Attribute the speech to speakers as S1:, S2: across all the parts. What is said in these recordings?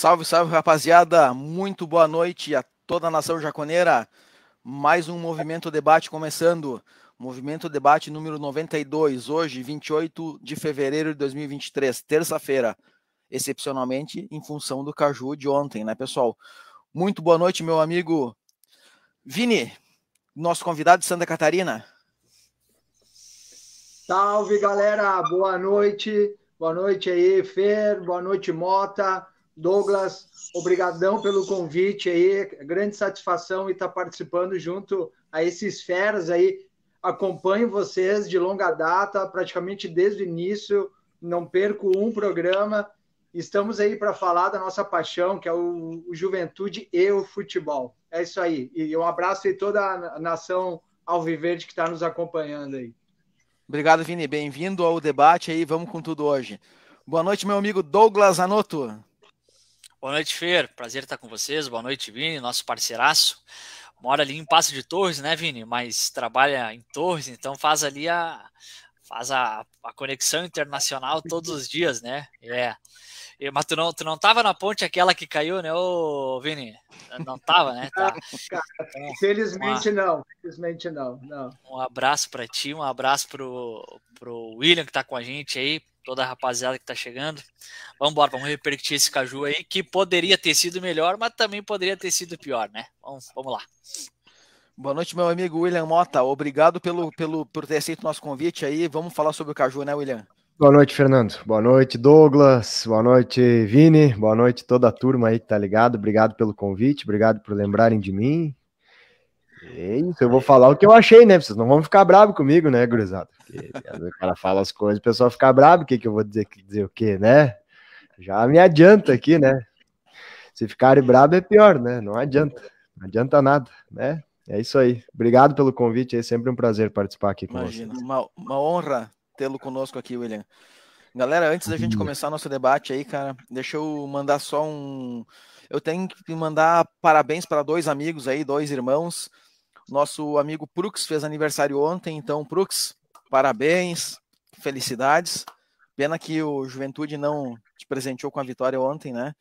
S1: Salve, salve, rapaziada. Muito boa noite a toda a nação jaconeira. Mais um Movimento Debate começando. Movimento Debate número 92, hoje, 28 de fevereiro de 2023, terça-feira. Excepcionalmente em função do Caju de ontem, né, pessoal? Muito boa noite, meu amigo Vini, nosso convidado de Santa Catarina.
S2: Salve, galera. Boa noite. Boa noite aí, Fer. Boa noite, Mota. Douglas, obrigadão pelo convite aí. Grande satisfação estar participando junto a esses feras aí. Acompanho vocês de longa data, praticamente desde o início. Não perco um programa. Estamos aí para falar da nossa paixão, que é o Juventude e o futebol. É isso aí. E um abraço aí toda a nação alviverde que está nos acompanhando aí.
S1: Obrigado, Vini. Bem-vindo ao debate aí. Vamos com tudo hoje. Boa noite, meu amigo Douglas Anoto.
S3: Boa noite, Fer. Prazer estar com vocês. Boa noite, Vini, nosso parceiraço. Mora ali em Passo de Torres, né, Vini? Mas trabalha em Torres, então faz ali a conexão internacional todos os dias, né? Mas tu não tava na ponte aquela que caiu, né, ô Vini? Não tava, né? Tá.
S2: Então, felizmente não. Felizmente não.
S3: Um abraço para ti, um abraço pro William que tá com a gente aí, toda a rapaziada que tá chegando. Vamos embora, vamos repercutir esse Caju aí, que poderia ter sido melhor, mas também poderia ter sido pior, né? Vamos lá.
S1: Boa noite, meu amigo William Mota. Obrigado por ter aceito o nosso convite aí. Vamos falar sobre o Caju, né, William?
S4: Boa noite, Fernando. Boa noite, Douglas. Boa noite, Vini. Boa noite, toda a turma aí que tá ligado. Obrigado pelo convite, obrigado por lembrarem de mim. É isso, eu vou falar o que eu achei, né? Vocês não vão ficar bravos comigo, né, gurizada? Porque o cara fala as coisas, o pessoal fica bravo, o que eu vou dizer o quê, né? Já me adianta aqui, né? Se ficarem bravos é pior, né? Não adianta nada, né? É isso aí. Obrigado pelo convite, é sempre um prazer participar aqui com vocês.
S1: Uma honra tê-lo conosco aqui, William. Galera, antes da gente começar nosso debate aí, cara, deixa eu mandar só um... Eu tenho que mandar parabéns para dois amigos aí, dois irmãos. Nosso amigo Prux fez aniversário ontem, então, Prux, parabéns, felicidades. Pena que o Juventude não te presenteou com a vitória ontem, né?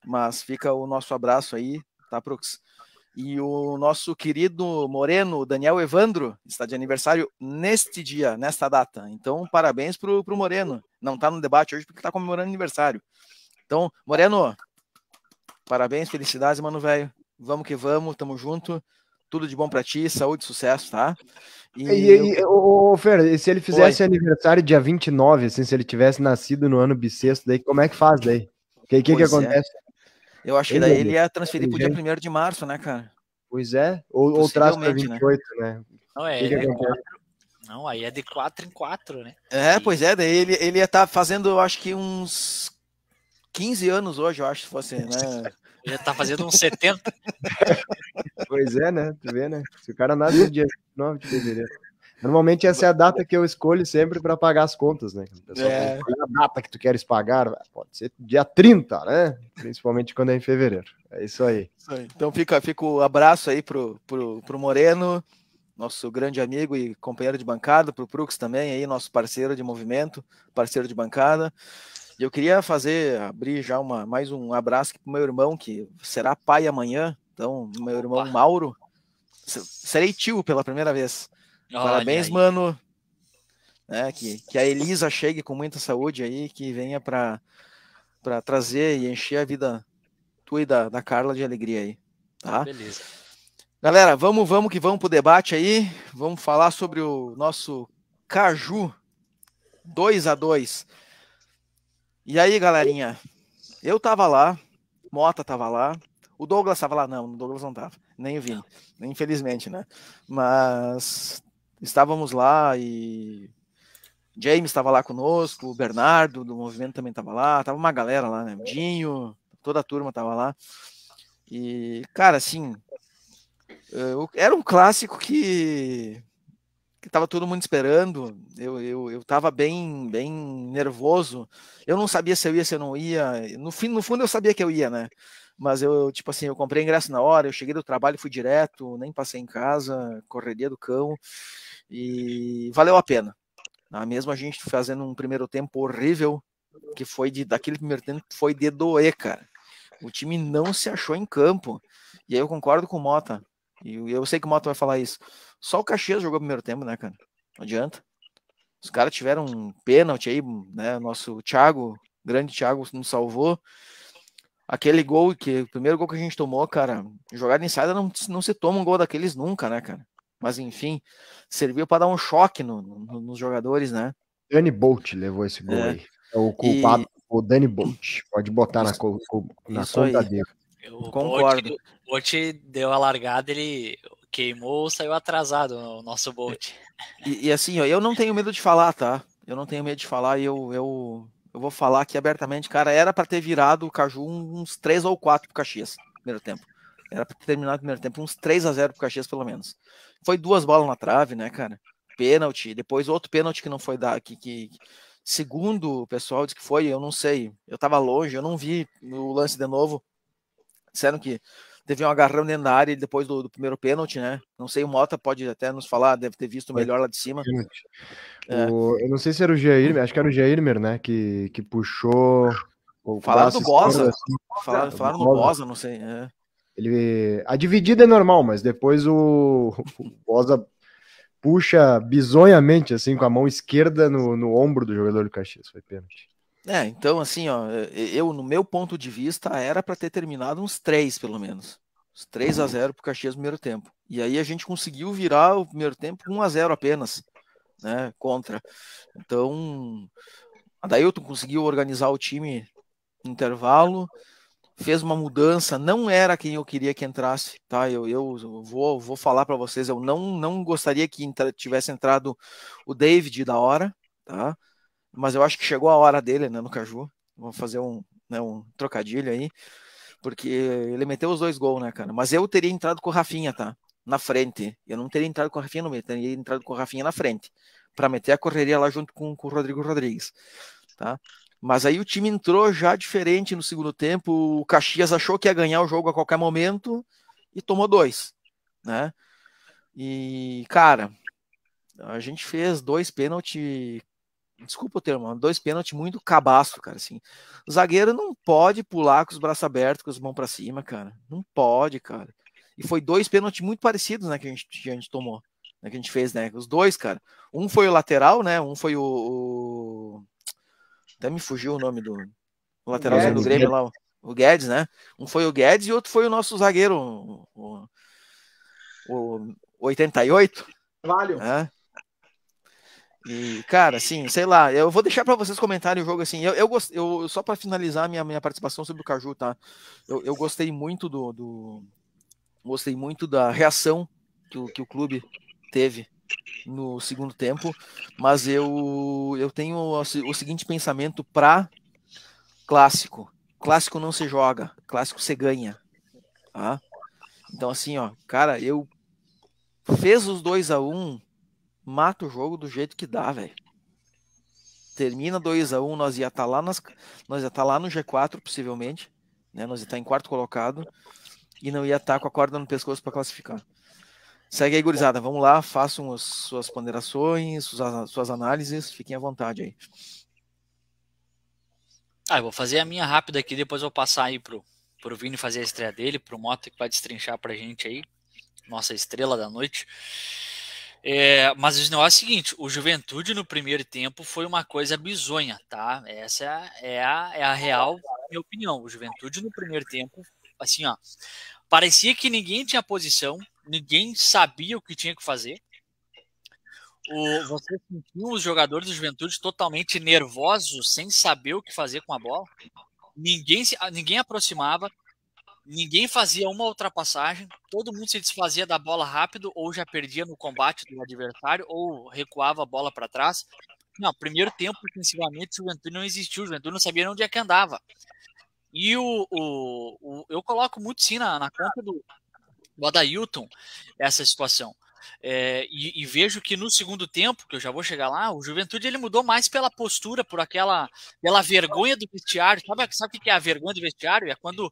S1: Mas fica o nosso abraço aí, tá, Prux? E o nosso querido Moreno, Daniel Evandro, está de aniversário neste dia, nesta data. Então, parabéns pro Moreno. Não está no debate hoje porque está comemorando aniversário. Então, Moreno, parabéns, felicidades, mano, velho. Vamos que vamos, tamo junto. Tudo de bom pra ti, saúde, sucesso, tá?
S4: Fer, e se ele fizesse aniversário dia 29, assim, se ele tivesse nascido no ano bissexto, daí como é que faz daí? O que acontece?
S1: Eu acho que daí ele ia transferir pro dia 1º de março, né, cara?
S4: Pois é, ou traz para 28, né?
S3: Não, Não, aí é de 4 em 4, né?
S1: Pois é, daí ele ia estar fazendo, eu acho que uns 15 anos hoje, eu acho, se fosse, né?
S3: Já tá fazendo uns 70.
S4: Pois é, né? Tu vê, né? Se o cara nasce no dia 9 de fevereiro. Normalmente essa é a data que eu escolho sempre para pagar as contas, né? O pessoal escolhe a data que tu queres pagar, pode ser dia 30, né? Principalmente quando é em fevereiro. É isso aí.
S1: Então fica o abraço aí pro Moreno, nosso grande amigo e companheiro de bancada, pro Prux também aí, nosso parceiro de movimento, parceiro de bancada. E eu queria abrir já mais um abraço pro meu irmão, que será pai amanhã. Então, meu irmão Mauro, serei tio pela primeira vez. Parabéns, mano. Que a Elisa chegue com muita saúde aí, que venha para trazer e encher a vida tua e da Carla de alegria aí. Tá?
S3: Beleza.
S1: Galera, vamos que vamos pro debate aí. Vamos falar sobre o nosso Caju 2-2. E aí, galerinha? Eu tava lá, Mota tava lá, o Douglas tava lá, não, o Douglas não tava, nem o Vini, infelizmente, né? Mas estávamos lá e James estava lá conosco, o Bernardo do movimento também tava lá, tava uma galera lá, né? O Dinho, toda a turma tava lá. E, cara, assim, era um clássico que tava todo mundo esperando. Eu tava bem nervoso. Eu não sabia se eu ia, se eu não ia. No fundo eu sabia que eu ia, né? Mas eu comprei ingresso na hora, eu cheguei do trabalho, fui direto, nem passei em casa, correria do cão, e valeu a pena. Mesmo a gente fazendo um primeiro tempo horrível, que foi daquele primeiro tempo foi de doer, cara. O time não se achou em campo. E aí eu concordo com o Mota. E eu sei que o Mota vai falar isso. Só o Caxias jogou o primeiro tempo, né, cara? Não adianta. Os caras tiveram um pênalti aí, né? Nosso Thiago, grande Thiago, nos salvou. Aquele gol, o primeiro gol que a gente tomou, cara, jogada inside não se toma um gol daqueles nunca, né, cara? Mas enfim, serviu para dar um choque nos jogadores, né?
S4: Danny Bolt levou esse gol aí. É o culpado, o Danny Bolt. Pode botar na conta dele.
S3: O
S1: Concordo.
S3: O Bolt deu a largada, ele queimou, saiu atrasado o nosso Bolt.
S1: E assim, ó, eu não tenho medo de falar, tá? Eu não tenho medo de falar e eu vou falar aqui abertamente, cara, era para ter virado o Caju uns 3 ou 4 pro Caxias, primeiro tempo. Era para ter terminado o primeiro tempo uns 3-0 pro Caxias, pelo menos. Foi 2 bolas na trave, né, cara? Pênalti, depois outro pênalti que não foi dar, que segundo o pessoal disse que foi, eu não sei. Eu tava longe, eu não vi o lance de novo. Disseram que teve um agarrão dentro da área depois do primeiro pênalti, né? Não sei, o Mota pode até nos falar, deve ter visto melhor lá de cima.
S4: Eu não sei se era o Jair, acho que era o Jairmer, né? Que puxou.
S1: Falaram do Bosa. Assim. Falaram no Bosa, não sei.
S4: A dividida é normal, mas depois o Bosa puxa bizonhamente, assim, com a mão esquerda no ombro do jogador do Caxias. Foi pênalti.
S1: Então, assim, ó, no meu ponto de vista, era para ter terminado uns 3, pelo menos. Uns 3-0 pro Caxias no primeiro tempo. E aí a gente conseguiu virar o primeiro tempo 1-0 apenas, né, contra. Então, a Dailton conseguiu organizar o time no intervalo, fez uma mudança, não era quem eu queria que entrasse, tá? Eu vou falar para vocês, eu não gostaria que tivesse entrado o David da hora, tá? Mas eu acho que chegou a hora dele, né, no Caju. Vamos fazer um trocadilho aí, porque ele meteu os 2 gols, né, cara? Mas eu teria entrado com o Rafinha, tá? Na frente. Eu não teria entrado com o Rafinha no meio, teria entrado com o Rafinha na frente, para meter a correria lá junto com o Rodrigo Rodrigues, tá? Mas aí o time entrou já diferente no segundo tempo. O Caxias achou que ia ganhar o jogo a qualquer momento e tomou 2, né? E, cara, a gente fez 2 pênaltis. Desculpa o termo, 2 pênaltis muito cabaço, cara, assim. O zagueiro não pode pular com os braços abertos, com as mãos para cima, cara. Não pode, cara. E foi 2 pênaltis muito parecidos, né, que a gente tomou, né, que a gente fez, né? Os 2, cara. Um foi o lateral, né? Um foi até me fugiu o nome do lateralzinho do Grêmio lá, o Guedes, né? Um foi o Guedes e outro foi o nosso zagueiro, o 88.
S2: Valeu.
S1: Né? E, cara, assim, sei lá, eu vou deixar para vocês comentarem o jogo, assim, eu só para finalizar minha participação sobre o Caju, tá? Eu gostei muito gostei muito da reação que o clube teve no segundo tempo, mas eu tenho o seguinte pensamento para clássico. Clássico não se joga, clássico se ganha, tá? Então, assim, ó, cara, eu fez os 2-1, mata o jogo do jeito que dá, velho. Termina 2-1, nós ia estar lá no G4 possivelmente, né? Nós ia estar em quarto colocado e não ia estar com a corda no pescoço para classificar. Segue aí, gurizada. Vamos lá, façam as suas ponderações, suas análises, fiquem à vontade aí.
S3: Eu vou fazer a minha rápida aqui, depois eu vou passar aí pro Vini fazer a estreia dele, pro Mota que vai destrinchar pra gente aí, nossa estrela da noite. Mas o negócio é o seguinte, o Juventude no primeiro tempo foi uma coisa bizonha, tá? Essa é a real minha opinião. O Juventude no primeiro tempo, assim, ó, parecia que ninguém tinha posição, ninguém sabia o que tinha que fazer. Você sentiu os jogadores do Juventude totalmente nervosos, sem saber o que fazer com a bola? Ninguém aproximava, ninguém fazia uma ultrapassagem, todo mundo se desfazia da bola rápido, ou já perdia no combate do adversário, ou recuava a bola para trás. Não, primeiro tempo, ofensivamente, o Juventude não existiu, o Juventude não sabia onde é que andava. E eu coloco muito sim na conta do Adailton essa situação. E vejo que no segundo tempo, que eu já vou chegar lá, o Juventude ele mudou mais pela postura, pela vergonha do vestiário. Sabe o que é a vergonha do vestiário? É quando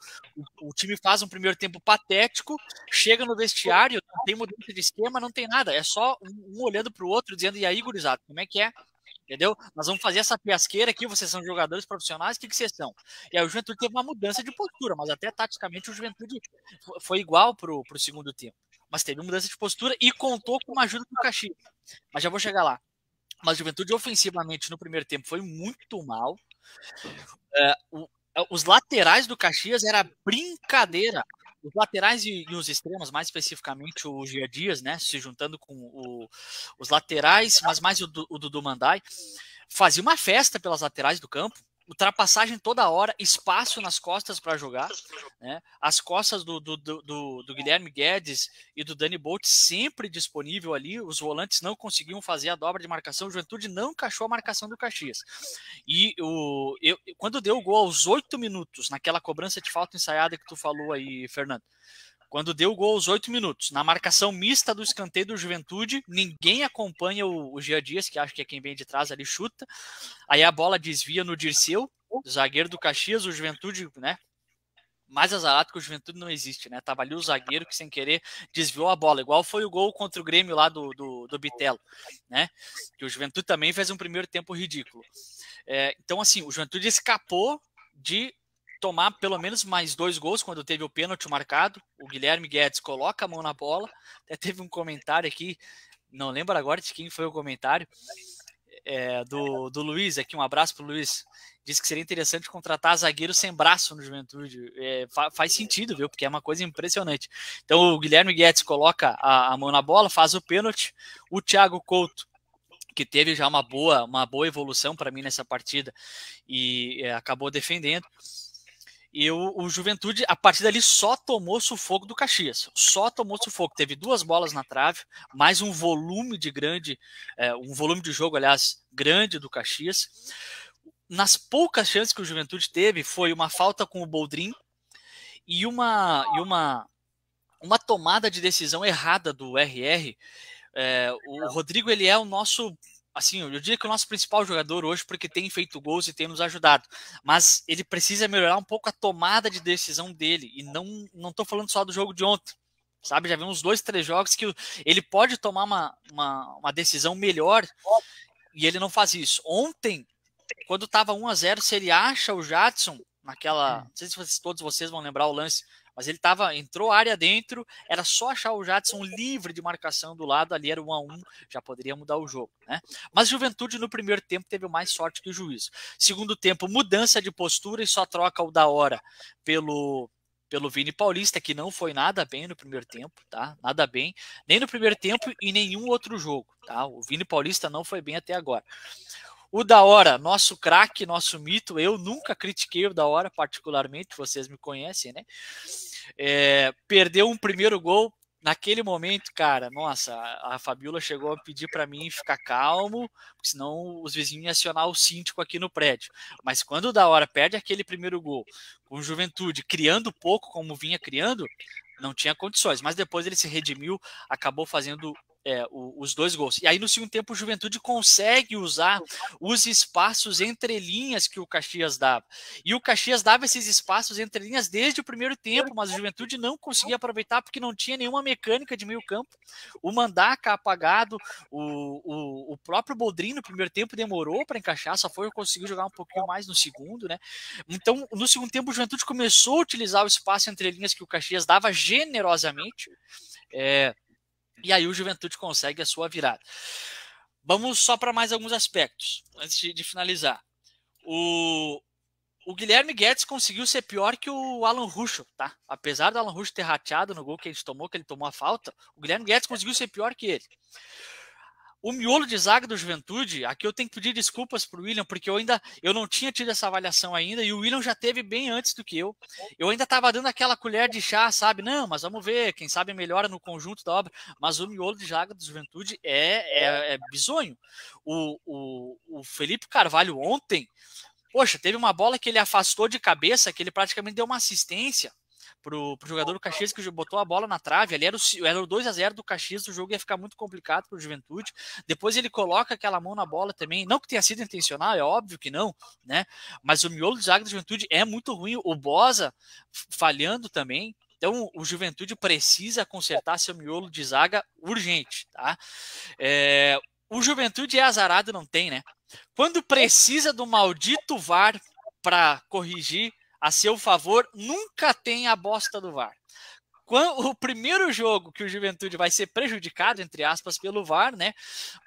S3: o time faz um primeiro tempo patético, chega no vestiário, não tem mudança de esquema, não tem nada. É só um olhando para o outro, dizendo, e aí, gurizada, como é que é? entendeu? Nós vamos fazer essa piasqueira aqui, vocês são jogadores profissionais, o que vocês são? E aí o Juventude teve uma mudança de postura, mas até taticamente o Juventude foi igual pro segundo tempo. Mas teve mudança de postura e contou com uma ajuda do Caxias. Mas já vou chegar lá. Mas o Juventude ofensivamente no primeiro tempo foi muito mal. Os laterais do Caxias era brincadeira. Os laterais e os extremos, mais especificamente o Gia Dias, né, se juntando com os laterais, mas mais o Dudu Mandai, fazia uma festa pelas laterais do campo, ultrapassagem toda hora, espaço nas costas para jogar, né? As costas do Guilherme Guedes e do Dani Bolt sempre disponível ali, os volantes não conseguiam fazer a dobra de marcação, o Juventude não encaixou a marcação do Caxias. E quando deu o gol aos 8 minutos, naquela cobrança de falta ensaiada que tu falou aí, Fernando, quando deu o gol aos 8 minutos, na marcação mista do escanteio do Juventude, ninguém acompanha o Gia Dias, que acho que é quem vem de trás ali, chuta. Aí a bola desvia no Dirceu, zagueiro do Caxias, o Juventude, né? Mais azarado que o Juventude não existe, né? Tava ali o zagueiro que sem querer desviou a bola, igual foi o gol contra o Grêmio lá do Bitelo, né? Que o Juventude também fez um primeiro tempo ridículo. Então, assim, o Juventude escapou de tomar pelo menos mais 2 gols quando teve o pênalti marcado. O Guilherme Guedes coloca a mão na bola. Até teve um comentário aqui, não lembro agora de quem foi o comentário, do Luiz, aqui um abraço pro Luiz. Disse que seria interessante contratar zagueiro sem braço no Juventude. Faz sentido, viu? Porque é uma coisa impressionante. Então o Guilherme Guedes coloca a mão na bola, faz o pênalti. O Thiago Couto, que teve já uma boa evolução para mim nessa partida e acabou defendendo. E o Juventude, a partir dali, só tomou sufoco do Caxias. Só tomou sufoco. Teve 2 bolas na trave, mais um volume de jogo, aliás, grande do Caxias. Nas poucas chances que o Juventude teve, foi uma falta com o Boldrin e uma tomada de decisão errada do RR. O Rodrigo, ele é o nosso... Assim, eu diria que o nosso principal jogador hoje, porque tem feito gols e tem nos ajudado, mas ele precisa melhorar um pouco a tomada de decisão dele, e não tô falando só do jogo de ontem, sabe, já vi uns 2, 3 jogos que ele pode tomar uma decisão melhor, e ele não faz isso. Ontem, quando tava 1-0, se ele acha o Jadson, não sei se todos vocês vão lembrar o lance, mas ele entrou área dentro, era só achar o Jadson livre de marcação do lado, ali era 1-1, já poderia mudar o jogo, né? Mas Juventude no primeiro tempo teve mais sorte que o juízo. Segundo tempo, mudança de postura e só troca o da hora pelo Vini Paulista, que não foi nada bem no primeiro tempo, tá? Nada bem, nem no primeiro tempo e nenhum outro jogo, tá? O Vini Paulista não foi bem até agora. O da hora, nosso craque, nosso mito, eu nunca critiquei o da hora particularmente, vocês me conhecem, né? Perdeu um primeiro gol, naquele momento, cara, nossa, a Fabiola chegou a pedir para mim ficar calmo, porque senão os vizinhos iam acionar o síndico aqui no prédio. Mas quando o da hora perde aquele primeiro gol, com o Juventude criando pouco como vinha criando, não tinha condições, mas depois ele se redimiu, acabou fazendo os 2 gols. E aí no segundo tempo o Juventude consegue usar os espaços entre linhas que o Caxias dava. E o Caxias dava esses espaços entre linhas desde o primeiro tempo, mas o Juventude não conseguia aproveitar porque não tinha nenhuma mecânica de meio campo. O Mandaca apagado, o próprio Boldrin no primeiro tempo demorou para encaixar, só foi conseguir jogar um pouquinho mais no segundo, né? Então no segundo tempo o Juventude começou a utilizar o espaço entre linhas que o Caxias dava generosamente, e aí o Juventude consegue a sua virada. Vamos só para mais alguns aspectos, antes de finalizar. O Guilherme Guedes conseguiu ser pior que o Alan Ruschel, tá? Apesar do Alan Ruschel ter rateado no gol que ele tomou a falta, o Guilherme Guedes conseguiu ser pior que ele. O miolo de zaga do Juventude, aqui eu tenho que pedir desculpas pro William, porque eu não tinha tido essa avaliação ainda, e o William já teve bem antes do que eu. Eu ainda estava dando aquela colher de chá, sabe? Não, mas vamos ver, quem sabe melhora no conjunto da obra. Mas o miolo de zaga do Juventude é bizonho. O Felipe Carvalho ontem, poxa, teve uma bola que ele afastou de cabeça, que ele praticamente deu uma assistência pro jogador do Caxias, que botou a bola na trave. Ali era o 2-0 do Caxias, o jogo ia ficar muito complicado pro Juventude. Depois ele coloca aquela mão na bola também, não que tenha sido intencional, é óbvio que não, né? Mas o miolo de zaga do Juventude é muito ruim, o Boza falhando também. Então o Juventude precisa consertar seu miolo de zaga urgente, tá? O Juventude é azarado, não tem, né? Quando precisa do maldito VAR para corrigir a seu favor, nunca tem a bosta do VAR. O primeiro jogo que o Juventude vai ser prejudicado, entre aspas, pelo VAR, né,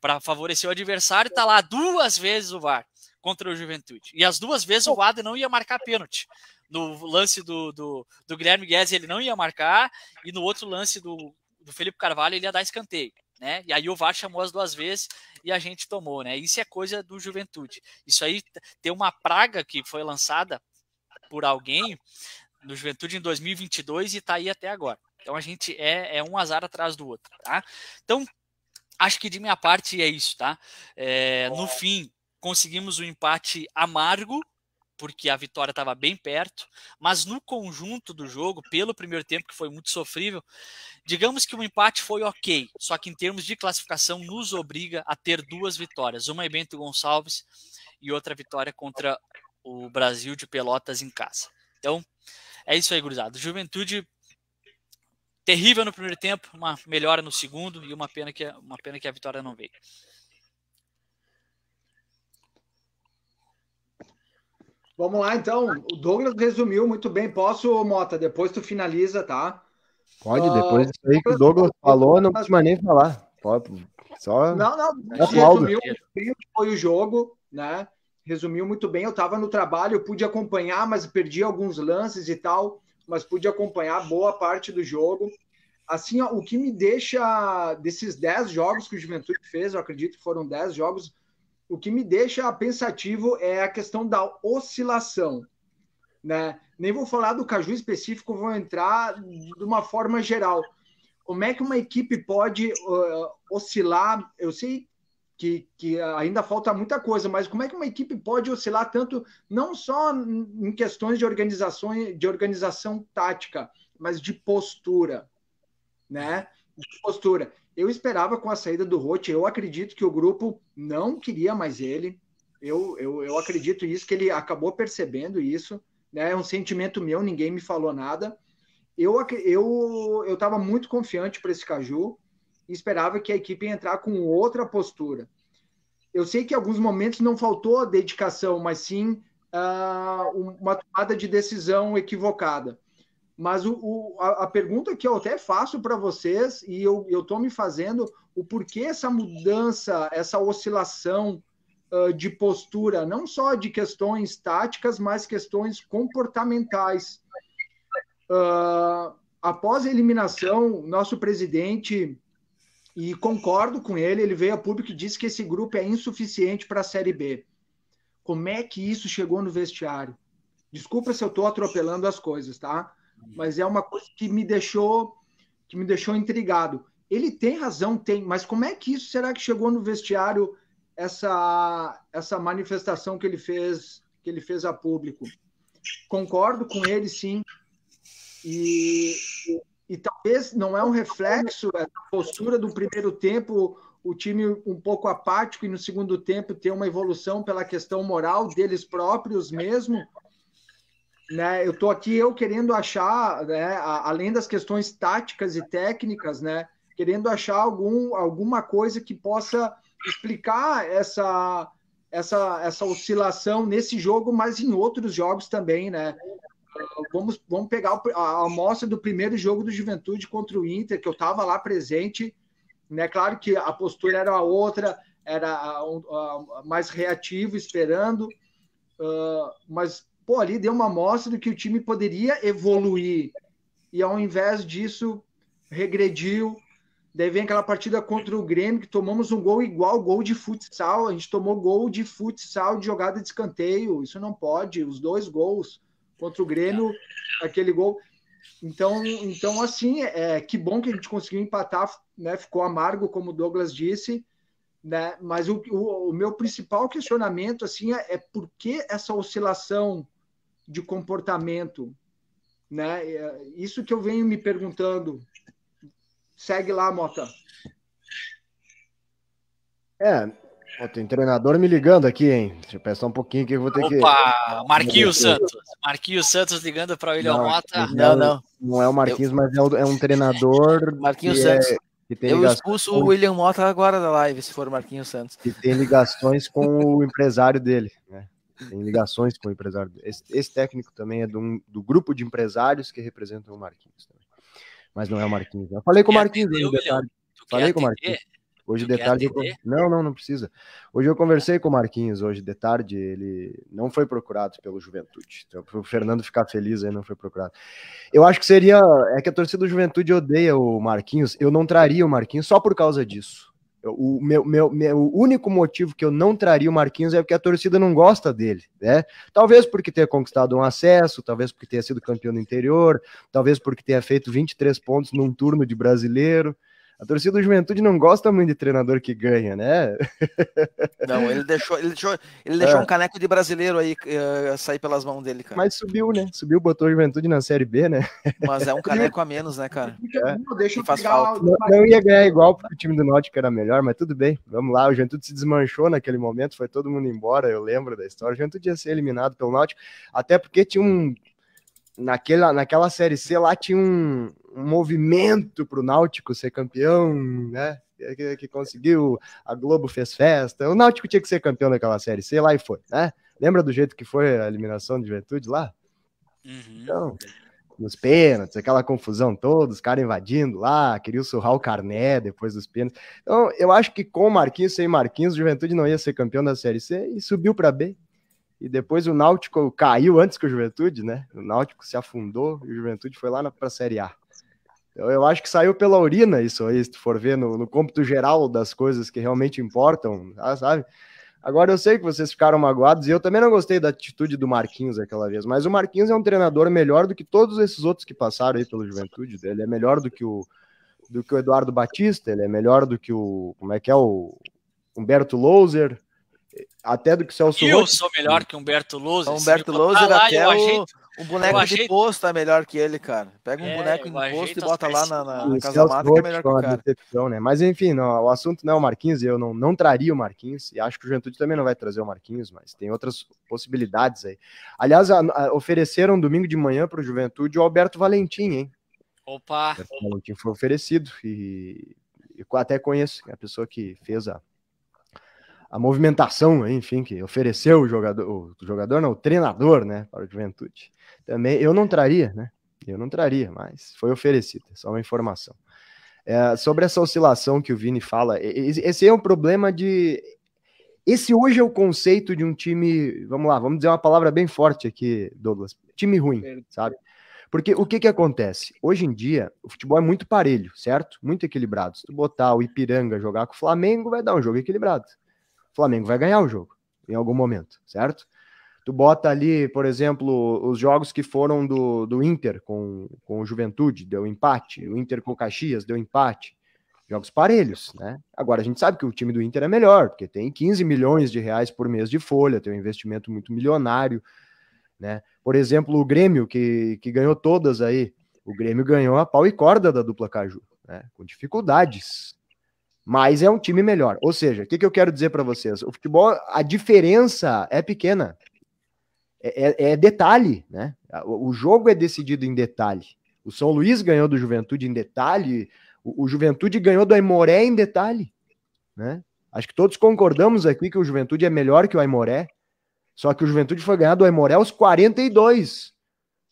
S3: para favorecer o adversário, tá lá 2 vezes o VAR contra o Juventude. E as 2 vezes o Adam não ia marcar pênalti. No lance do Guilherme Guedes ele não ia marcar, e no outro lance do Felipe Carvalho ele ia dar escanteio, né? E aí o VAR chamou as 2 vezes e a gente tomou, né? Isso é coisa do Juventude. Isso aí tem uma praga que foi lançada por alguém no Juventude em 2022 e tá aí até agora. Então a gente é um azar atrás do outro, tá? Então, acho que de minha parte é isso, tá? No fim, conseguimos um empate amargo, porque a vitória estava bem perto, mas no conjunto do jogo, pelo primeiro tempo, que foi muito sofrível, digamos que o empate foi ok, só que em termos de classificação nos obriga a ter 2 vitórias, uma em Bento Gonçalves e outra vitória contra o Brasil de Pelotas em casa. Então, é isso aí, gurizada. Juventude terrível no primeiro tempo, uma melhora no segundo e uma pena que a vitória não veio.
S2: Vamos lá, então. O Douglas resumiu muito bem. Posso, Mota? Depois tu finaliza, tá?
S4: Pode, depois disso aí que o Douglas falou, não precisa nem falar. Pode, só...
S2: Não. Resumiu muito bem o que foi o jogo, né? Resumiu muito bem. Eu estava no trabalho, eu pude acompanhar, mas perdi alguns lances e tal, mas pude acompanhar boa parte do jogo. Assim, ó, o que me deixa, desses 10 jogos que o Juventude fez, eu acredito que foram 10 jogos, o que me deixa pensativo é a questão da oscilação, né? Nem vou falar do Caju específico, vou entrar de uma forma geral. Como é que uma equipe pode oscilar? Eu sei que ainda falta muita coisa, mas como é que uma equipe pode oscilar tanto, não só em questões de organização tática, mas de postura, né? De postura. Eu esperava com a saída do Roth, eu acredito que o grupo não queria mais ele. Eu acredito isso, que ele acabou percebendo isso, né? É um sentimento meu, ninguém me falou nada. Eu estava muito confiante para esse Caju e esperava que a equipe ia entrar com outra postura. Eu sei que em alguns momentos não faltou dedicação, mas sim uma tomada de decisão equivocada. Mas a pergunta que eu até faço para vocês, e eu estou me fazendo, o porquê essa mudança, essa oscilação de postura, não só de questões táticas, mas questões comportamentais. Após a eliminação, nosso presidente, e concordo com ele, ele veio a público e disse que esse grupo é insuficiente para a Série B. Como é que isso chegou no vestiário? Desculpa se eu estou atropelando as coisas, tá? Mas é uma coisa que me deixou intrigado. Ele tem razão, tem, mas como é que isso será que chegou no vestiário, essa manifestação que ele fez a público? Concordo com ele, sim. E talvez não é um reflexo, essa postura do primeiro tempo, o time um pouco apático, e no segundo tempo ter uma evolução pela questão moral deles próprios mesmo. Né? Eu estou aqui querendo achar, né, além das questões táticas e técnicas, né, querendo achar alguma coisa que possa explicar essa oscilação nesse jogo, mas em outros jogos também, né? Vamos pegar a amostra do primeiro jogo do Juventude contra o Inter, que eu estava lá presente, né? Claro que a postura era outra, era mais reativo, esperando, mas pô, ali deu uma amostra do que o time poderia evoluir, e ao invés disso regrediu. Daí vem aquela partida contra o Grêmio, que tomamos um gol igual gol de futsal, a gente tomou gol de futsal de jogada de escanteio, isso não pode, os 2 gols contra o Grêmio, aquele gol. Então assim, que bom que a gente conseguiu empatar, né? Ficou amargo, como o Douglas disse, né? Mas o meu principal questionamento assim, é por que essa oscilação de comportamento, né? Isso que eu venho me perguntando. Segue lá, Mota.
S4: Tem treinador me ligando aqui, hein? Deixa eu pensar um pouquinho que eu vou ter que...
S3: Opa, Marquinhos Santos. Marquinhos Santos ligando para o William Mota.
S4: Não é o Marquinhos, mas é um treinador...
S1: Marquinhos Santos. Eu expulso o William Mota agora da live, se for o Marquinhos Santos.
S4: Que tem ligações com o empresário dele, né? Tem ligações com o empresário dele. Esse técnico também é do grupo de empresários que representam o Marquinhos também. Mas não é o Marquinhos. Eu falei com o Marquinhos hoje de tarde. Falei com o Marquinhos. Hoje de tarde. Não precisa. Hoje eu conversei com o Marquinhos hoje de tarde. Ele não foi procurado pelo Juventude. Então, para o Fernando ficar feliz, aí não foi procurado. Eu acho que seria. É que a torcida do Juventude odeia o Marquinhos. Eu não traria o Marquinhos só por causa disso. O meu único motivo que eu não traria o Marquinhos é porque a torcida não gosta dele, né? Talvez porque tenha conquistado um acesso, talvez porque tenha sido campeão do interior, talvez porque tenha feito 23 pontos num turno de brasileiro. A torcida do Juventude não gosta muito de treinador que ganha, né?
S1: Não, ele deixou um caneco de brasileiro aí sair pelas mãos dele, cara.
S4: Mas subiu, né? Subiu, botou a Juventude na Série B, né?
S1: Mas é um caneco a menos, né, cara?
S2: Deixa eu
S1: faz
S2: pegar
S1: falta.
S4: Não ia ganhar igual porque o time do Náutico era melhor, mas tudo bem. Vamos lá, o Juventude se desmanchou naquele momento, foi todo mundo embora, eu lembro da história. O Juventude ia ser eliminado pelo Náutico, até porque tinha naquela Série C lá tinha um movimento pro Náutico ser campeão, né? Que conseguiu, a Globo fez festa. O Náutico tinha que ser campeão daquela Série C lá e foi, né? Lembra do jeito que foi a eliminação de Juventude lá?
S3: Uhum.
S4: Então, nos pênaltis, aquela confusão toda, os caras invadindo lá, queriam surrar o Carné depois dos pênaltis. Então, eu acho que com Marquinhos, sem Marquinhos, o Juventude não ia ser campeão da Série C e subiu para B. E depois o Náutico caiu antes que o Juventude, né? O Náutico se afundou e o Juventude foi lá para a Série A. Então, eu acho que saiu pela urina isso aí, se tu for ver no cômputo geral das coisas que realmente importam, sabe? Agora eu sei que vocês ficaram magoados e eu também não gostei da atitude do Marquinhos aquela vez, mas o Marquinhos é um treinador melhor do que todos esses outros que passaram aí pelo Juventude. Ele é melhor do que o Eduardo Batista, ele é melhor do que o Humberto Louser, até do que o Celso
S3: Eu sou melhor que Humberto Louser.
S1: Humberto Louser até o boneco de posto é melhor que ele, cara. Pega um boneco de posto e bota lá na Casa Mata, que é melhor que o cara.
S4: Decepção, né? Mas enfim, não, o assunto não é o Marquinhos, eu não traria o Marquinhos, e acho que o Juventude também não vai trazer o Marquinhos, mas tem outras possibilidades aí. Aliás, ofereceram domingo de manhã para o Juventude o Alberto Valentim, hein?
S3: Opa!
S4: O Valentim foi oferecido, e eu até conheço a pessoa que fez a movimentação, enfim, que ofereceu o treinador, né, para o Juventude. Também eu não traria, né? Eu não traria, mas foi oferecido, é só uma informação. Sobre essa oscilação que o Vini fala, esse é um problema de... Esse hoje é o conceito de um time, vamos lá, vamos dizer uma palavra bem forte aqui, Douglas, time ruim, sabe? Porque o que acontece? Hoje em dia, o futebol é muito parelho, certo? Muito equilibrado. Se tu botar o Ipiranga jogar com o Flamengo, vai dar um jogo equilibrado. O Flamengo vai ganhar o jogo, em algum momento, certo? Tu bota ali, por exemplo, os jogos que foram do Inter com o Juventude, deu empate. O Inter com o Caxias deu empate. Jogos parelhos, né? Agora, a gente sabe que o time do Inter é melhor, porque tem 15 milhões de reais por mês de folha, tem um investimento muito milionário, né? Por exemplo, o Grêmio, que ganhou todas aí, o Grêmio ganhou a pau e corda da dupla Caju, né? Com dificuldades. Mas é um time melhor. Ou seja, o que eu quero dizer para vocês? O futebol, a diferença é pequena. É detalhe, né? O jogo é decidido em detalhe. O São Luís ganhou do Juventude em detalhe, o Juventude ganhou do Aimoré em detalhe, né? Acho que todos concordamos aqui que o Juventude é melhor que o Aimoré, só que o Juventude foi ganhar do Aimoré aos 42,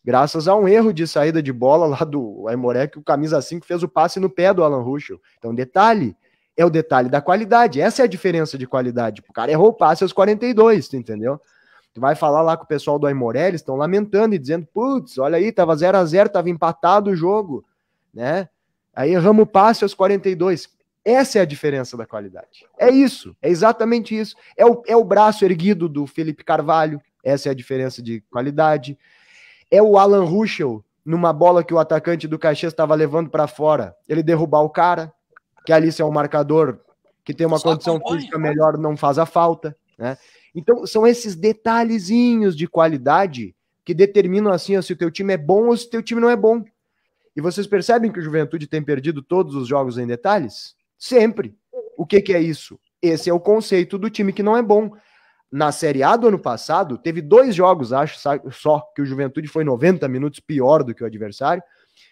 S4: graças a um erro de saída de bola lá do Aimoré, que o camisa 5 fez o passe no pé do Alan Ruschel. Então, detalhe. É o detalhe da qualidade. Essa é a diferença de qualidade. O cara errou o passe aos 42, tu entendeu? Tu vai falar lá com o pessoal do Aimoré, eles estão lamentando e dizendo, putz, olha aí, tava 0-0, tava empatado o jogo, né? Aí erramos o passe aos 42. Essa é a diferença da qualidade. É isso, é exatamente isso. É o braço erguido do Felipe Carvalho, essa é a diferença de qualidade. É o Alan Ruschel, numa bola que o atacante do Caxias estava levando para fora, ele derrubar o cara, que ali se é um marcador que tem uma condição física melhor, não faz a falta, né? Então, são esses detalhezinhos de qualidade que determinam assim se o teu time é bom ou se o teu time não é bom. E vocês percebem que o Juventude tem perdido todos os jogos em detalhes? Sempre. O que é isso? Esse é o conceito do time que não é bom. Na Série A do ano passado, teve 2 jogos, acho, só, que o Juventude foi 90 minutos pior do que o adversário,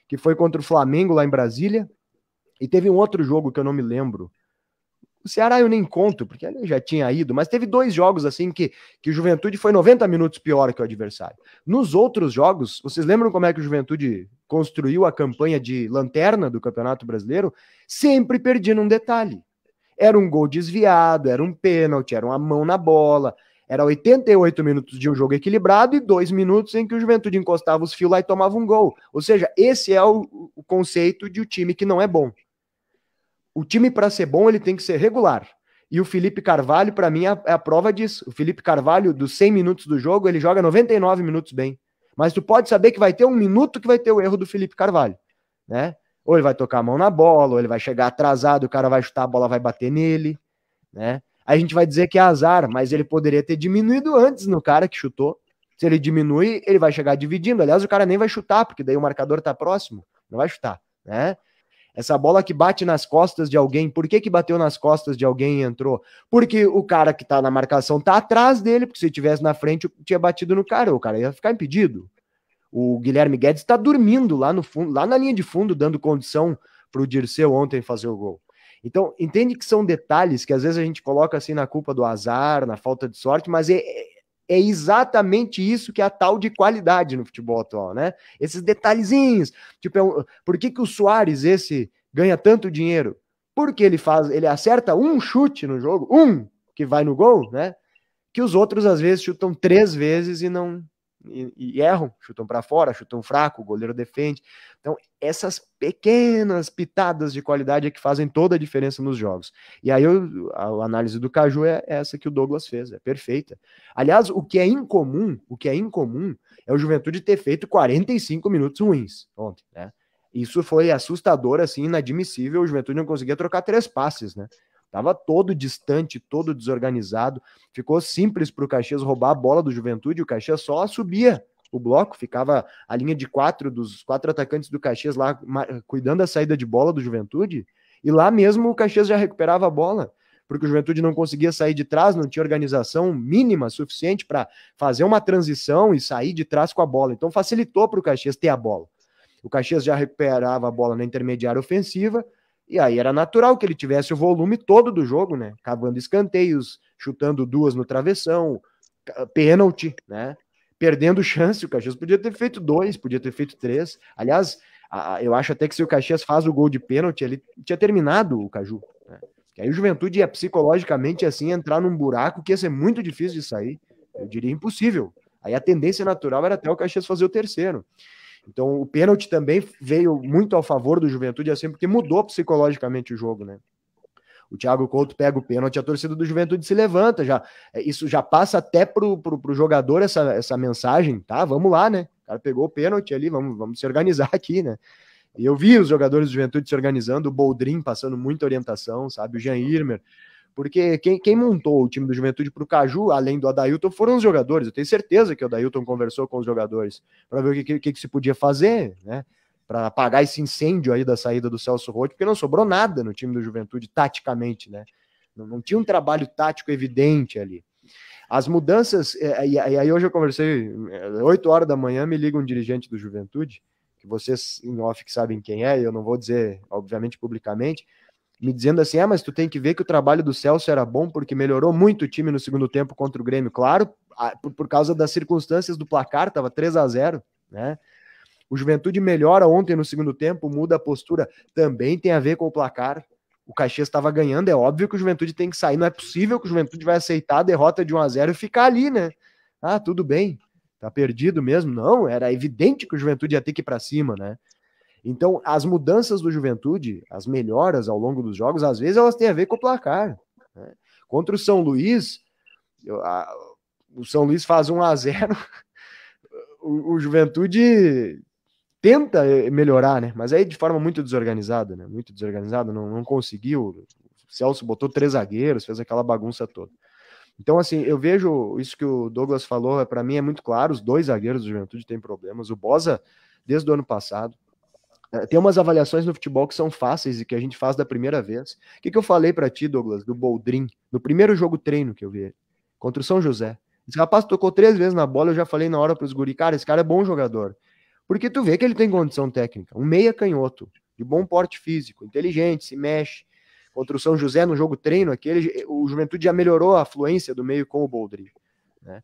S4: que foi contra o Flamengo lá em Brasília, E teve um outro jogo que eu não me lembro. O Ceará eu nem conto, porque ele já tinha ido, mas teve 2 jogos assim que o Juventude foi 90 minutos pior que o adversário. Nos outros jogos, vocês lembram como é que o Juventude construiu a campanha de lanterna do Campeonato Brasileiro? Sempre perdia num detalhe. Era um gol desviado, era um pênalti, era uma mão na bola, era 88 minutos de um jogo equilibrado e 2 minutos em que o Juventude encostava os fios lá e tomava um gol. Ou seja, esse é o conceito de um time que não é bom. O time, para ser bom, ele tem que ser regular. E o Felipe Carvalho, para mim, é a prova disso. O Felipe Carvalho, dos 100 minutos do jogo, ele joga 99 minutos bem. Mas tu pode saber que vai ter 1 minuto que vai ter o erro do Felipe Carvalho, né? Ou ele vai tocar a mão na bola, ou ele vai chegar atrasado, o cara vai chutar, a bola vai bater nele, né? Aí a gente vai dizer que é azar, mas ele poderia ter diminuído antes no cara que chutou. Se ele diminui, ele vai chegar dividindo. Aliás, o cara nem vai chutar, porque daí o marcador tá próximo. Não vai chutar, né? Essa bola que bate nas costas de alguém, por que bateu nas costas de alguém e entrou? Porque o cara que tá na marcação tá atrás dele, porque se tivesse na frente, tinha batido no cara, o cara ia ficar impedido. O Guilherme Guedes tá dormindo lá no fundo, lá na linha de fundo, dando condição pro Dirceu ontem fazer o gol. Então, entende que são detalhes que às vezes a gente coloca assim na culpa do azar, na falta de sorte, mas é exatamente isso que é a tal de qualidade no futebol atual, né? Esses detalhezinhos. Tipo, por que o Suárez, esse, ganha tanto dinheiro? Porque ele acerta um chute no jogo, que vai no gol, né? Que os outros às vezes chutam 3 vezes e não e erram, chutam para fora, chutam fraco, o goleiro defende. Então, essas pequenas pitadas de qualidade é que fazem toda a diferença nos jogos. E aí a análise do Caju é essa que o Douglas fez, é perfeita. Aliás, o que é incomum é o Juventude ter feito 45 minutos ruins ontem, né? Isso foi assustador, assim, inadmissível. O Juventude não conseguia trocar 3 passes, né? Tava todo distante, todo desorganizado. Ficou simples para o Caxias roubar a bola do Juventude. O Caxias só subia o bloco, ficava a linha de 4 dos 4 atacantes do Caxias lá cuidando da saída de bola do Juventude. E lá mesmo o Caxias já recuperava a bola, porque o Juventude não conseguia sair de trás, não tinha organização mínima suficiente para fazer uma transição e sair de trás com a bola. Então facilitou para o Caxias ter a bola. O Caxias já recuperava a bola na intermediária ofensiva. E aí era natural que ele tivesse o volume todo do jogo, né? Cavando escanteios, chutando 2 no travessão, pênalti, né? Perdendo chance, o Caxias podia ter feito 2, podia ter feito 3. Aliás, eu acho até que se o Caxias faz o gol de pênalti, ele tinha terminado o Caju, né? Que aí o Juventude ia psicologicamente assim entrar num buraco que ia ser muito difícil de sair. Eu diria impossível. Aí a tendência natural era até o Caxias fazer o terceiro. Então o pênalti também veio muito ao favor do Juventude, assim, porque mudou psicologicamente o jogo, né? O Thiago Couto pega o pênalti, a torcida do Juventude se levanta, isso já passa até pro jogador essa mensagem, tá? Vamos lá, né? O cara pegou o pênalti ali, vamos se organizar aqui, né? E eu vi os jogadores do Juventude se organizando, o Boldrin passando muita orientação, sabe? O Jean Irmer, porque quem montou o time do Juventude pro Caju, além do Adailton, foram os jogadores. Eu tenho certeza que o Adailton conversou com os jogadores para ver o que se podia fazer, né? Para apagar esse incêndio aí da saída do Celso Roth, porque não sobrou nada no time do Juventude taticamente, né? Não tinha um trabalho tático evidente ali. As mudanças, e aí hoje eu conversei, 8 horas da manhã, me liga um dirigente do Juventude, que vocês em off que sabem quem é, eu não vou dizer, obviamente, publicamente, me dizendo assim, mas tu tem que ver que o trabalho do Celso era bom porque melhorou muito o time no segundo tempo contra o Grêmio, claro, por causa das circunstâncias do placar, estava 3-0, né? O Juventude melhora ontem no segundo tempo, muda a postura, também tem a ver com o placar. O Caxias estava ganhando, é óbvio que o Juventude tem que sair, não é possível que o Juventude vai aceitar a derrota de 1-0 e ficar ali, né? Ah, tudo bem, tá perdido mesmo. Não, era evidente que o Juventude ia ter que ir para cima, né? Então, as mudanças do Juventude, as melhoras ao longo dos jogos, às vezes elas têm a ver com o placar, né? Contra o São Luís, o São Luís faz 1-0, o Juventude tenta melhorar, né? Mas aí de forma muito desorganizada, né? Muito desorganizada, não conseguiu. O Celso botou 3 zagueiros, fez aquela bagunça toda. Então, assim, eu vejo isso que o Douglas falou, para mim é muito claro, os 2 zagueiros do Juventude têm problemas. O Boza, desde o ano passado, tem umas avaliações no futebol que são fáceis e que a gente faz da primeira vez. O que eu falei para ti, Douglas, do Boldrin, no primeiro jogo treino que eu vi ele, contra o São José? Esse rapaz tocou 3 vezes na bola, eu já falei na hora pros guri, cara, esse cara é bom jogador. Porque tu vê que ele tem condição técnica, um meia canhoto. de bom porte físico, inteligente, se mexe. Contra o São José no jogo treino, o Juventude já melhorou a fluência do meio com o Boldrin, né?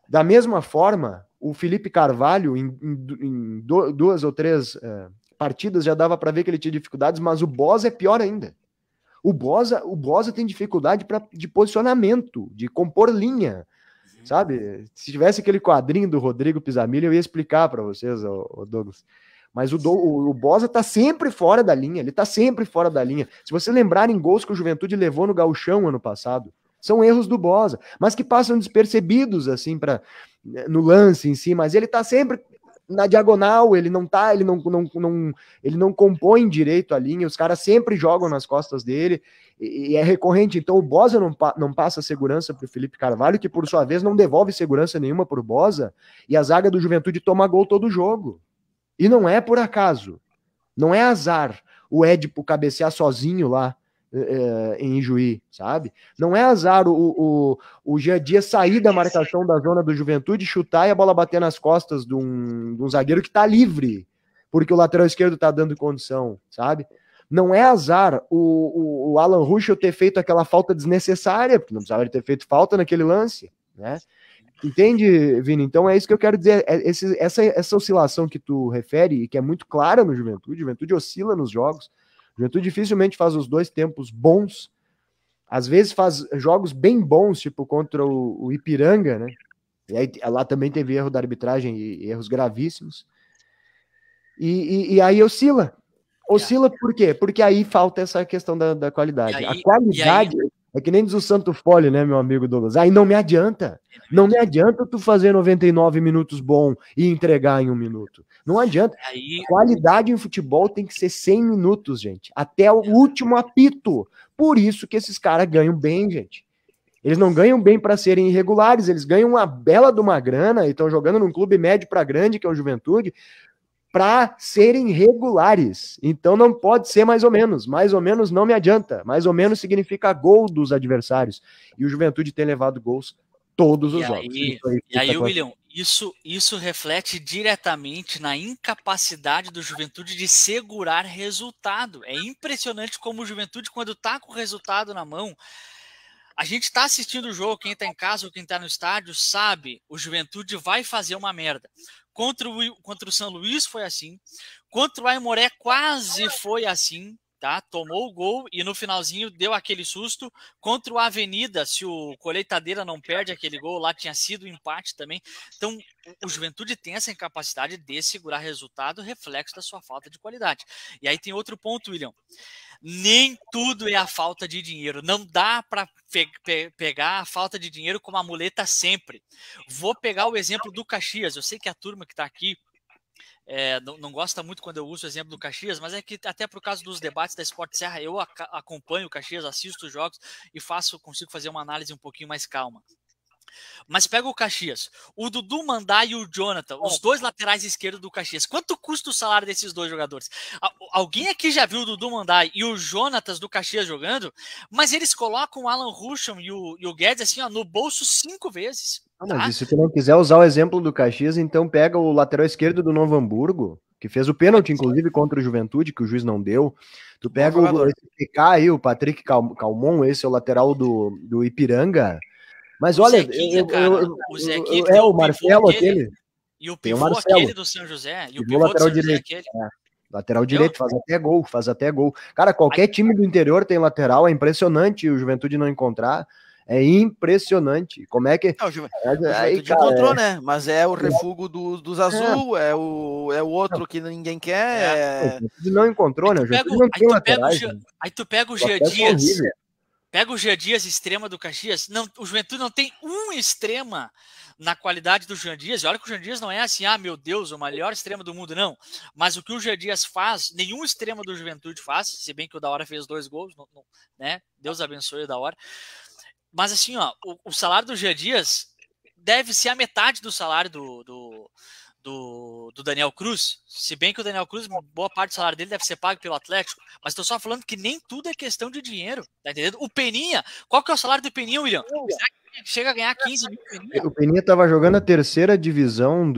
S4: Da mesma forma, o Felipe Carvalho, em 2 ou 3 partidas, já dava para ver que ele tinha dificuldades, mas o Bosa é pior ainda. O Bosa tem dificuldade de posicionamento, de compor linha, sabe? Se tivesse aquele quadrinho do Rodrigo Pisamilha, eu ia explicar para vocês, o Douglas. Mas o Bosa tá sempre fora da linha, ele tá sempre fora da linha. Se você lembrar em gols que o Juventude levou no Gauchão ano passado, são erros do Bosa, mas que passam despercebidos, assim, no lance em si, mas ele tá sempre na diagonal, ele não compõe direito a linha, os caras sempre jogam nas costas dele, e é recorrente. Então o Bosa não passa segurança pro Felipe Carvalho, que por sua vez não devolve segurança nenhuma pro Bosa, e a zaga do Juventude toma gol todo jogo. E não é por acaso, não é azar o Édipo cabecear sozinho lá em Ijuí, sabe? Não é azar o Jean Dias sair da marcação da zona do Juventude, chutar e a bola bater nas costas de um zagueiro que tá livre, porque o lateral esquerdo tá dando condição, sabe? Não é azar o Alan Ruschel ter feito aquela falta desnecessária, porque não precisava ter feito falta naquele lance, né? Entende, Vini? Então é isso que eu quero dizer. Essa oscilação que tu refere, e que é muito clara no Juventude, oscila nos jogos. O Juventude dificilmente faz os 2 tempos bons. Às vezes faz jogos bem bons, tipo contra o Ipiranga, né? E aí, lá também teve erro da arbitragem e erros gravíssimos. E aí oscila. Oscila por quê? Porque aí falta essa questão da qualidade. A qualidade é que nem diz o Santo Fole, né, meu amigo Douglas? Aí não me adianta. Não me adianta tu fazer 99 minutos bom e entregar em 1 minuto. Não adianta. Qualidade em futebol tem que ser 100 minutos, gente. Até o último apito. Por isso que esses caras ganham bem, gente. Eles não ganham bem para serem irregulares, eles ganham uma bela de uma grana e estão jogando num clube médio para grande, que é o Juventude, para serem regulares. Então não pode ser mais ou menos. Mais ou menos não me adianta. Mais ou menos significa gol dos adversários. E o Juventude tem levado gols todos os jogos.
S3: E aí, William, isso reflete diretamente na incapacidade do Juventude de segurar resultado. É impressionante como o Juventude, quando está com o resultado na mão, a gente está assistindo o jogo, quem está em casa ou quem está no estádio sabe, o Juventude vai fazer uma merda. Contra o São Luís foi assim, contra o Aimoré quase foi assim, tá? Tomou o gol e no finalzinho deu aquele susto. Contra o Avenida, se o Colheitadeira não perde aquele gol, lá tinha sido um empate também. Então, o Juventude tem essa incapacidade de segurar resultado, reflexo da sua falta de qualidade. E aí tem outro ponto, William. Nem tudo é a falta de dinheiro. Não dá para pegar a falta de dinheiro como a muleta sempre. Vou pegar o exemplo do Caxias. Eu sei que a turma que está aqui não gosta muito quando eu uso o exemplo do Caxias, mas é que até por causa dos debates da Sport Serra, eu acompanho o Caxias, assisto os jogos e consigo fazer uma análise um pouquinho mais calma. Mas pega o Caxias, o Dudu Mandá e o Jonathan, os 2 laterais esquerdos do Caxias. Quanto custa o salário desses 2 jogadores? Alguém aqui já viu o Dudu Mandá e o Jonatas do Caxias jogando? Mas eles colocam o Alan Ruschel e o Guedes assim, ó, no bolso 5 vezes.
S4: Tá? Mas e se tu não quiser usar o exemplo do Caxias, então pega o lateral esquerdo do Novo Hamburgo, que fez o pênalti, inclusive, contra o Juventude, que o juiz não deu. Tu pega esse PK aí, o Patrick Calmon, esse é o lateral do Ipiranga. Mas olha,
S3: o
S4: Marcelo aquele.
S3: E o pivô aquele do São José. E o pivô
S4: lateral direito. Lateral direito, faz até gol. Cara, qualquer time do interior tem lateral, é impressionante o Juventude não encontrar. É impressionante. Como é que.
S1: Não, o Juventude encontrou, né? Mas é o refúgio dos azul, é o outro que ninguém quer.
S4: Não encontrou, né?
S3: Aí tu pega o Jean Dias. Pega o Jean Dias, extrema do Caxias. Não, o Juventude não tem um extrema na qualidade do Jean Dias. E olha que o Jean Dias não é assim, meu Deus, o melhor extrema do mundo, não. Mas o que o Jean Dias faz, nenhum extrema do Juventude faz, se bem que o Daora fez 2 gols, né? Deus abençoe o Daora. Mas assim, ó, o salário do Jean Dias deve ser a metade do salário do Daniel Cruz, se bem que o Daniel Cruz, boa parte do salário dele deve ser pago pelo Atlético, mas estou só falando que nem tudo é questão de dinheiro, tá entendendo? O Peninha, qual que é o salário do Peninha, William? Será que chega a ganhar 15 mil Peninha?
S4: O Peninha estava jogando a 3ª divisão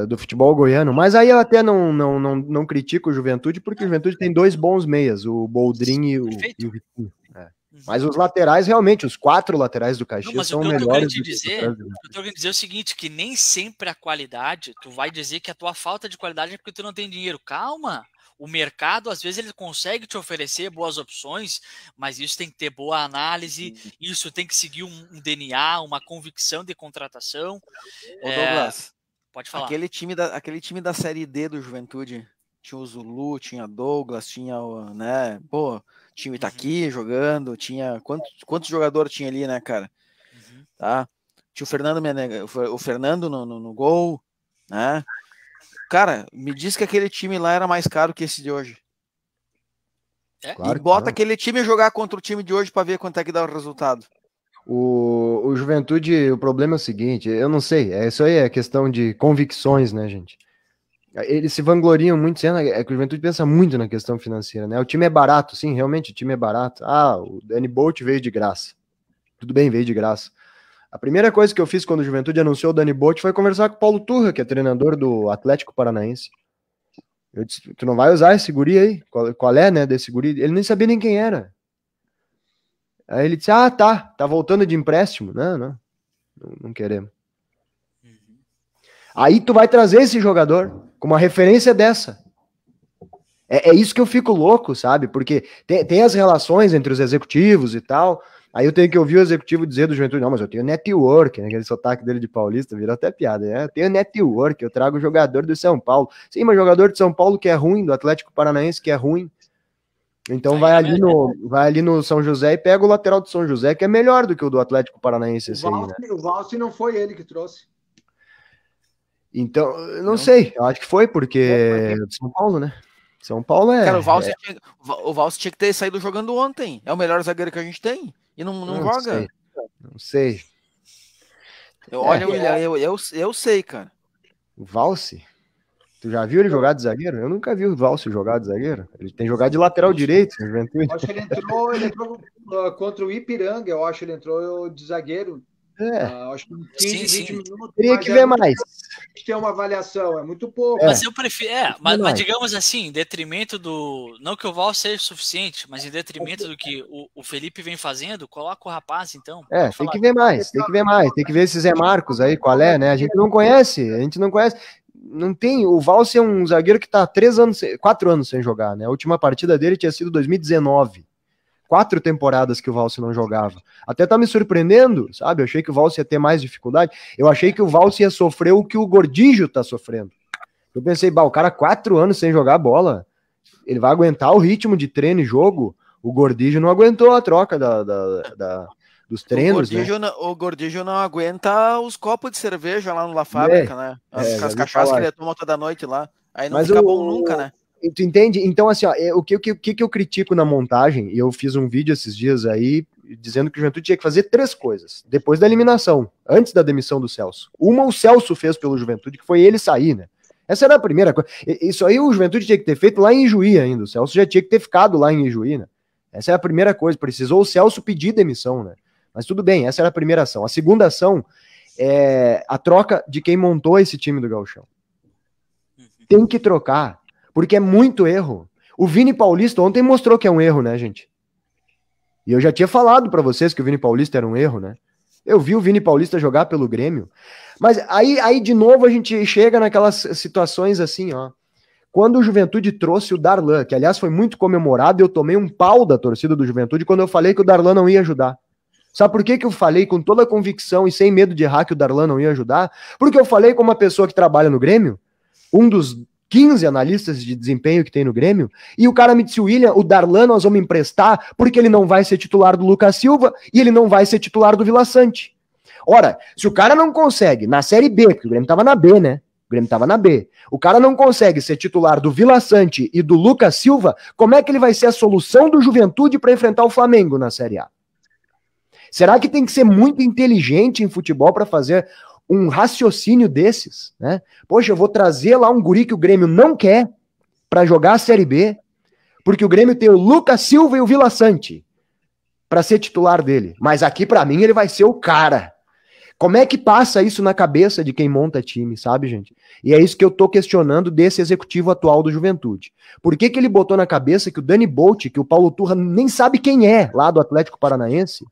S4: do futebol goiano. Mas aí eu até não critico o Juventude, porque o Juventude tem 2 bons meias, o Boldrin e o Vitinho. Mas os laterais, realmente, os 4 laterais do Caxias são melhores.
S3: O que eu tô querendo dizer é o seguinte, que nem sempre a qualidade, tu vai dizer que a tua falta de qualidade é porque tu não tem dinheiro. Calma! O mercado, às vezes, ele consegue te oferecer boas opções, mas isso tem que ter boa análise, isso tem que seguir um DNA, uma convicção de contratação.
S1: Douglas,
S3: pode falar.
S1: Aquele time da Série D do Juventude, tinha o Zulu, tinha Douglas, tinha o, né, pô, tinha o Itaqui jogando, tinha, quantos jogadores tinha ali, né, cara? Tá? Tinha o Fernando no gol, né? Cara, me diz que aquele time lá era mais caro que esse de hoje.
S4: Claro,
S1: e bota aquele time jogar contra o time de hoje para ver quanto é que dá o resultado.
S4: O Juventude, o problema é o seguinte, eu não sei, isso aí é questão de convicções, né, gente? Eles se vangloriam muito, é que o Juventude pensa muito na questão financeira, né? O time é barato, sim, realmente o time é barato. O Danny Bolt veio de graça. Tudo bem, veio de graça. A primeira coisa que eu fiz quando o Juventude anunciou o Danny Bolt foi conversar com o Paulo Turra, que é treinador do Atlético Paranaense. Eu disse, tu não vai usar esse guri aí? Qual é, né, desse guri? Ele nem sabia nem quem era. Aí ele disse, tá voltando de empréstimo. Não queremos. Aí tu vai trazer esse jogador com uma referência dessa. É isso que eu fico louco, sabe? Porque tem as relações entre os executivos e tal. Aí eu tenho que ouvir o executivo dizer do Juventude, não, mas eu tenho network, né? Aquele sotaque dele de paulista, virou até piada, né? Eu tenho network, eu trago jogador do São Paulo. Sim, mas jogador de São Paulo que é ruim, do Atlético Paranaense que é ruim. Então vai ali no São José e pega o lateral do São José, que é melhor do que o do Atlético Paranaense.
S2: O Valse não foi ele que trouxe.
S4: Então, não sei, eu acho que foi porque de São Paulo, né? São Paulo é...
S1: Cara, o Valse tinha que ter saído jogando ontem. É o melhor zagueiro que a gente tem. E não joga.
S4: Não sei.
S1: Olha, William, eu sei, cara.
S4: O Valse? Tu já viu ele jogar de zagueiro? Eu nunca vi o Valse jogar de zagueiro. Ele tem jogado de lateral direito.
S2: Eu acho que ele entrou contra o Ipiranga, eu acho que ele entrou de zagueiro. Acho que 15, 20 minutos.
S4: Teria que ver mais.
S2: Tem uma avaliação, é muito pouco.
S3: Mas eu prefiro, mas digamos assim, em detrimento do... Não que o Val seja suficiente, mas em detrimento do que o Felipe vem fazendo, coloca o rapaz, então.
S4: Tem que ver mais. Tem que ver esse Zé Marcos aí, qual é, né? A gente não conhece. Não tem. O Valse é um zagueiro que tá 4 anos sem jogar, né? A última partida dele tinha sido 2019. 4 temporadas que o Valse não jogava. Até tá me surpreendendo, sabe? Eu achei que o Valse ia ter mais dificuldade. Eu achei que o Valse ia sofrer o que o Gordillo tá sofrendo. Eu pensei, o cara 4 anos sem jogar bola, ele vai aguentar o ritmo de treino e jogo? O Gordillo não aguentou a troca dos treinos,
S1: o Gordillo não aguenta os copos de cerveja lá no La Fábrica, né? As cachaças que ele toma toda noite lá. Aí não fica bom nunca, né?
S4: Tu entende? Então, assim, o que eu critico na montagem, e eu fiz um vídeo esses dias aí, dizendo que o Juventude tinha que fazer 3 coisas, depois da eliminação, antes da demissão do Celso. Uma o Celso fez pelo Juventude, que foi ele sair, né? Essa era a primeira coisa. Isso aí o Juventude tinha que ter feito lá em Ijuí ainda, o Celso já tinha que ter ficado lá em Ijuí, né? Essa é a primeira coisa, precisou o Celso pedir demissão, né? Mas tudo bem, essa era a primeira ação. A segunda ação é a troca de quem montou esse time do Gauchão. Tem que trocar. Porque é muito erro. O Vini Paulista ontem mostrou que é um erro, né, gente? E eu já tinha falado pra vocês que o Vini Paulista era um erro, né? Eu vi o Vini Paulista jogar pelo Grêmio. Mas aí de novo a gente chega naquelas situações assim, ó. Quando o Juventude trouxe o Darlan, que aliás foi muito comemorado, eu tomei um pau da torcida do Juventude quando eu falei que o Darlan não ia ajudar. Sabe por que eu falei com toda a convicção e sem medo de errar que o Darlan não ia ajudar? Porque eu falei com uma pessoa que trabalha no Grêmio, um dos 15 analistas de desempenho que tem no Grêmio, e o cara me disse, William, o Darlan nós vamos emprestar porque ele não vai ser titular do Lucas Silva e ele não vai ser titular do Vila Sante. Ora, se o cara não consegue, na Série B, porque o Grêmio tava na B, né? O Grêmio tava na B. O cara não consegue ser titular do Vila Sante e do Lucas Silva, como é que ele vai ser a solução do Juventude para enfrentar o Flamengo na Série A? Será que tem que ser muito inteligente em futebol para fazer um raciocínio desses, né? Poxa, eu vou trazer lá um guri que o Grêmio não quer para jogar a Série B, porque o Grêmio tem o Lucas Silva e o Vila Sante para ser titular dele. Mas aqui, para mim, ele vai ser o cara. Como é que passa isso na cabeça de quem monta time, sabe, gente? E é isso que eu tô questionando desse executivo atual do Juventude. Por que que ele botou na cabeça que o Dani Bolt, que o Paulo Turra nem sabe quem é, lá do Atlético Paranaense,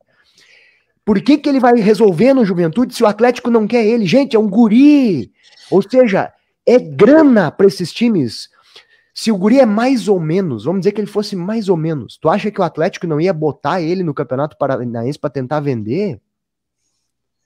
S4: por que que ele vai resolver no Juventude se o Atlético não quer ele? Gente, é um guri! Ou seja, é grana para esses times. Se o guri é mais ou menos, vamos dizer que ele fosse mais ou menos, tu acha que o Atlético não ia botar ele no Campeonato Paranaense para tentar vender?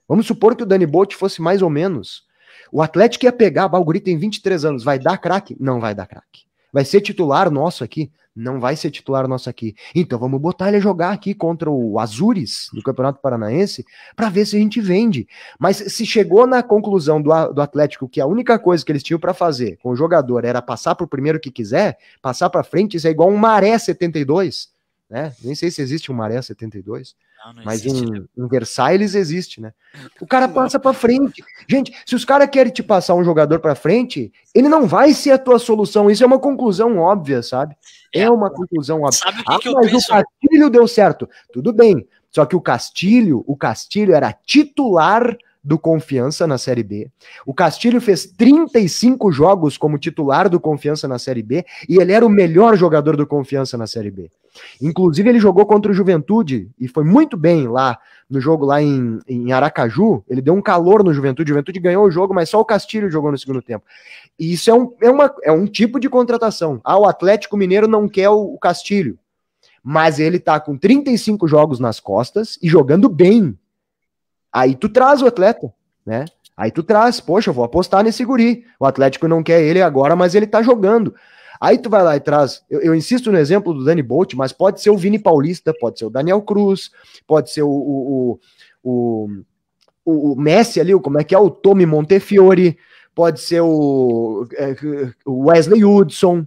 S4: Vamos supor que o Dani Bolt fosse mais ou menos. O Atlético ia pegar, o guri tem 23 anos, vai dar craque? Não vai dar craque. Vai ser titular nosso aqui? Não vai ser titular nosso aqui. Então vamos botar ele a jogar aqui contra o Azures, do Campeonato Paranaense, para ver se a gente vende. Mas se chegou na conclusão do Atlético que a única coisa que eles tinham para fazer com o jogador era passar pro primeiro que quiser, passar para frente, isso é igual um Maré 72, né? Nem sei se existe um Maré 72. Não mas existe, em Versailles existe, né? O cara passa pra frente. Gente, se os caras querem te passar um jogador pra frente, ele não vai ser a tua solução. Isso é uma conclusão óbvia, sabe? É uma conclusão óbvia.
S3: Sabe o que eu
S4: mas
S3: penso?
S4: O Castilho deu certo. Tudo bem. Só que o Castilho era titular do Confiança na Série B. O Castilho fez 35 jogos como titular do Confiança na Série B e ele era o melhor jogador do Confiança na Série B. Inclusive ele jogou contra o Juventude e foi muito bem lá no jogo lá em Aracaju. Ele deu um calor no Juventude. O Juventude ganhou o jogo, mas só o Castilho jogou no segundo tempo. E isso é um tipo de contratação. O Atlético Mineiro não quer o Castilho, mas ele tá com 35 jogos nas costas e jogando bem. Aí tu traz o atleta, né? Aí tu traz, poxa, eu vou apostar nesse guri. O Atlético não quer ele agora, mas ele tá jogando. Aí tu vai lá e traz, eu insisto no exemplo do Dani Bolt, mas pode ser o Vini Paulista, pode ser o Daniel Cruz, pode ser o Messi ali, como é que é, o Tommy Montefiore, pode ser o Wesley Hudson,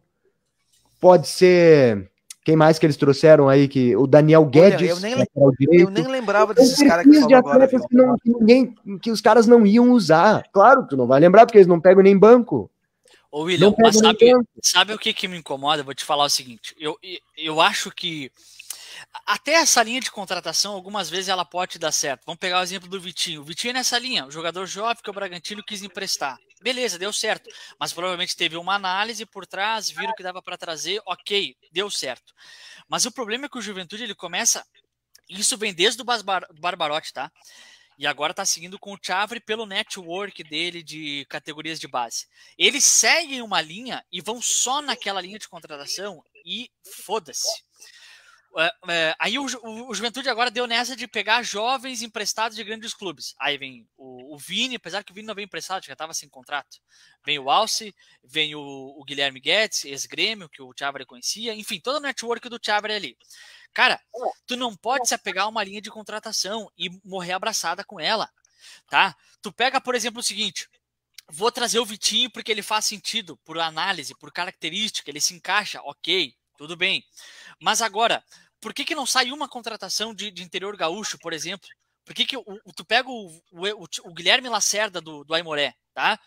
S4: pode ser... Quem mais que eles trouxeram aí? O Daniel Guedes.
S1: Eu nem lembrava desses caras que falou agora.
S4: Que os caras não iam usar. Claro que tu não vai lembrar, porque eles não pegam nem banco.
S3: Ô, William, mas sabe o que me incomoda? Vou te falar o seguinte. Eu acho que até essa linha de contratação, algumas vezes ela pode dar certo. Vamos pegar o exemplo do Vitinho. O Vitinho é nessa linha, o jogador jovem que o Bragantino quis emprestar. Beleza, deu certo. Mas provavelmente teve uma análise por trás, viram que dava para trazer, ok, deu certo. Mas o problema é que o Juventude, ele começa... Isso vem desde o Barbarotti, tá? E agora tá seguindo com o Chavre pelo network dele de categorias de base. Eles seguem uma linha e vão só naquela linha de contratação e foda-se. Aí o Juventude agora deu nessa de pegar jovens emprestados de grandes clubes. Aí vem o Vini, apesar que o Vini não veio emprestado, já estava sem contrato. Vem o Alce, vem o Guilherme Guedes, ex-grêmio, que o Chavre conhecia. Enfim, todo o network do Chavre ali. Cara, tu não pode se apegar a uma linha de contratação e morrer abraçada com ela, tá? Tu pega, por exemplo, o seguinte... Vou trazer o Vitinho porque ele faz sentido, por análise, por característica, ele se encaixa, ok, tudo bem. Mas agora... Por que não sai uma contratação de interior gaúcho, por exemplo? Por que tu pega o Guilherme Lacerda do Aimoré, tá?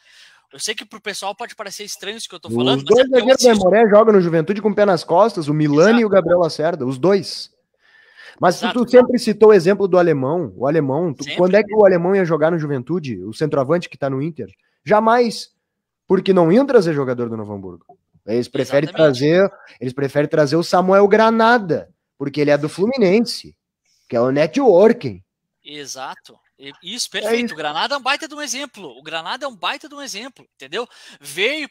S3: Eu sei que pro pessoal pode parecer estranho isso que eu tô falando.
S4: Os dois zagueiros do Aimoré jogam no Juventude com o pé nas costas, o Milani e o Gabriel Lacerda, os dois. Mas tu sempre citou o exemplo do Alemão. O Alemão, quando é que o Alemão ia jogar no Juventude? O centroavante que tá no Inter? Jamais. Porque não iam trazer jogador do Novo Hamburgo. Eles preferem trazer o Samuel Granada. Porque ele é do Fluminense, que é o networking.
S3: Exato. Isso, perfeito. O Granada é um baita de um exemplo. O Granada é um baita de um exemplo, entendeu? Veio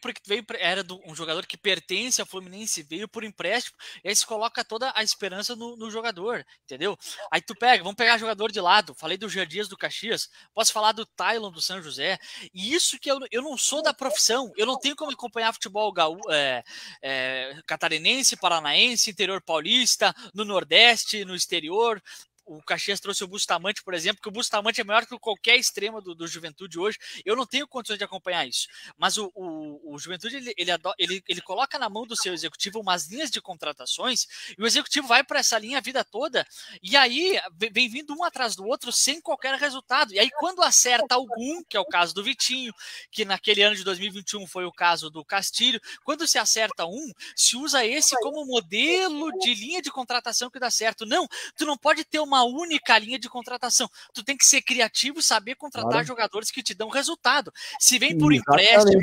S3: era um jogador que pertence ao Fluminense, veio por empréstimo, e aí se coloca toda a esperança no jogador, entendeu? Aí tu vamos pegar jogador de lado. Falei do Jardias do Caxias, posso falar do Tylon do São José. E isso que eu não sou da profissão, eu não tenho como acompanhar futebol catarinense, paranaense, interior paulista, no Nordeste, no exterior. O Caxias trouxe o Bustamante, por exemplo, que o Bustamante é maior que qualquer extrema do Juventude hoje. Eu não tenho condições de acompanhar isso. Mas o Juventude, ele coloca na mão do seu executivo umas linhas de contratações e o executivo vai para essa linha a vida toda e aí vem vindo um atrás do outro sem qualquer resultado. E aí quando acerta algum, que é o caso do Vitinho, que naquele ano de 2021 foi o caso do Castilho, quando se acerta um, se usa esse como modelo de linha de contratação que dá certo. Não, tu não pode ter uma uma única linha de contratação. Tu tem que ser criativo e saber contratar jogadores que te dão resultado. Se vem por empréstimo,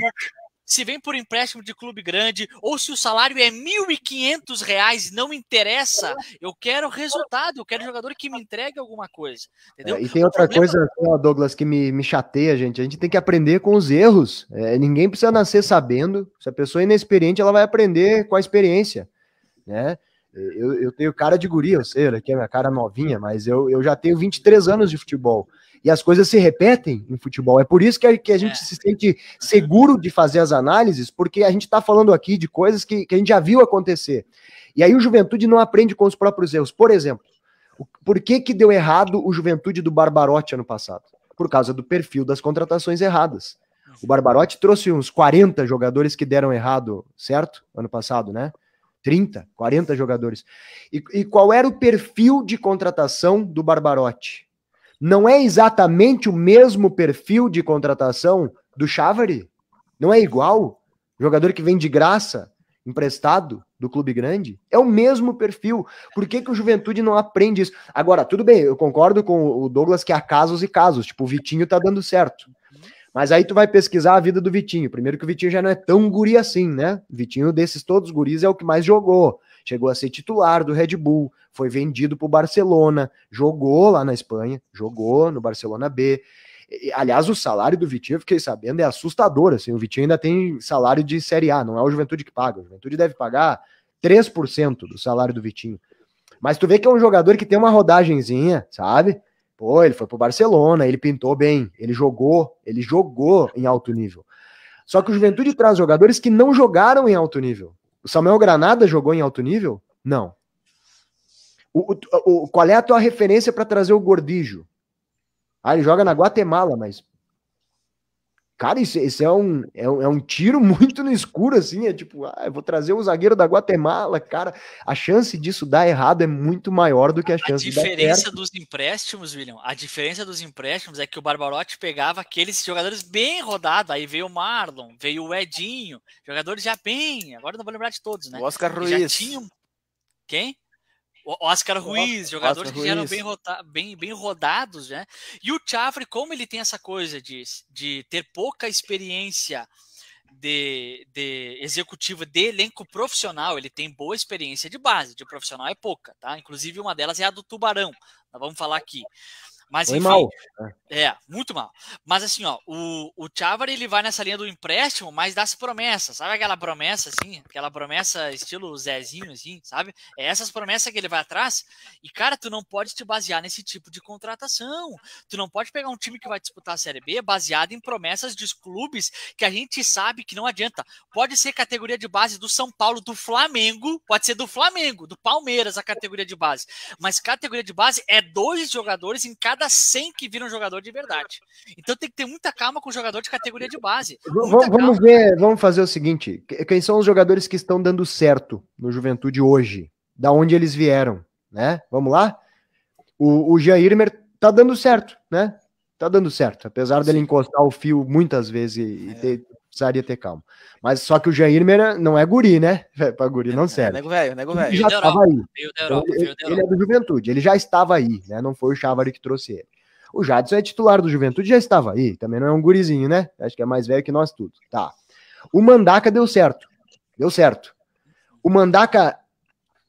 S3: se vem por empréstimo de clube grande, ou se o salário é R$ 1.500, não interessa. Eu quero resultado, eu quero jogador que me entregue alguma coisa. Entendeu?
S4: E tem outra coisa, Douglas, que me chateia, gente. A gente tem que aprender com os erros. Ninguém precisa nascer sabendo. Se a pessoa é inexperiente, ela vai aprender com a experiência, né? Eu tenho cara de guri, eu sei, aqui é minha cara novinha, mas eu já tenho 23 anos de futebol. E as coisas se repetem em futebol. É por isso que a gente se sente seguro de fazer as análises, porque a gente está falando aqui de coisas que a gente já viu acontecer. E aí o Juventude não aprende com os próprios erros. Por exemplo, por que deu errado o Juventude do Barbarotti ano passado? Por causa do perfil das contratações erradas. O Barbarotti trouxe uns 40 jogadores que deram errado, certo? Ano passado, né? 30, 40 jogadores. E qual era o perfil de contratação do Barbarotti? Não é exatamente o mesmo perfil de contratação do Chávari? Não é igual? Jogador que vem de graça, emprestado do clube grande? É o mesmo perfil. Por que o Juventude não aprende isso? Agora, tudo bem, eu concordo com o Douglas que há casos e casos. Tipo, o Vitinho tá dando certo. Mas aí tu vai pesquisar a vida do Vitinho. Primeiro que o Vitinho já não é tão guri assim, né? O Vitinho, desses todos os guris, é o que mais jogou. Chegou a ser titular do Red Bull, foi vendido pro Barcelona, jogou lá na Espanha, jogou no Barcelona B. Aliás, o salário do Vitinho, eu fiquei sabendo, é assustador. Assim, o Vitinho ainda tem salário de Série A, não é o Juventude que paga. O Juventude deve pagar 3% do salário do Vitinho. Mas tu vê que é um jogador que tem uma rodagenzinha, sabe? Pô, ele foi pro Barcelona, ele pintou bem, ele jogou em alto nível. Só que o Juventude traz jogadores que não jogaram em alto nível. O Samuel Granada jogou em alto nível? Não. Qual é a tua referência para trazer o Gordillo? Ele joga na Guatemala, mas... Cara, isso é um tiro muito no escuro, assim, é tipo, eu vou trazer o zagueiro da Guatemala, cara, a chance disso dar errado é muito maior do que a chance de dar certo.
S3: A diferença dos empréstimos, William, a diferença dos empréstimos é que o Barbarotti pegava aqueles jogadores bem rodados, aí veio o Marlon, veio o Edinho, jogadores já bem, agora não vou lembrar de todos, né?
S1: O Oscar Ruiz.
S3: Já tinham... Quem? O Oscar Ruiz, jogadores que já eram bem rodados, né? E o Chávari, como ele tem essa coisa de ter pouca experiência de executiva de elenco profissional, ele tem boa experiência de base, de profissional é pouca, tá? Inclusive uma delas é a do Tubarão, nós vamos falar aqui. Mas enfim,
S4: mal.
S3: Muito mal. Mas assim, ó, o Chávari, ele vai nessa linha do empréstimo, mas das promessas, sabe aquela promessa assim, aquela promessa estilo Zezinho assim, sabe? É essas promessas que ele vai atrás. E cara, tu não pode te basear nesse tipo de contratação. Tu não pode pegar um time que vai disputar a Série B baseado em promessas de clubes que a gente sabe que não adianta. Pode ser categoria de base do São Paulo, do Flamengo, pode ser do Flamengo, do Palmeiras a categoria de base. Mas categoria de base é 2 jogadores em cada 100 que viram jogador de verdade. Então tem que ter muita calma com o jogador de categoria de base.
S4: Vamos fazer o seguinte, quem são os jogadores que estão dando certo no Juventude hoje? Da onde eles vieram, né? Vamos lá? O Jairmer tá dando certo, né? Tá dando certo, apesar dele encostar o fio muitas vezes precisaria ter calma. Mas só que o Jairmer não é guri, né? Pra guri não serve.
S1: Nego velho.
S4: Ele já estava aí. Ele é do Juventude, ele já estava aí, né? Não foi o Chávari que trouxe ele. O Jadson é titular do Juventude, já estava aí. Também não é um gurizinho, né? Acho que é mais velho que nós tudo. Tá. O Mandaca deu certo. Deu certo. O Mandaca,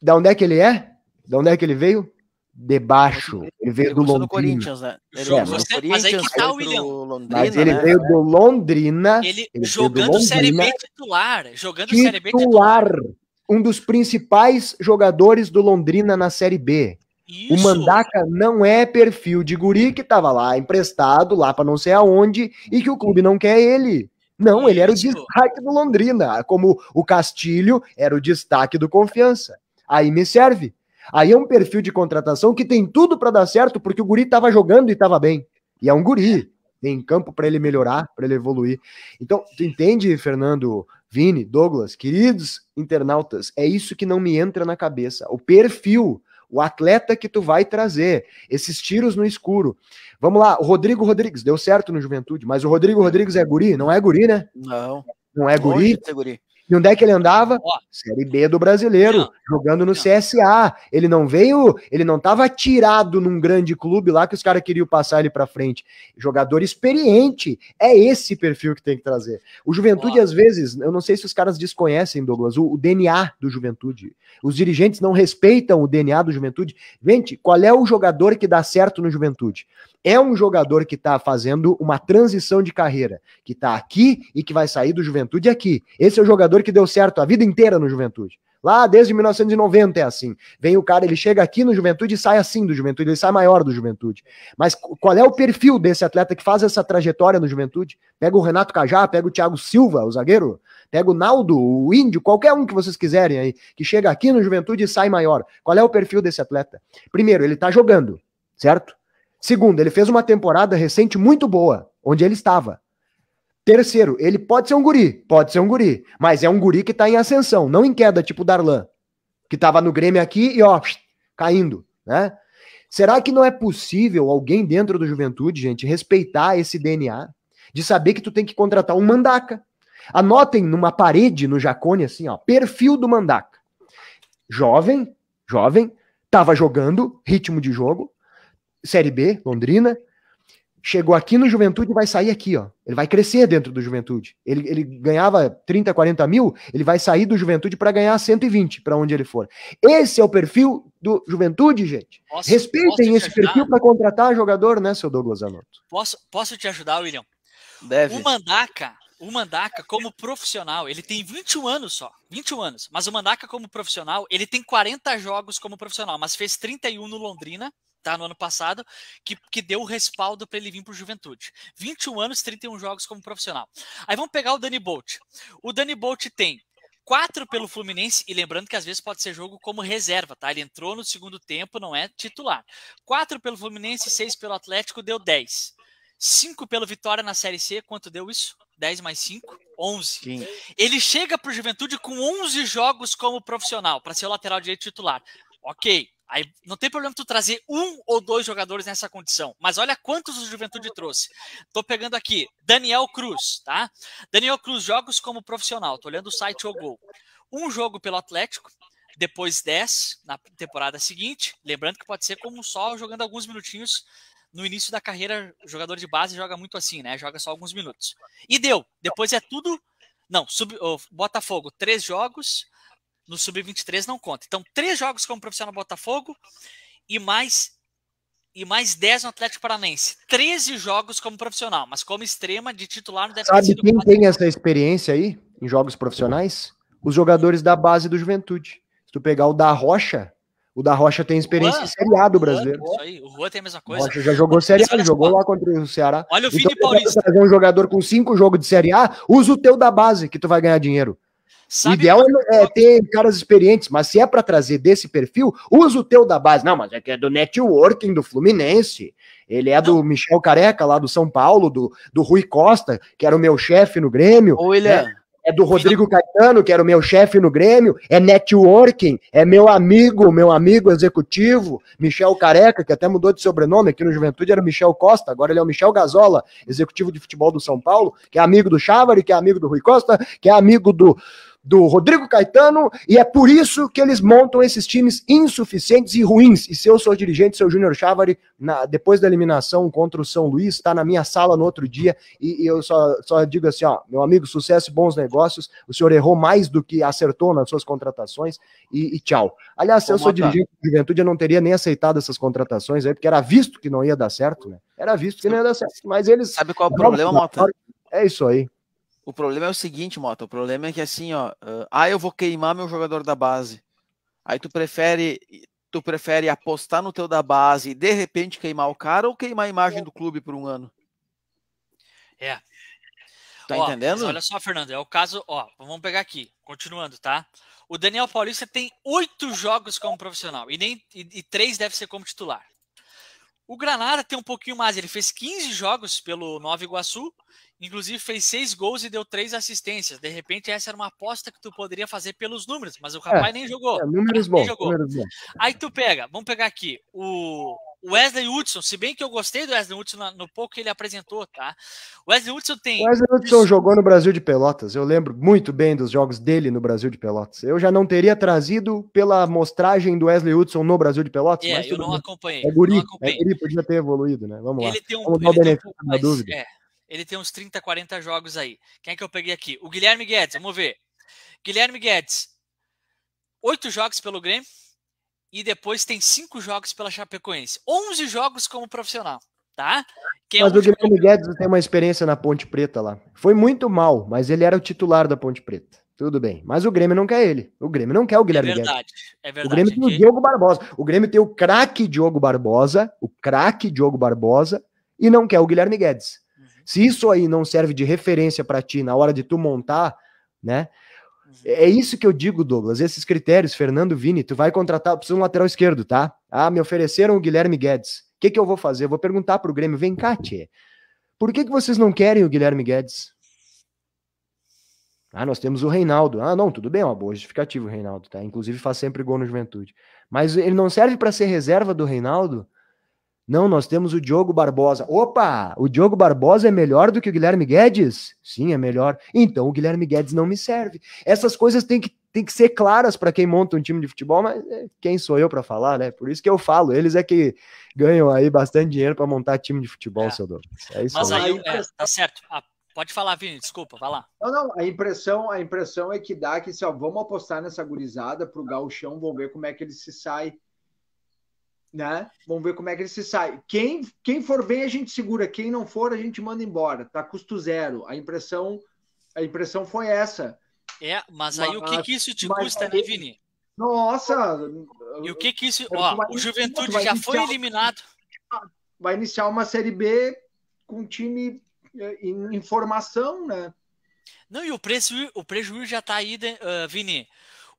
S4: da onde é que ele é? Da onde é que ele veio? De baixo. Ele veio do Londrina.
S1: Corinthians, né?
S3: Mas aí que tá o William.
S4: Mas ele veio do Londrina.
S3: Ele jogando Série B titular.
S4: Um dos principais jogadores do Londrina na Série B. Isso. O Mandaca não é perfil de guri que tava lá emprestado lá para não sei aonde e que o clube não quer ele. Não, ele era o destaque do Londrina, como o Castilho era o destaque do Confiança. Aí me serve. Aí é um perfil de contratação que tem tudo para dar certo porque o guri tava jogando e tava bem. E é um guri. Tem campo para ele melhorar, para ele evoluir. Então, tu entende, Fernando, Vini, Douglas, queridos internautas, é isso que não me entra na cabeça. O perfil, o atleta que tu vai trazer, esses tiros no escuro. Vamos lá, o Rodrigo Rodrigues, deu certo no Juventude, mas o Rodrigo Rodrigues é guri? Não é guri, né?
S1: Não.
S4: Não é guri? E onde é que ele andava?
S3: Ó,
S4: Série B do Brasileiro,
S3: não,
S4: jogando no
S3: não.
S4: CSA. Ele não estava tirado num grande clube lá que os caras queriam passar ele pra frente. Jogador experiente, é esse perfil que tem que trazer. O Juventude, às vezes, eu não sei se os caras desconhecem, Douglas, o DNA do Juventude. Os dirigentes não respeitam o DNA do Juventude. Gente, qual é o jogador que dá certo no Juventude? É um jogador que está fazendo uma transição de carreira, que está aqui e que vai sair do Juventude aqui. Esse é o jogador que deu certo a vida inteira no Juventude. Lá desde 1990 é assim. Vem o cara, ele chega aqui no Juventude e sai assim do Juventude, ele sai maior do Juventude. Mas qual é o perfil desse atleta que faz essa trajetória no Juventude? Pega o Renato Cajá, pega o Thiago Silva, o zagueiro, pega o Naldo, o Índio, qualquer um que vocês quiserem aí, que chega aqui no Juventude e sai maior. Qual é o perfil desse atleta? Primeiro, ele tá jogando, certo? Segundo, ele fez uma temporada recente muito boa, onde ele estava. Terceiro, ele pode ser um guri, mas é um guri que tá em ascensão, não em queda, tipo o Darlan, que tava no Grêmio aqui e ó, caindo, né? Será que não é possível alguém dentro do Juventude, gente, respeitar esse DNA, de saber que tu tem que contratar um Mandaca? Anotem numa parede no Jacone, assim, ó, perfil do Mandaca. Jovem, tava jogando, ritmo de jogo, Série B, Londrina, chegou aqui no Juventude e vai sair aqui, ó. Ele vai crescer dentro do Juventude. Ele ganhava 30, 40 mil, ele vai sair do Juventude para ganhar 120 para onde ele for. Esse é o perfil do Juventude, gente. Respeitem esse perfil para contratar jogador, né, seu Douglas Zanotto?
S3: Posso te ajudar, William?
S1: Deve.
S3: O Mandaca, como profissional, ele tem 21 anos só. 21 anos. Mas o Mandaca, como profissional, ele tem 40 jogos como profissional, mas fez 31 no Londrina, tá, no ano passado, que deu o respaldo para ele vir para o Juventude. 21 anos, 31 jogos como profissional. Aí vamos pegar o Dani Bolt. O Dani Bolt tem 4 pelo Fluminense, e lembrando que às vezes pode ser jogo como reserva, tá? Ele entrou no segundo tempo, não é titular. 4 pelo Fluminense, 6 pelo Atlético, deu 10. 5 pelo Vitória na Série C, quanto deu isso? 10 mais 5, 11. Sim. Ele chega para o Juventude com 11 jogos como profissional, para ser o lateral direito titular. Ok. Aí não tem problema tu trazer 1 ou 2 jogadores nessa condição. Mas olha quantos o Juventude trouxe. Tô pegando aqui, Daniel Cruz, tá? Daniel Cruz, jogos como profissional. Tô olhando o site Ogol. 1 jogo pelo Atlético, depois 10 na temporada seguinte. Lembrando que pode ser como só jogando alguns minutinhos no início da carreira. O jogador de base joga muito assim, né? Joga só alguns minutos. E deu. Depois é tudo... Não, Botafogo, 3 jogos... No Sub-23 não conta. Então, 3 jogos como profissional no Botafogo e mais 10 no Atlético Paranaense. 13 jogos como profissional, mas como extrema de titular não deve ter sido.
S4: Sabe quem tem essa experiência aí em jogos profissionais? Os jogadores da base do Juventude. Se tu pegar o da Rocha tem experiência em Série A do brasileiro.
S3: Isso aí, o Juan tem a mesma coisa.
S4: O Rocha já jogou Série A, ele jogou lá contra o Ceará.
S3: Olha o Vini Paulista.
S4: Trazer um jogador com 5 jogos de Série A, usa o teu da base que tu vai ganhar dinheiro. O ideal é ter caras experientes, mas se é para trazer desse perfil, usa o teu da base. Não, mas é que é do networking do Fluminense. Ele é do Michel Careca, lá do São Paulo, do Rui Costa, que era o meu chefe no Grêmio.
S1: Ou ele
S4: é do Rodrigo Caetano, que era o meu chefe no Grêmio, é networking, é meu amigo executivo, Michel Careca, que até mudou de sobrenome, aqui no Juventude era Michel Costa, agora ele é o Michel Gazola, executivo de futebol do São Paulo, que é amigo do Chávari, que é amigo do Rui Costa, que é amigo do Rodrigo Caetano, e é por isso que eles montam esses times insuficientes e ruins. E se eu sou dirigente, seu Júnior Chávari, depois da eliminação contra o São Luís, está na minha sala no outro dia, e eu só digo assim, ó, meu amigo, sucesso e bons negócios, o senhor errou mais do que acertou nas suas contratações, e tchau. Aliás, se eu sou dirigente de Juventude, eu não teria nem aceitado essas contratações aí, porque era visto que não ia dar certo, né? Era visto que não ia dar certo, mas eles...
S1: Sabe qual é o problema, Mota?
S4: É isso aí.
S1: O problema é o seguinte, Mota, o problema é que assim, ó, eu vou queimar meu jogador da base. Aí tu prefere apostar no teu da base e de repente queimar o cara ou queimar a imagem do clube por um ano? Tá entendendo?
S3: Olha só, Fernando, é o caso, vamos pegar aqui, continuando, tá? O Daniel Paulista tem 8 jogos como profissional e 3 deve ser como titular. O Granada tem um pouquinho mais, ele fez 15 jogos pelo Nova Iguaçu, inclusive fez 6 gols e deu 3 assistências. De repente, essa era uma aposta que tu poderia fazer pelos números, mas o rapaz nem jogou.
S4: Números bons.
S3: Aí tu vamos pegar aqui, o o Wesley Hudson, se bem que eu gostei do Wesley Hudson no pouco que ele apresentou, tá? O Wesley Hudson tem...
S4: O Wesley Hudson jogou no Brasil de Pelotas, eu lembro muito bem dos jogos dele no Brasil de Pelotas. Eu já não teria trazido pela amostragem do Wesley Hudson no Brasil de Pelotas, mas
S3: eu não acompanhei.
S4: É guri, podia ter evoluído, né? Vamos lá. Vamos dar o benefício da dúvida.
S3: Ele tem uns 30, 40 jogos aí. Quem é que eu peguei aqui? O Guilherme Guedes, vamos ver. Guilherme Guedes, 8 jogos pelo Grêmio e depois tem 5 jogos pela Chapecoense. 11 jogos como profissional, tá?
S4: Mas o Guilherme Guedes tem uma experiência na Ponte Preta lá. Foi muito mal, mas ele era o titular da Ponte Preta. Tudo bem. Mas o Grêmio não quer ele. O Grêmio não quer o Guilherme Guedes.
S3: É verdade.
S4: O Grêmio tem o Diogo Barbosa. O Grêmio tem o craque Diogo Barbosa, e não quer o Guilherme Guedes. Se isso aí não serve de referência para ti na hora de tu montar, né? É isso que eu digo, Douglas. Esses critérios, Fernando, Vini, tu vai contratar, precisa de um lateral esquerdo, tá? Ah, me ofereceram o Guilherme Guedes. O que eu vou fazer? Eu vou perguntar pro Grêmio, vem cá, tchê. Por que vocês não querem o Guilherme Guedes? Ah, nós temos o Reinaldo. Ah, não, tudo bem, é uma boa justificativa o Reinaldo, tá? Inclusive faz sempre gol no Juventude. Mas ele não serve para ser reserva do Reinaldo? Não, nós temos o Diogo Barbosa. Opa, o Diogo Barbosa é melhor do que o Guilherme Guedes? Sim, é melhor. Então o Guilherme Guedes não me serve. Essas coisas têm que ser claras para quem monta um time de futebol, mas quem sou eu para falar, né? Por isso que eu falo, eles é que ganham aí bastante dinheiro para montar time de futebol, seu Douglas. É isso.
S3: Mas aí, tá certo. Pode falar, Vini, desculpa, vai lá.
S2: Não, a impressão é que dá que, vamos apostar nessa gurizada pro gauchão, vamos ver como é que ele se sai. Né? Vamos ver como é que ele se sai. Quem for bem, a gente segura. Quem não for, a gente manda embora. Tá custo zero. A impressão foi essa.
S3: Mas aí o que isso te custa, né, Vini?
S2: Nossa!
S3: E o que isso... o Juventude já foi eliminado.
S2: Vai iniciar uma Série B com um time em formação, né?
S3: Não, e o prejuízo já tá aí, Vini.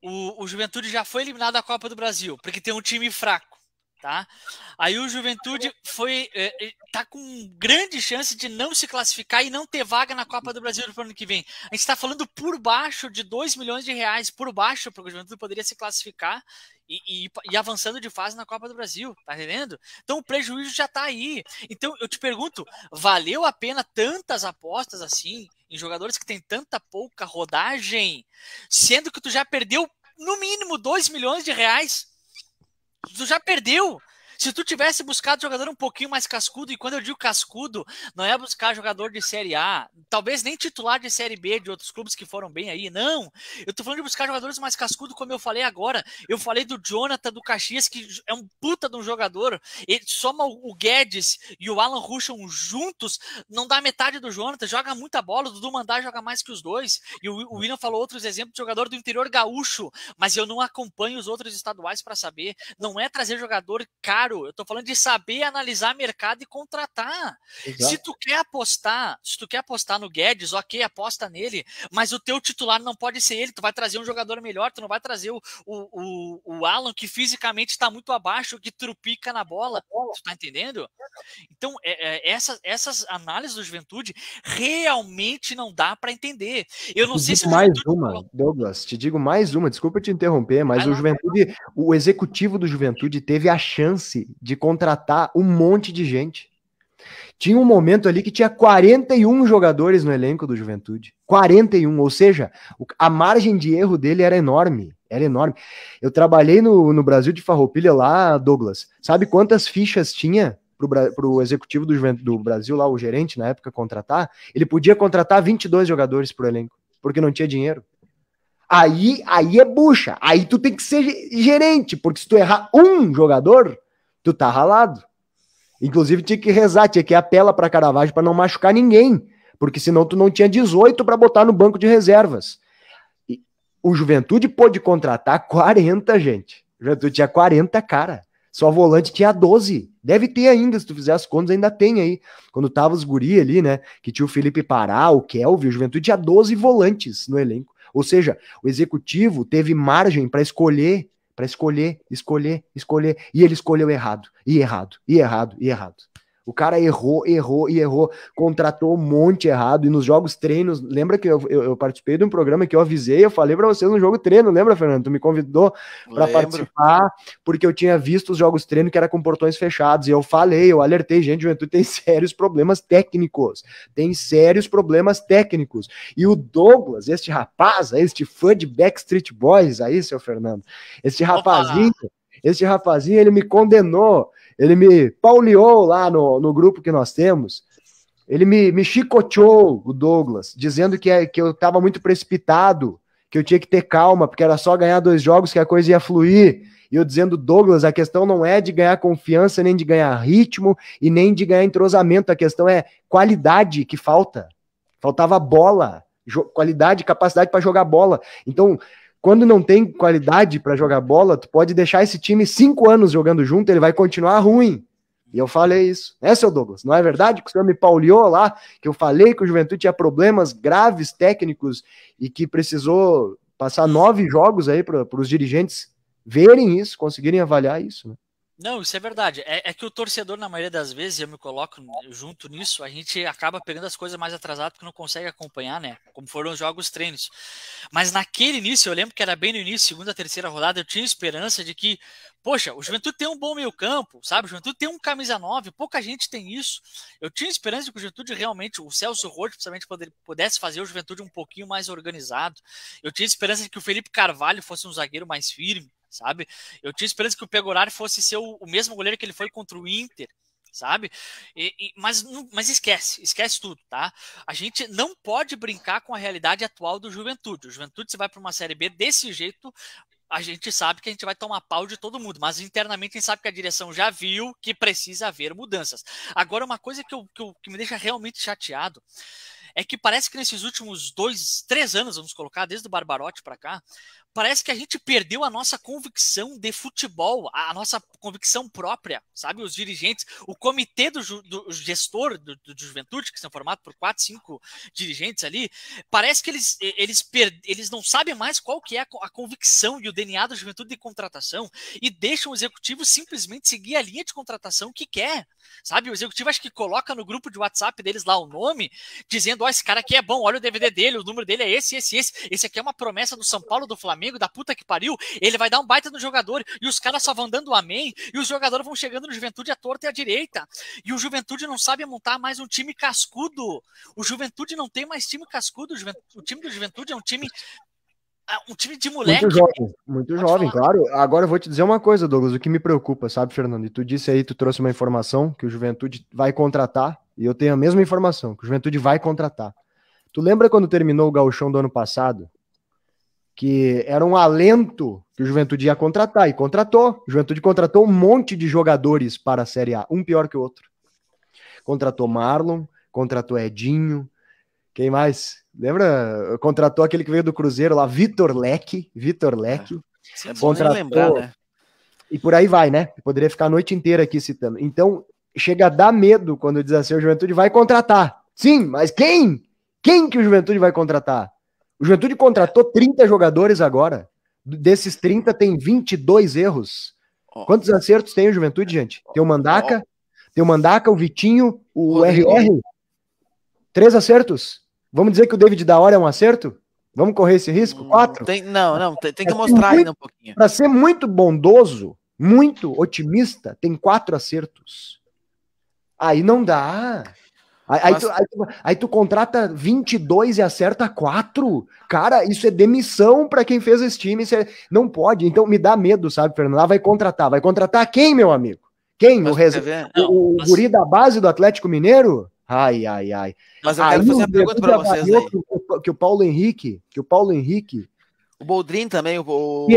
S3: O Juventude já foi eliminado da Copa do Brasil, porque tem um time fraco. Tá? Aí o Juventude tá com grande chance de não se classificar e não ter vaga na Copa do Brasil no ano que vem. A gente está falando por baixo de 2 milhões de reais, por baixo, porque o Juventude poderia se classificar e avançando de fase na Copa do Brasil, tá entendendo? Então o prejuízo já tá aí. Então eu te pergunto, valeu a pena tantas apostas assim em jogadores que tem tanta pouca rodagem, sendo que tu já perdeu no mínimo 2 milhões de reais? Tu já perdeu. Se tu tivesse buscado jogador um pouquinho mais cascudo, e quando eu digo cascudo, não é buscar jogador de Série A, talvez nem titular de Série B de outros clubes que foram bem aí, não. Eu tô falando de buscar jogadores mais cascudo, como eu falei agora. Eu falei do Jonathan do Caxias, que é um puta de um jogador. Ele soma o Guedes e o Alan Ruschel juntos, não dá metade do Jonathan, joga muita bola, o Dudu Mandar joga mais que os dois. E o William falou outros exemplos de jogador do interior gaúcho, mas eu não acompanho os outros estaduais para saber. Não é trazer jogador caro. Eu tô falando de saber analisar mercado e contratar. Exato. Se tu quer apostar no Guedes, ok, aposta nele, mas o teu titular não pode ser ele, tu vai trazer um jogador melhor, tu não vai trazer o Alan, que fisicamente está muito abaixo, que trupica na bola, tu tá entendendo? Então, essas análises do Juventude realmente não dá para entender. Eu não sei se
S4: mais uma, Douglas, te digo mais uma, desculpa te interromper, mas o executivo do Juventude teve a chance de contratar um monte de gente. Tinha um momento ali que tinha 41 jogadores no elenco do Juventude. 41, ou seja, a margem de erro dele era enorme. Era enorme. Eu trabalhei no Brasil de Farroupilha lá, Douglas. Sabe quantas fichas tinha pro executivo do Brasil lá, o gerente na época, contratar? Ele podia contratar 22 jogadores pro elenco, porque não tinha dinheiro. Aí é bucha. Aí tu tem que ser gerente, porque se tu errar um jogador, tu tá ralado. Inclusive tinha que rezar, tinha que ir a pela pra Caravaggio pra não machucar ninguém, porque senão tu não tinha 18 pra botar no banco de reservas. E o Juventude pôde contratar 40, gente. O Juventude tinha 40, cara. Só volante tinha 12. Deve ter ainda, se tu fizer as contas, ainda tem aí. Quando tava os guri ali, né, que tinha o Felipe Pará, o Kelvin, o Juventude tinha 12 volantes no elenco. Ou seja, o executivo teve margem para escolher. E ele escolheu errado. O cara errou, contratou um monte errado, e nos jogos treinos, lembra que eu participei de um programa que eu avisei, eu falei pra vocês no jogo treino, lembra, Fernando? Tu me convidou para participar, porque eu tinha visto os jogos treino que era com portões fechados, e eu falei, eu alertei, gente, o Juventude tem sérios problemas técnicos, e o Douglas, este rapaz, este fã de Backstreet Boys aí, seu Fernando, este rapazinho, ele me condenou, ele me pauleou lá no grupo que nós temos, ele me chicoteou, o Douglas, dizendo que eu estava muito precipitado, que eu tinha que ter calma, porque era só ganhar 2 jogos que a coisa ia fluir, e eu dizendo, Douglas, a questão não é de ganhar confiança, nem de ganhar ritmo, e nem de ganhar entrosamento, a questão é qualidade que faltava bola, qualidade, capacidade para jogar bola, então... Quando não tem qualidade para jogar bola, tu pode deixar esse time 5 anos jogando junto, ele vai continuar ruim. E eu falei isso, né, seu Douglas? Não é verdade que o senhor me pauleou lá, que eu falei que o Juventude tinha problemas graves técnicos e que precisou passar 9 jogos aí para os dirigentes verem isso, conseguirem avaliar isso, né?
S3: Não, isso é verdade. É que o torcedor, na maioria das vezes, eu me coloco junto nisso, a gente acaba pegando as coisas mais atrasadas porque não consegue acompanhar, né? Como foram os jogos treinos. Mas naquele início, eu lembro que era bem no início, segunda, terceira rodada, eu tinha esperança de que, poxa, o Juventude tem um bom meio-campo, sabe? O Juventude tem um camisa 9, pouca gente tem isso. Eu tinha esperança de que o Juventude realmente, o Celso Roth, principalmente, pudesse fazer o Juventude um pouquinho mais organizado. Eu tinha esperança de que o Felipe Carvalho fosse um zagueiro mais firme, sabe? Eu tinha esperança que o Pegoraro fosse ser o mesmo goleiro que ele foi contra o Inter, sabe? Mas esquece tudo, tá? A gente não pode brincar com a realidade atual do Juventude. O Juventude, se vai para uma Série B desse jeito, a gente sabe que a gente vai tomar pau de todo mundo, mas internamente a gente sabe que a direção já viu que precisa haver mudanças. Agora, uma coisa que me deixa realmente chateado é que parece que nesses últimos 2, 3 anos, vamos colocar, desde o Barbarotti para cá, parece que a gente perdeu a nossa convicção de futebol, a nossa convicção própria, sabe? Os dirigentes, o comitê do gestor do Juventude, que são formados por 4, 5 dirigentes ali, parece que eles não sabem mais qual que é a convicção e o DNA do Juventude de contratação e deixam o executivo simplesmente seguir a linha de contratação que quer, sabe? O executivo acho que coloca no grupo de WhatsApp deles lá o nome, dizendo, ó, esse cara aqui é bom, olha o DVD dele, o número dele é esse aqui é uma promessa do São Paulo, do Flamengo, da puta que pariu, ele vai dar um baita no jogador, e os caras só vão dando amém, e os jogadores vão chegando no Juventude à torta e à direita, e o Juventude não sabe montar mais um time cascudo, o Juventude não tem mais time cascudo, o time do Juventude é um time de moleque.
S4: Muito jovem, claro. Agora eu vou te dizer uma coisa, Douglas, o que me preocupa, sabe, Fernando? E tu disse aí, tu trouxe uma informação que o Juventude vai contratar, e eu tenho a mesma informação, que o Juventude vai contratar. Tu lembra quando terminou o Gauchão do ano passado? Que era um alento que o Juventude ia contratar, e contratou. O Juventude contratou um monte de jogadores para a Série A, um pior que o outro. Contratou Marlon, contratou Edinho, quem mais? Lembra? Contratou aquele que veio do Cruzeiro lá, Vitor Leque. Contratou, lembrar, né? E por aí vai, né? Eu poderia ficar a noite inteira aqui citando. Então, chega a dar medo quando diz assim, o Juventude vai contratar. Sim, mas quem? Quem que o Juventude vai contratar? O Juventude contratou 30 jogadores agora. Desses 30 tem 22 erros. Quantos acertos tem o Juventude, gente? Tem o Mandaca, o Vitinho, o RR. 3 acertos. Vamos dizer que o David da Hora é um acerto? Vamos correr esse risco? 4?
S1: Tem que mostrar ainda um pouquinho.
S4: Para ser muito bondoso, muito otimista, tem 4 acertos. Aí não dá. Aí tu contrata 22 e acerta 4. Cara, isso é demissão para quem fez esse time. Não pode. Então me dá medo, sabe, Fernando? Lá vai contratar. Vai contratar quem, meu amigo? Quem? O guri da base do Atlético Mineiro? Ai.
S1: Mas eu quero fazer uma pergunta para vocês aí.
S4: Que o Paulo Henrique...
S1: O Boldrin também, o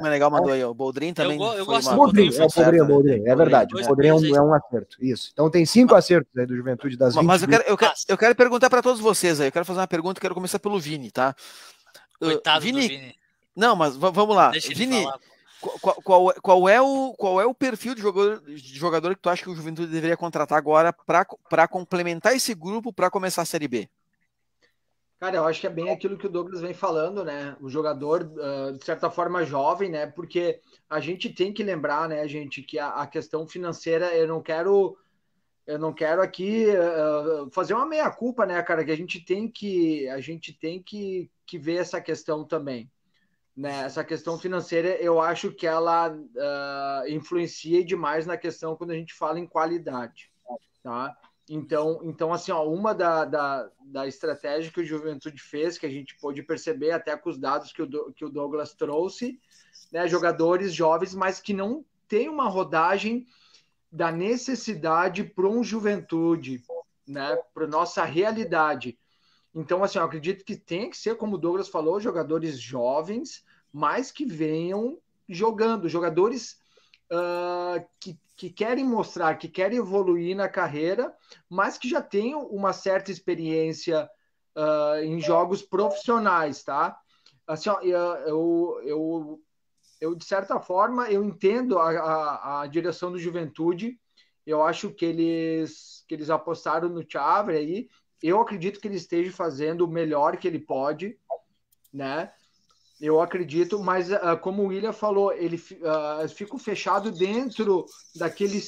S1: legal mandou aí. O Boldrin também.
S3: Eu gosto do
S4: Boldrin. É verdade. O Boldrin é um acerto. Isso. Então tem 5 acertos aí do Juventude das 20.
S1: Mas eu quero perguntar para todos vocês aí. Eu quero fazer uma pergunta. Quero começar pelo Vini, tá?
S3: Coitado do Vini.
S1: Não, mas vamos lá. Vini, qual é o perfil de jogador que tu acha que o Juventude deveria contratar agora para complementar esse grupo para começar a Série B?
S2: Cara, eu acho que é bem aquilo que o Douglas vem falando, né? O jogador, de certa forma, jovem, né? Porque a gente tem que lembrar, né, gente, que a questão financeira, eu não quero eu não quero aqui fazer uma meia-culpa, né, cara, que a gente tem que ver essa questão também, né? Essa questão financeira, eu acho que ela influencia demais na questão quando a gente fala em qualidade, tá? Então assim, ó, uma da estratégia que o Juventude fez, que a gente pôde perceber até com os dados que o Douglas trouxe, né, jogadores jovens, mas que não tem uma rodagem da necessidade para um Juventude, né, para nossa realidade. Então, assim, eu acredito que tem que ser, como o Douglas falou, jogadores jovens, mas que venham jogando, jogadores que querem mostrar, que querem evoluir na carreira, mas que já tenham uma certa experiência em jogos profissionais, tá? Assim, ó, eu, de certa forma, eu entendo a direção do Juventude. Eu acho que eles apostaram no Chávere aí. Eu acredito que ele esteja fazendo o melhor que ele pode, né? Eu acredito, mas como o William falou, ele fica fechado dentro daquele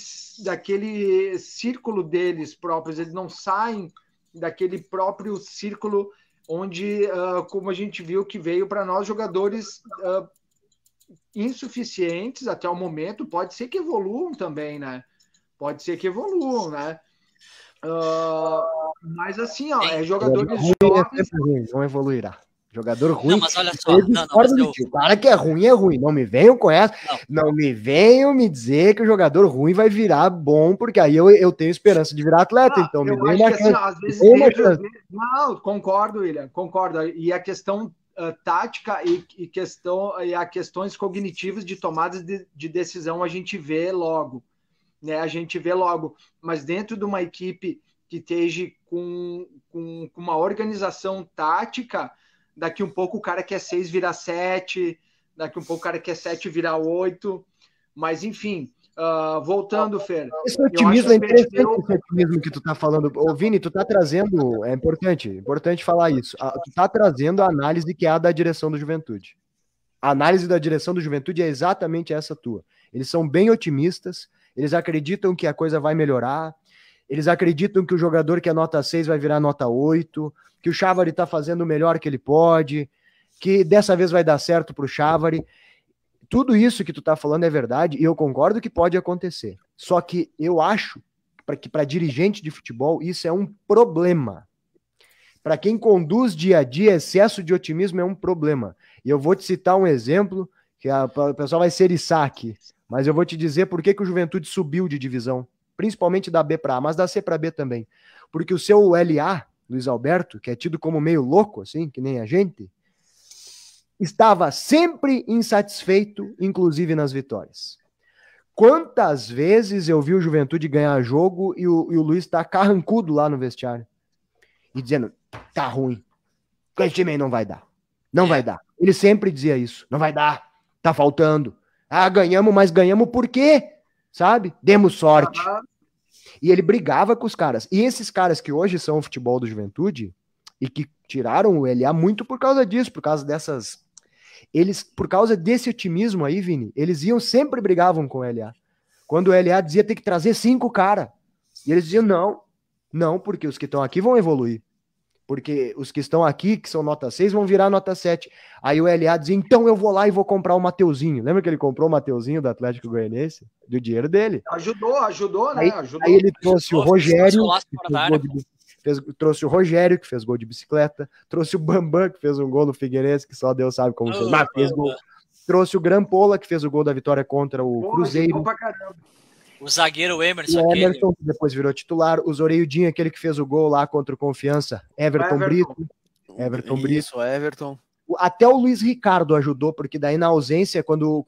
S2: círculo deles próprios. Eles não saem daquele próprio círculo onde, como a gente viu, que veio para nós jogadores insuficientes até o momento. Pode ser que evoluam também, né? Pode ser que evoluam, né? Mas assim, ó, jogadores jovens...
S4: Não evoluirá. Jogador ruim.
S3: Não, mas olha só.
S4: O cara que é ruim. Não me venham com essa. Não me venham me dizer que o jogador ruim vai virar bom, porque aí eu tenho esperança de virar atleta. Então me dê uma chance.
S2: Às vezes, não, concordo, William, concordo. E a questão tática e a questões cognitivas de tomadas de decisão a gente vê logo, né? A gente vê logo, mas dentro de uma equipe que esteja com uma organização tática, daqui um pouco o cara quer 6 virar 7, daqui um pouco o cara quer 7 virar 8, mas enfim, voltando, Fer.
S4: Esse otimismo é interessante, esse otimismo que tu tá falando. Ô, Vini, tu tá trazendo, é importante falar isso, tu tá trazendo a análise que é a da direção do Juventude. A análise da direção do Juventude é exatamente essa tua. Eles são bem otimistas, eles acreditam que a coisa vai melhorar, eles acreditam que o jogador que é nota 6 vai virar nota 8, que o Chávere tá fazendo o melhor que ele pode, que dessa vez vai dar certo pro Chávere. Tudo isso que tu tá falando é verdade, e eu concordo que pode acontecer. Só que eu acho que para dirigente de futebol isso é um problema. Para quem conduz dia a dia, excesso de otimismo é um problema. E eu vou te citar um exemplo, que o pessoal vai se eriçar aqui, mas eu vou te dizer por que o Juventude subiu de divisão, principalmente da B para A, mas da C para B também. Porque o seu LA, Luiz Alberto, que é tido como meio louco, assim, que nem a gente, estava sempre insatisfeito, inclusive nas vitórias. Quantas vezes eu vi o Juventude ganhar jogo e o Luiz tá carrancudo lá no vestiário e dizendo, tá ruim, com esse time aí não vai dar, não vai dar. Ele sempre dizia isso, não vai dar, tá faltando. Ganhamos, mas ganhamos por quê? Sabe? Demos sorte. E ele brigava com os caras. E esses caras que hoje são o futebol do Juventude e que tiraram o LA muito por causa disso, por causa dessas... Eles, por causa desse otimismo aí, Vini, eles sempre brigavam com o LA. Quando o LA dizia ter que trazer 5 caras. E eles diziam, não, porque os que estão aqui vão evoluir. Porque os que estão aqui, que são nota 6, vão virar nota 7. Aí o LA dizia, então eu vou lá e vou comprar o Mateuzinho. Lembra que ele comprou o Mateuzinho do Atlético Goianiense? Do dinheiro dele.
S2: Ajudou, né?
S4: Aí ele trouxe o Rogério, trouxe o Rogério, que fez gol de bicicleta, trouxe o Bambam, que fez um gol no Figueirense, que só Deus sabe como fez, mas fez gol. Trouxe o Grampola, que fez o gol da vitória contra o Cruzeiro.
S3: O zagueiro Emerson.
S4: O Emerson, que depois virou titular. O Zoreildinho, aquele que fez o gol lá contra o Confiança. Everton Brito.
S1: Isso, Everton.
S4: Até o Luiz Ricardo ajudou, porque daí na ausência, quando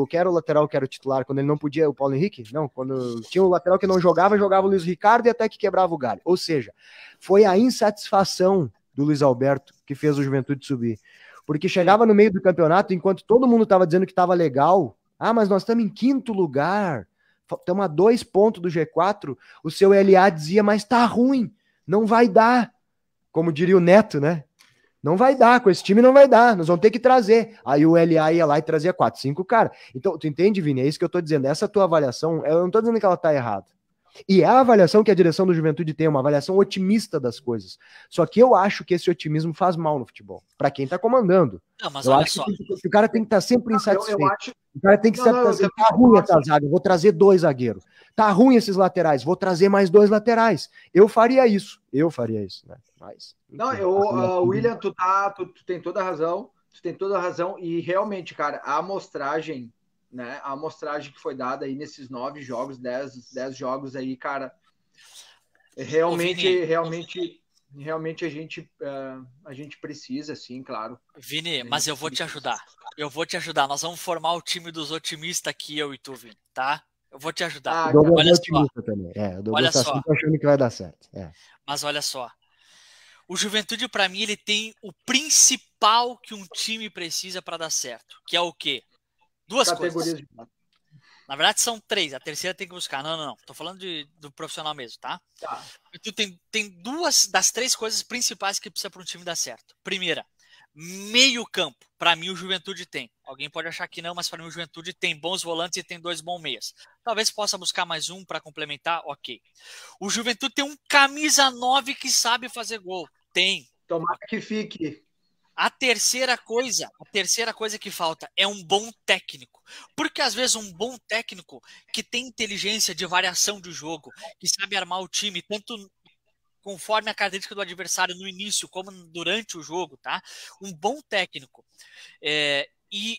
S4: quer o lateral, que era o titular, quando ele não podia, o Paulo Henrique, não, quando tinha o lateral que não jogava o Luiz Ricardo e até que quebrava o galho. Ou seja, foi a insatisfação do Luiz Alberto que fez o Juventude subir. Porque chegava no meio do campeonato, enquanto todo mundo estava dizendo que estava legal, mas nós estamos em 5º lugar, estamos a 2 pontos do G4, o seu LA dizia, mas tá ruim, não vai dar. Como diria o Neto, né? Não vai dar, com esse time não vai dar, nós vamos ter que trazer. Aí o LA ia lá e trazia 4, 5 caras. Então, tu entende, Vini? É isso que eu tô dizendo. Essa tua avaliação, eu não tô dizendo que ela tá errada. E é a avaliação que a direção do Juventude tem, uma avaliação otimista das coisas. Só que eu acho que esse otimismo faz mal no futebol, para quem tá comandando.
S3: Não, mas
S4: eu
S3: olha
S4: acho
S3: só.
S4: que o cara tem que estar sempre insatisfeito.
S2: Acho...
S4: O cara tem que estar tá ruim essa zaga, vou trazer 2 zagueiros. Tá ruim esses laterais, vou trazer mais 2 laterais. Eu faria isso, né? Mas,
S2: William, tu tem toda a razão. Tu tem toda a razão. E realmente, cara, a amostragem, né? A amostragem que foi dada aí nesses 9 jogos, 10 jogos aí, cara, realmente a gente precisa, sim, claro.
S3: Vini, mas eu vou te ajudar. Nós vamos formar o time dos otimistas aqui, eu e tu, Vini, tá? Eu vou te ajudar.
S4: Olha só. Também. O Douglas tá sempre achando que vai dar certo.
S3: Mas olha só. O Juventude, para mim, ele tem o principal que um time precisa para dar certo. Que é o quê? 2 coisas. Na verdade, são 3. A terceira tem que buscar. Não. Tô falando do profissional mesmo, tá? Tu tem 2 das 3 coisas principais que precisa para um time dar certo. Primeira, meio campo. Para mim, o Juventude tem. Alguém pode achar que não, mas para mim, o Juventude tem bons volantes e tem 2 bons meias. Talvez possa buscar mais um para complementar, ok. O Juventude tem um camisa 9 que sabe fazer gol. Tem.
S2: Tomara que fique.
S3: A terceira coisa que falta é um bom técnico. Porque às vezes um bom técnico que tem inteligência de variação de jogo, que sabe armar o time, tanto conforme a característica do adversário no início, como durante o jogo, tá? Um bom técnico. E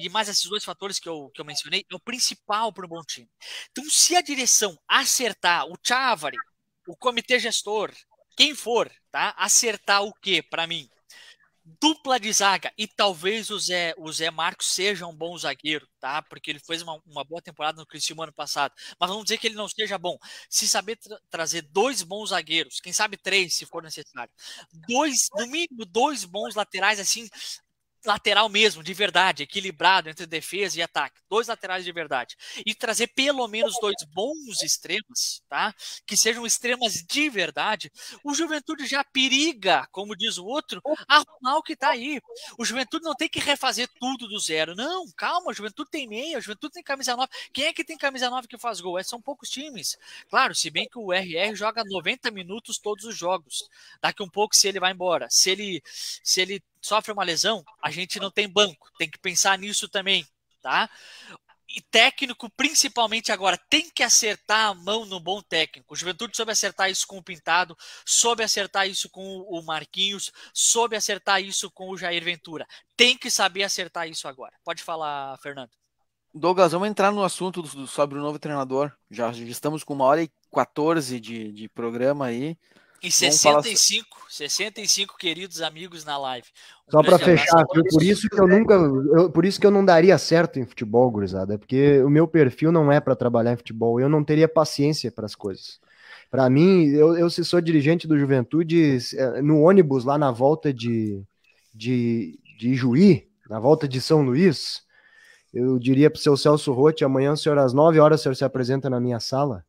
S3: mais esses 2 fatores que eu mencionei é o principal para um bom time. Então, se a direção acertar, o Chávarri, o comitê gestor, quem for, tá? Acertar o quê para mim? Dupla de zaga, e talvez o Zé Marcos seja um bom zagueiro, tá? Porque ele fez uma boa temporada no Criciúma ano passado, mas vamos dizer que ele não seja bom. Se saber trazer 2 bons zagueiros, quem sabe 3 se for necessário, no mínimo 2 bons laterais, assim, lateral mesmo, de verdade, equilibrado entre defesa e ataque, 2 laterais de verdade, e trazer pelo menos 2 bons extremas, tá? Que sejam extremas de verdade, o Juventude já periga, como diz o outro, arrumar o que tá aí. O Juventude não tem que refazer tudo do zero, não, calma, o Juventude tem meia, o Juventude tem camisa 9, quem é que tem camisa 9 que faz gol? São poucos times, claro, se bem que o RR joga 90 minutos todos os jogos, daqui um pouco se ele vai embora, se ele sofre uma lesão, a gente não tem banco. Tem que pensar nisso também, tá? E técnico, principalmente agora, tem que acertar a mão no bom técnico. O Juventude soube acertar isso com o Pintado, soube acertar isso com o Marquinhos, soube acertar isso com o Jair Ventura. Tem que saber acertar isso agora. Pode falar, Fernando.
S1: Douglas, vamos entrar no assunto sobre o novo treinador. Já estamos com 1h14 de programa aí.
S3: E 65 queridos amigos na live.
S4: Só para fechar, por isso que eu não daria certo em futebol, gurizada, porque o meu perfil não é para trabalhar em futebol, eu não teria paciência para as coisas. Para mim, eu se sou dirigente do Juventude, no ônibus lá na volta de Ijuí, na volta de São Luís, eu diria para o seu Celso Rotti, amanhã, senhor, às 9 horas, o senhor se apresenta na minha sala.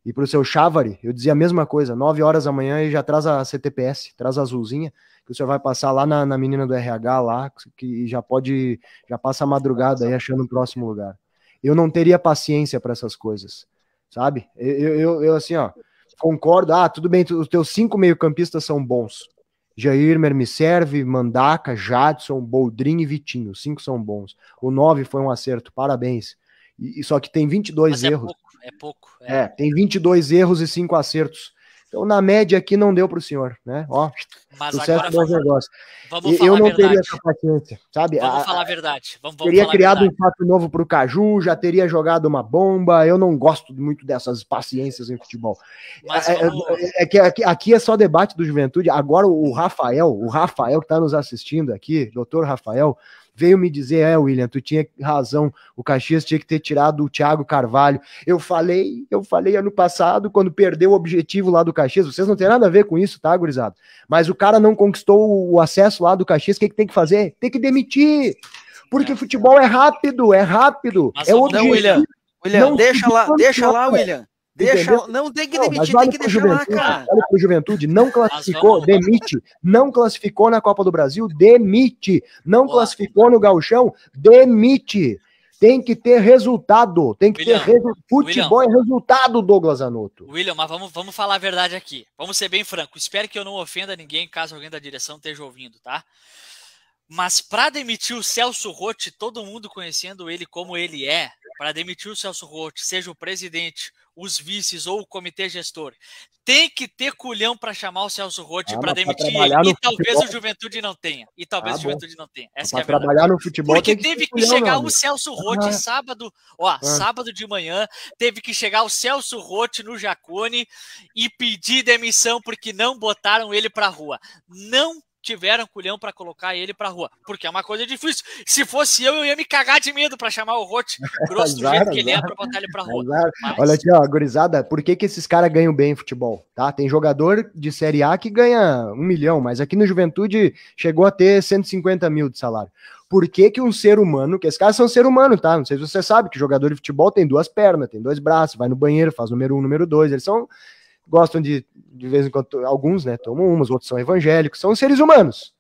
S4: E para o seu Chávarri, eu dizia a mesma coisa, 9 horas da manhã e já traz a CTPS, traz a azulzinha, que o senhor vai passar lá na menina do RH lá, que já passa a madrugada aí achando o próximo lugar. Eu não teria paciência para essas coisas, sabe? Eu assim, ó, concordo, tudo bem, os teus 5 meio-campistas são bons. Jair, Mermisserve, Mandaca, Jadson, Boldrin e Vitinho, 5 são bons. O 9 foi um acerto, parabéns. Só que tem 22 erros.
S3: É pouco.
S4: Tem 22 erros e 5 acertos. Então, na média aqui, não deu para o senhor, né? Ó,
S3: mas
S4: sucesso
S3: agora
S4: dos negócios.
S3: Vamos
S4: eu não teria essa paciência, sabe?
S3: Vamos falar a verdade. Vamos
S4: teria
S3: falar
S4: criado
S3: um
S4: fato novo para o Caju, já teria jogado uma bomba. Eu não gosto muito dessas paciências em futebol. Aqui é só debate do Juventude. Agora o Rafael que está nos assistindo aqui, doutor Rafael, veio me dizer, William, tu tinha razão, o Caxias tinha que ter tirado o Thiago Carvalho. Eu falei ano passado, quando perdeu o objetivo lá do Caxias, vocês não tem nada a ver com isso, tá, gurizada? Mas o cara não conquistou o acesso lá do Caxias, o que tem que fazer? Tem que demitir, porque futebol é rápido,
S3: Mas
S4: é objetivo.
S1: William,
S4: não
S1: deixa lá, William. Não tem que demitir, tem que deixar lá, cara.
S4: Olha pro Juventude, não classificou, demite. Não classificou na Copa do Brasil, demite. Não classificou no Gauchão, demite. Tem que ter resultado. Tem que
S3: William,
S4: ter futebol é resultado, Douglas Zanotto.
S3: William, mas vamos falar a verdade aqui. Vamos ser bem franco. Espero que eu não ofenda ninguém, caso alguém da direção esteja ouvindo, tá? Mas para demitir o Celso Roth, todo mundo conhecendo ele como ele é, para demitir o Celso Roth, seja o presidente, os vices ou o comitê gestor, tem que ter culhão para chamar o Celso Roth para demitir ele. E talvez o Juventude não tenha. Essa é a verdade.
S4: Trabalhar no futebol.
S3: Porque teve que chegar o Celso Roth sábado de manhã, teve que chegar o Celso Roth no Jacone e pedir demissão porque não botaram ele para rua. Não tiveram culhão para colocar ele pra rua, porque é uma coisa difícil. Se fosse eu ia me cagar de medo para chamar o Roth grosso do jeito que ele é, pra botar ele pra rua.
S4: Mas... Olha aqui, ó, gurizada, por que esses caras ganham bem em futebol, tá? Tem jogador de Série A que ganha 1 milhão, mas aqui no Juventude chegou a ter 150 mil de salário. Por que um ser humano, que esses caras são ser humano, tá? Não sei se você sabe que jogador de futebol tem 2 pernas, tem 2 braços, vai no banheiro, faz número 1, número 2, eles gostam de vez em quando, alguns, né, tomam umas, outros são evangélicos, são seres humanos.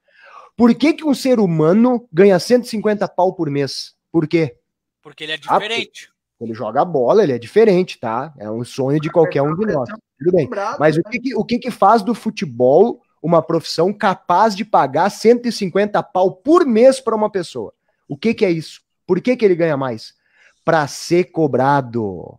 S4: Por que um ser humano ganha 150 pau por mês? Por quê?
S3: Porque ele é diferente.
S4: Ele joga bola, ele é diferente, tá? É um sonho de qualquer um de nós. Tudo bem. Mas o que faz do futebol uma profissão capaz de pagar 150 pau por mês para uma pessoa? O que é isso? Por que ele ganha mais? Para ser cobrado.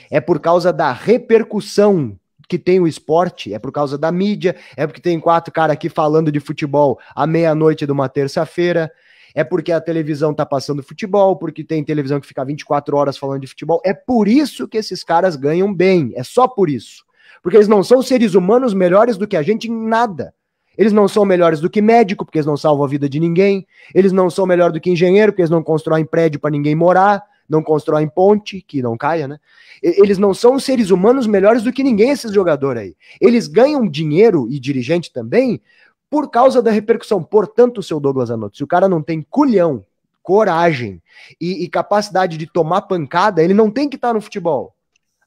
S4: É por causa da repercussão que tem o esporte, é por causa da mídia, é porque tem 4 caras aqui falando de futebol à meia-noite de uma terça-feira, é porque a televisão tá passando futebol, porque tem televisão que fica 24 horas falando de futebol, é por isso que esses caras ganham bem, é só por isso. Porque eles não são seres humanos melhores do que a gente em nada. Eles não são melhores do que médico, porque eles não salvam a vida de ninguém, eles não são melhores do que engenheiro, porque eles não constroem prédio para ninguém morar, não constroem ponte, que não caia, né? Eles não são seres humanos melhores do que ninguém, esses jogadores aí. Eles ganham dinheiro, e dirigente também, por causa da repercussão. Portanto, seu Douglas Zanotto, se o cara não tem culhão, coragem e capacidade de tomar pancada, ele não tem que estar no futebol.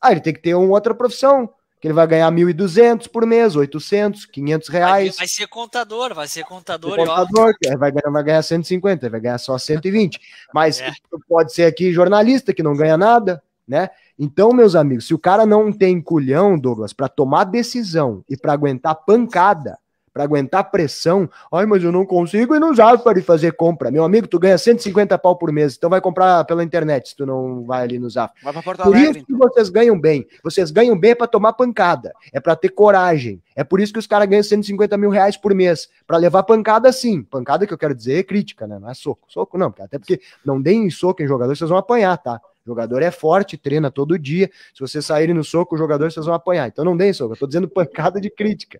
S4: Ele tem que ter uma outra profissão, que ele vai ganhar 1.200 por mês, 800, 500 reais.
S3: Vai ser contador.
S4: Vai ganhar 150, vai ganhar só 120. Mas pode ser aqui jornalista, que não ganha nada, né? Então, meus amigos, se o cara não tem culhão, Douglas, para tomar decisão e para aguentar pancada, para aguentar pressão, mas eu não consigo ir no Zap para fazer compra. Meu amigo, tu ganha 150 pau por mês, então vai comprar pela internet, se tu não vai ali no Zap.
S1: Vai pra Porto Alegre.
S4: Por isso que vocês ganham bem. Vocês ganham bem para tomar pancada, é para ter coragem. É por isso que os caras ganham 150 mil reais por mês, para levar pancada sim. Pancada que eu quero dizer é crítica, né? Não é soco. Soco não, até porque não deem soco em jogador, vocês vão apanhar, tá? O jogador é forte, treina todo dia. Se vocês saírem no soco, o jogador vocês vão apanhar. Então não deem soco, eu tô dizendo pancada de crítica.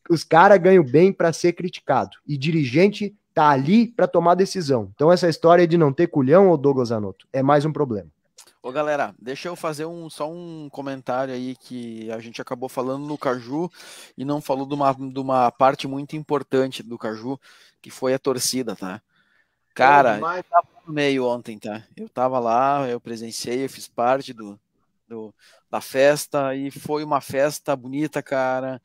S4: Os caras ganham bem para ser criticado. E dirigente tá ali para tomar decisão. Então essa história de não ter culhão, ô Douglas Zanotto, é mais um problema.
S1: Ô galera, deixa eu fazer só um comentário aí que a gente acabou falando no Caju e não falou de uma parte muito importante do Caju, que foi a torcida, tá? Cara, eu tava no meio ontem, tá? Eu tava lá, eu presenciei, eu fiz parte da festa e foi uma festa bonita, cara.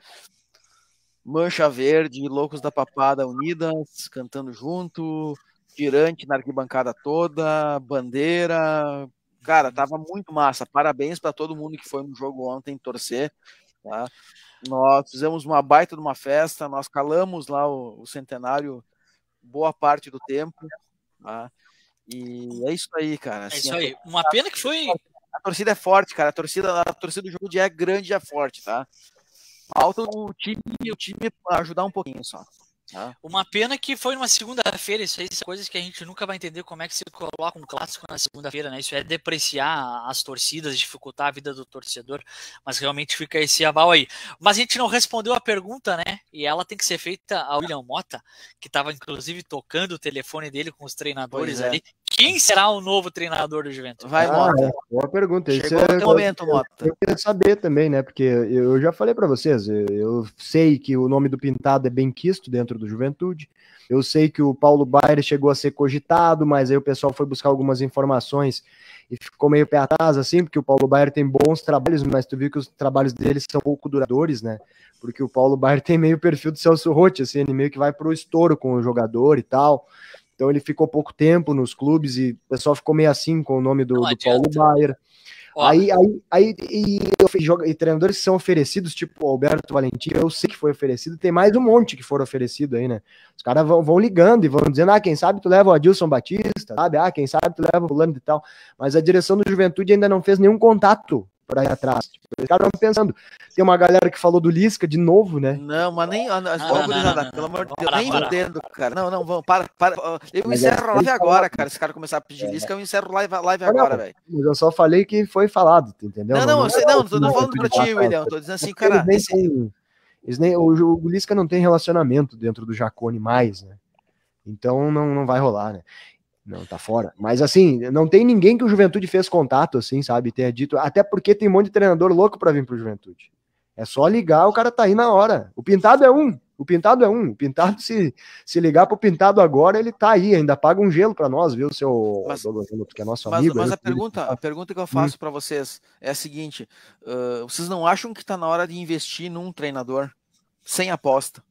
S1: Mancha Verde, Loucos da Papada unidas, cantando junto, tirante na arquibancada toda, bandeira. Cara, tava muito massa. Parabéns para todo mundo que foi no jogo ontem torcer, tá? Nós fizemos uma baita de uma festa, nós calamos lá o centenário boa parte do tempo, tá? E é isso aí, cara.
S3: Assim, é isso aí. Uma pena que foi...
S1: A torcida é forte, cara. A torcida do jogo já é grande e é forte, tá? Falta o time ajudar um pouquinho só. Tá?
S3: Uma pena que foi numa segunda-feira, isso aí são coisas que a gente nunca vai entender como é que se coloca um clássico na segunda-feira, né? Isso é depreciar as torcidas, dificultar a vida do torcedor, mas realmente fica esse aval aí. Mas a gente não respondeu a pergunta, né? E ela tem que ser feita ao William Mota, que estava inclusive tocando o telefone dele com os treinadores ali. Quem será o novo treinador do Juventude?
S1: Vai, Mota.
S4: Boa pergunta.
S1: Chegou o momento, Mota.
S4: Eu queria saber também, né? Porque eu já falei para vocês, eu sei que o nome do Pintado é bem quisto dentro do Juventude. Eu sei que o Paulo Baier chegou a ser cogitado, mas aí o pessoal foi buscar algumas informações e ficou meio pé atrás, assim, porque o Paulo Baier tem bons trabalhos, mas tu viu que os trabalhos dele são pouco duradouros, né? Porque o Paulo Baier tem meio perfil do Celso Roth, assim, ele meio que vai pro estouro com o jogador e tal. então ele ficou pouco tempo nos clubes e o pessoal ficou meio assim com o nome do Paulo Baier. E treinadores que são oferecidos, tipo o Alberto Valentim, eu sei que foi oferecido, tem mais um monte que foram oferecidos aí, né? Os caras vão ligando e vão dizendo, quem sabe tu leva o Adilson Batista, sabe? Quem sabe tu leva o fulano e tal. Mas a direção do Juventude ainda não fez nenhum contato para ir atrás. Tipo, os caras estão pensando. Tem uma galera que falou do Lisca de novo, né?
S1: Não, mas nem... pelo amor de Deus, nem entendo, cara. Não, vamos, para. Eu encerro a live agora, cara. Se o cara começar a pedir Lisca, eu encerro live agora, velho.
S4: Mas eu só falei que foi falado, entendeu?
S1: Não, tô falando pra ti, William. Tô dizendo assim, cara...
S4: O Lisca não tem relacionamento dentro do Jacone mais, né? Então não vai rolar, né? Não, tá fora. Mas assim, não tem ninguém que o Juventude fez contato, assim, sabe? Tenha dito. Até porque tem um monte de treinador louco pra vir pro Juventude. É só ligar, o cara tá aí na hora. O Pintado é um. O Pintado, se ligar pro Pintado agora, ele tá aí. Ainda paga um gelo pra nós, viu, seu Douglas, que é nosso amigo.
S1: Mas a pergunta que eu faço pra vocês é a seguinte: vocês não acham que tá na hora de investir num treinador sem aposta?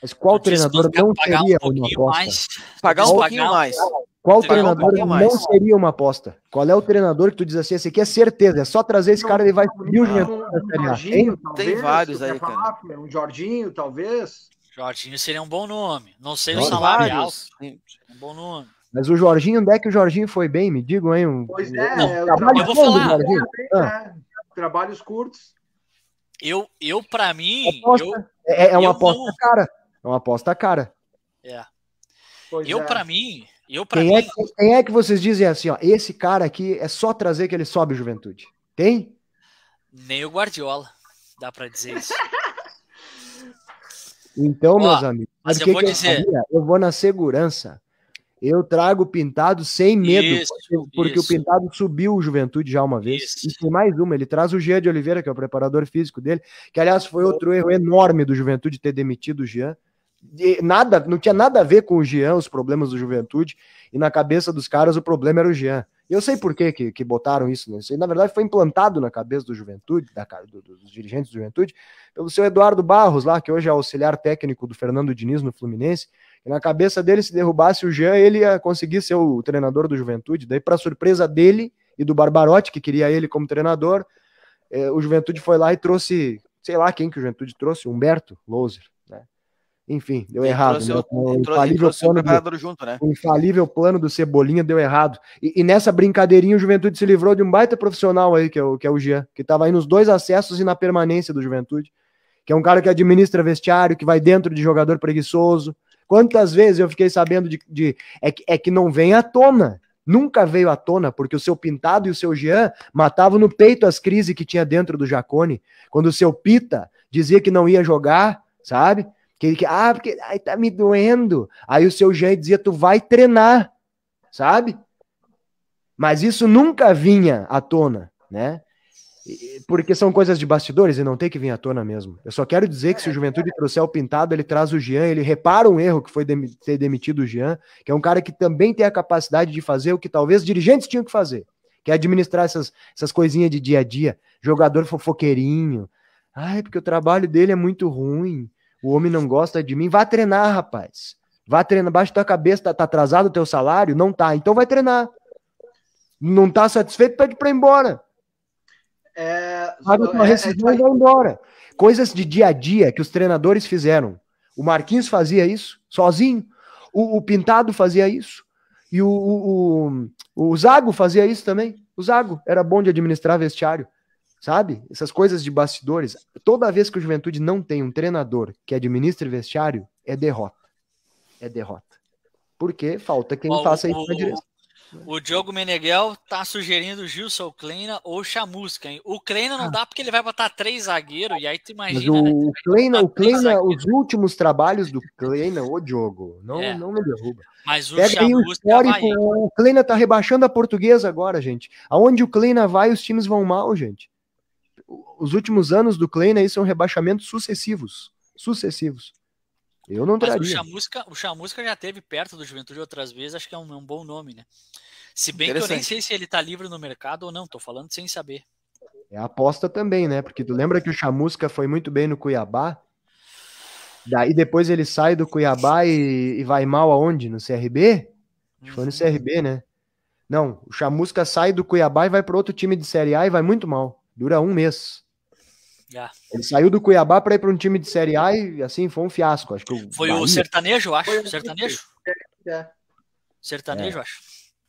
S4: Mas qual treinador não seria uma aposta?
S1: Pagar um pouquinho mais.
S4: Qual treinador não seria uma aposta? Qual é o treinador que tu diz assim, esse aqui é certeza, é só trazer esse cara, ele vai subir o
S2: Jorginho,
S1: tem vários aí, cara.
S2: Um Jorginho, talvez.
S3: Jorginho seria um bom nome. Não sei o salário alto. Seria um bom nome.
S4: Mas o Jorginho, onde é que o Jorginho foi bem? Me digam aí.
S2: Pois é,
S3: eu vou falar.
S2: Trabalhos curtos.
S3: Eu para mim...
S4: É uma aposta cara. É uma aposta cara.
S3: Para mim...
S4: Quem é que vocês dizem assim, ó, esse cara aqui é só trazer que ele sobe o Juventude? Tem?
S3: Nem o Guardiola, dá pra dizer isso.
S4: Então, meus amigos,
S3: mas eu vou dizer...
S4: Eu vou na segurança. Eu trago o Pintado sem medo, porque o Pintado subiu o Juventude já uma vez. E tem mais uma, ele traz o Jean de Oliveira, que é o preparador físico dele, que aliás foi outro erro enorme do Juventude ter demitido o Jean. Não tinha nada a ver com o Jean, os problemas do Juventude, e na cabeça dos caras o problema era o Jean. E eu sei por que botaram isso, né? Isso aí, na verdade, foi implantado na cabeça do Juventude, dos dirigentes do Juventude, pelo seu Eduardo Barros, lá, que hoje é auxiliar técnico do Fernando Diniz no Fluminense, e na cabeça dele, se derrubasse o Jean, ele ia conseguir ser o treinador do Juventude. Daí, para surpresa dele e do Barbarotti, que queria ele como treinador, o Juventude foi lá e trouxe, sei lá quem que o Juventude trouxe, Humberto Louser. Enfim, deu errado. O infalível plano do Cebolinha deu errado. E nessa brincadeirinha o Juventude se livrou de um baita profissional aí, que é o Jean, que estava aí nos 2 acessos e na permanência do Juventude, que é um cara que administra vestiário, que vai dentro de jogador preguiçoso. Quantas vezes eu fiquei sabendo é que não vem à tona. Nunca veio à tona, porque o seu Pintado e o seu Jean matavam no peito as crises que tinha dentro do Jacone. Quando o seu Pita dizia que não ia jogar, sabe? Porque aí tá me doendo. Aí o seu Jean dizia, tu vai treinar, sabe? Mas isso nunca vinha à tona, né? Porque são coisas de bastidores e não tem que vir à tona mesmo. Eu só quero dizer que se o Juventude trouxer o Pintado, ele traz o Jean, ele repara um erro que foi ter demitido o Jean, que é um cara que também tem a capacidade de fazer o que talvez dirigentes tinham que fazer, que é administrar essas coisinhas de dia a dia. Jogador fofoqueirinho. Porque o trabalho dele é muito ruim. O homem não gosta de mim. Vá treinar, rapaz. Vá treinar. Baixa tua cabeça. Tá atrasado o teu salário? Não tá. Então vai treinar. Não tá satisfeito? Pede pra ir embora. Paga tua rescisão e vai embora. Coisas de dia a dia que os treinadores fizeram. O Marquinhos fazia isso sozinho. O Pintado fazia isso. E o Zago fazia isso também. O Zago era bom de administrar vestiário. Sabe? Essas coisas de bastidores. Toda vez que o Juventude não tem um treinador que administre vestiário, é derrota. É derrota. Porque falta quem faça isso na direção.
S3: O Diogo Meneghel tá sugerindo o Gilson Kleina ou Chamusca, hein? O Kleina não dá porque ele vai botar 3 zagueiros, e aí tu imagina.
S4: Mas o Kleina, os últimos trabalhos do Kleina, ô Diogo, não me derruba.
S3: Mas o
S4: Chamusca vai. O Kleina tá rebaixando a Portuguesa agora, gente. Aonde o Kleina vai, os times vão mal, gente. Os últimos anos do Kleina aí são rebaixamentos sucessivos. Eu não traria.
S3: O Chamusca já teve perto do Juventude outras vezes, acho que é um bom nome, né? Se bem que eu nem sei se ele tá livre no mercado ou não, tô falando sem saber.
S4: É a aposta também, né? Porque tu lembra que o Chamusca foi muito bem no Cuiabá? Daí depois ele sai do Cuiabá e vai mal aonde? No CRB? Acho que foi no CRB, né? Não, o Chamusca sai do Cuiabá e vai para outro time de Série A e vai muito mal. Dura um mês. Ele saiu do Cuiabá para ir para um time de Série A e assim foi um fiasco. Acho que
S3: foi
S4: Bahia.
S3: O Sertanejo, eu acho. Sertanejo? Sertanejo, acho.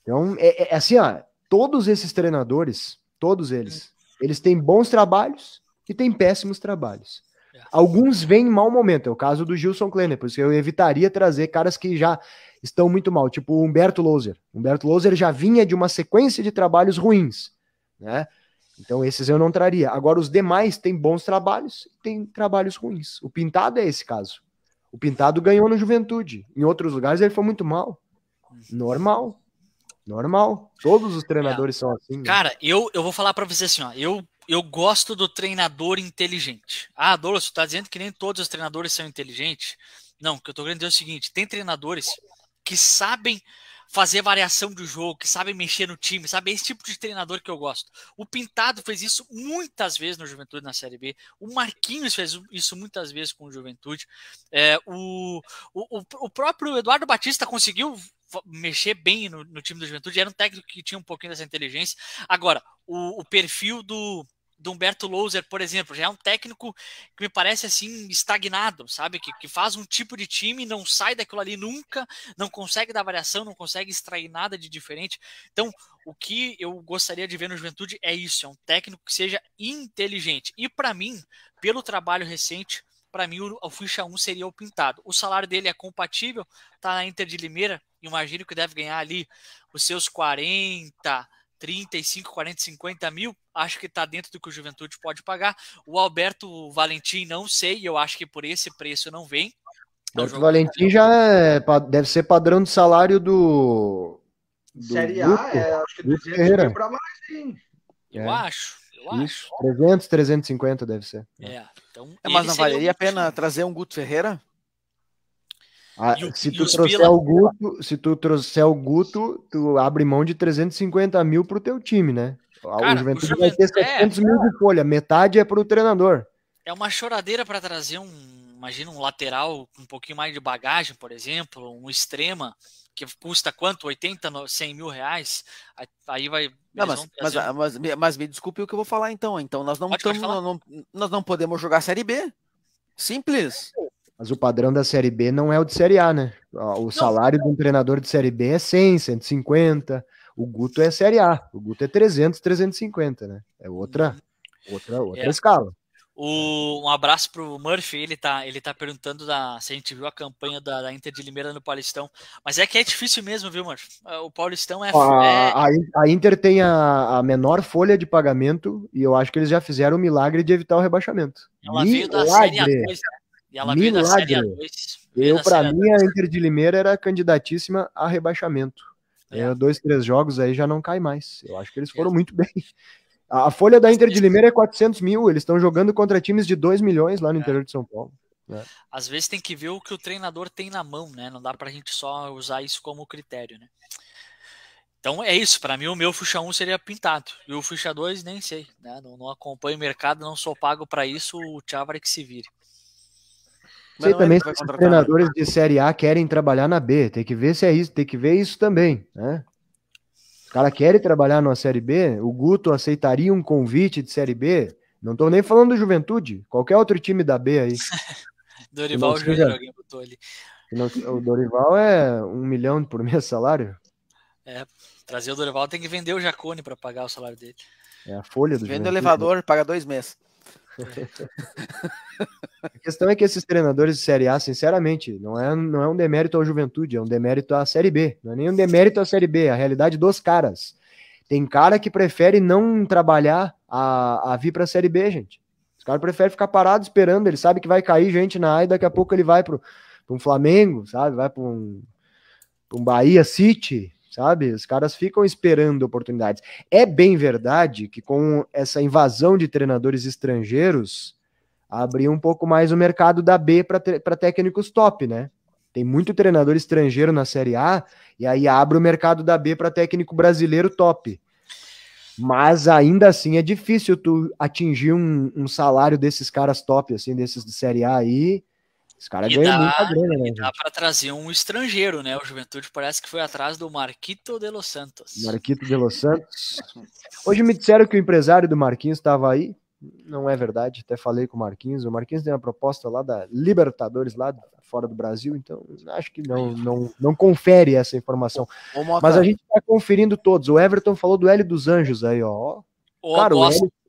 S4: Então, é assim, ó, todos esses treinadores, todos eles têm bons trabalhos e têm péssimos trabalhos. Alguns vêm em mau momento, é o caso do Gilson Kleiner, por isso que eu evitaria trazer caras que já estão muito mal, tipo o Humberto Louser. Humberto Louser já vinha de uma sequência de trabalhos ruins, né? Então esses eu não traria. Agora os demais têm bons trabalhos e têm trabalhos ruins. O Pintado é esse caso. O Pintado ganhou no Juventude. Em outros lugares ele foi muito mal. Normal. Todos os treinadores são assim.
S3: Cara, né? eu vou falar pra você assim, ó. Eu gosto do treinador inteligente. Ah, Douglas, você tá dizendo que nem todos os treinadores são inteligentes? Não, o que eu tô querendo dizer é o seguinte, tem treinadores que sabem fazer variação do jogo, que sabem mexer no time, sabe? É esse tipo de treinador que eu gosto. O Pintado fez isso muitas vezes no Juventude na Série B. O Marquinhos fez isso muitas vezes com o Juventude. O próprio Eduardo Batista conseguiu mexer bem no time do Juventude. Era um técnico que tinha um pouquinho dessa inteligência. Agora, o perfil do Humberto Louser, por exemplo, já é um técnico que me parece assim estagnado, sabe? Que faz um tipo de time, não sai daquilo ali nunca, não consegue dar variação, não consegue extrair nada de diferente. Então, o que eu gostaria de ver no Juventude é isso, é um técnico que seja inteligente. E para mim, pelo trabalho recente, para mim o ficha 1 seria o Pintado. O salário dele é compatível, tá na Inter de Limeira, imagino que deve ganhar ali os seus 35, 40, 50 mil, acho que está dentro do que o Juventude pode pagar. O Alberto Valentim, não sei, eu acho que por esse preço não vem.
S4: O Alberto Valentim já deve ser padrão de salário do
S2: Série A, acho que 200 mil para mais, sim.
S3: Eu acho.
S4: 300, 350 deve ser.
S3: Então,
S1: mas não valeria a pena trazer um Guto Ferreira?
S4: Se tu trouxer o Guto, tu abre mão de 350 mil pro teu time, né? Cara, o Juventude vai ter 700 mil de folha, metade é pro treinador.
S3: É uma choradeira para trazer imagina um lateral com um pouquinho mais de bagagem, por exemplo, um extrema, que custa quanto? 80, 100 mil reais? Aí vai...
S1: Mas me desculpe o que eu vou falar então. Então nós não podemos jogar Série B. Simples.
S4: Mas o padrão da Série B não é o de Série A, né? O salário de um treinador de Série B é 100, 150. O Guto é Série A. O Guto é 300, 350, né? É outra escala.
S3: Um abraço pro Murphy, ele tá perguntando se a gente viu a campanha da Inter de Limeira no Paulistão. Mas é que é difícil mesmo, viu, Murphy? O Paulistão
S4: A Inter tem a menor folha de pagamento e eu acho que eles já fizeram o milagre de evitar o rebaixamento.
S3: Ela veio da Série A2, né? E ela veio da Série A2.
S4: Pra mim, a Inter de Limeira era candidatíssima a rebaixamento. 2, 3 jogos aí já não cai mais. Eu acho que eles foram muito bem. A folha da Inter de Limeira é 400 mil. Eles estão jogando contra times de 2 milhões lá no interior de São Paulo.
S3: Às vezes tem que ver o que o treinador tem na mão, né? Não dá pra gente só usar isso como critério, né? Então é isso, para mim o meu ficha 1 seria Pintado, e o ficha 2 nem sei, né? Não acompanho o mercado, não sou pago para isso, o Chávara que se vire.
S4: Sei também se os treinadores de Série A querem trabalhar na B, tem que ver se é isso, tem que ver isso também, né? Os caras querem trabalhar na Série B, o Guto aceitaria um convite de Série B, não tô nem falando do Juventude, qualquer outro time da B aí.
S3: Dorival Júnior, alguém botou ali.
S4: O Dorival é 1 milhão por mês salário.
S3: Trazer o Dorival tem que vender o Jacone para pagar o salário dele.
S4: É a folha do
S1: Vende o elevador, paga 2 meses.
S4: A questão é que esses treinadores de Série A, sinceramente, não é um demérito ao Juventude, é um demérito à Série B. Não é nem um demérito à Série B, é a realidade dos caras. Tem cara que prefere não trabalhar a vir para a Série B, gente. Os caras preferem ficar parado esperando, ele sabe que vai cair gente na A e daqui a pouco ele vai para um Flamengo, sabe? Vai para um Bahia City, sabe? Os caras ficam esperando oportunidades. É bem verdade que com essa invasão de treinadores estrangeiros, abriu um pouco mais o mercado da B para técnicos top, né? Tem muito treinador estrangeiro na Série A, e aí abre o mercado da B para técnico brasileiro top. Mas ainda assim é difícil tu atingir um salário desses caras top, assim, desses de Série A aí, Esse cara ganha muita grana, né?
S3: E dá para trazer um estrangeiro, né? O Juventude parece que foi atrás do Marquito de los Santos.
S4: Marquito de los Santos. Hoje me disseram que o empresário do Marquinhos estava aí. Não é verdade, até falei com o Marquinhos. O Marquinhos tem uma proposta lá da Libertadores, lá fora do Brasil, então acho que não confere essa informação. Mas a gente está conferindo todos. O Everton falou do Hélio dos Anjos aí, ó.
S3: Cara, eu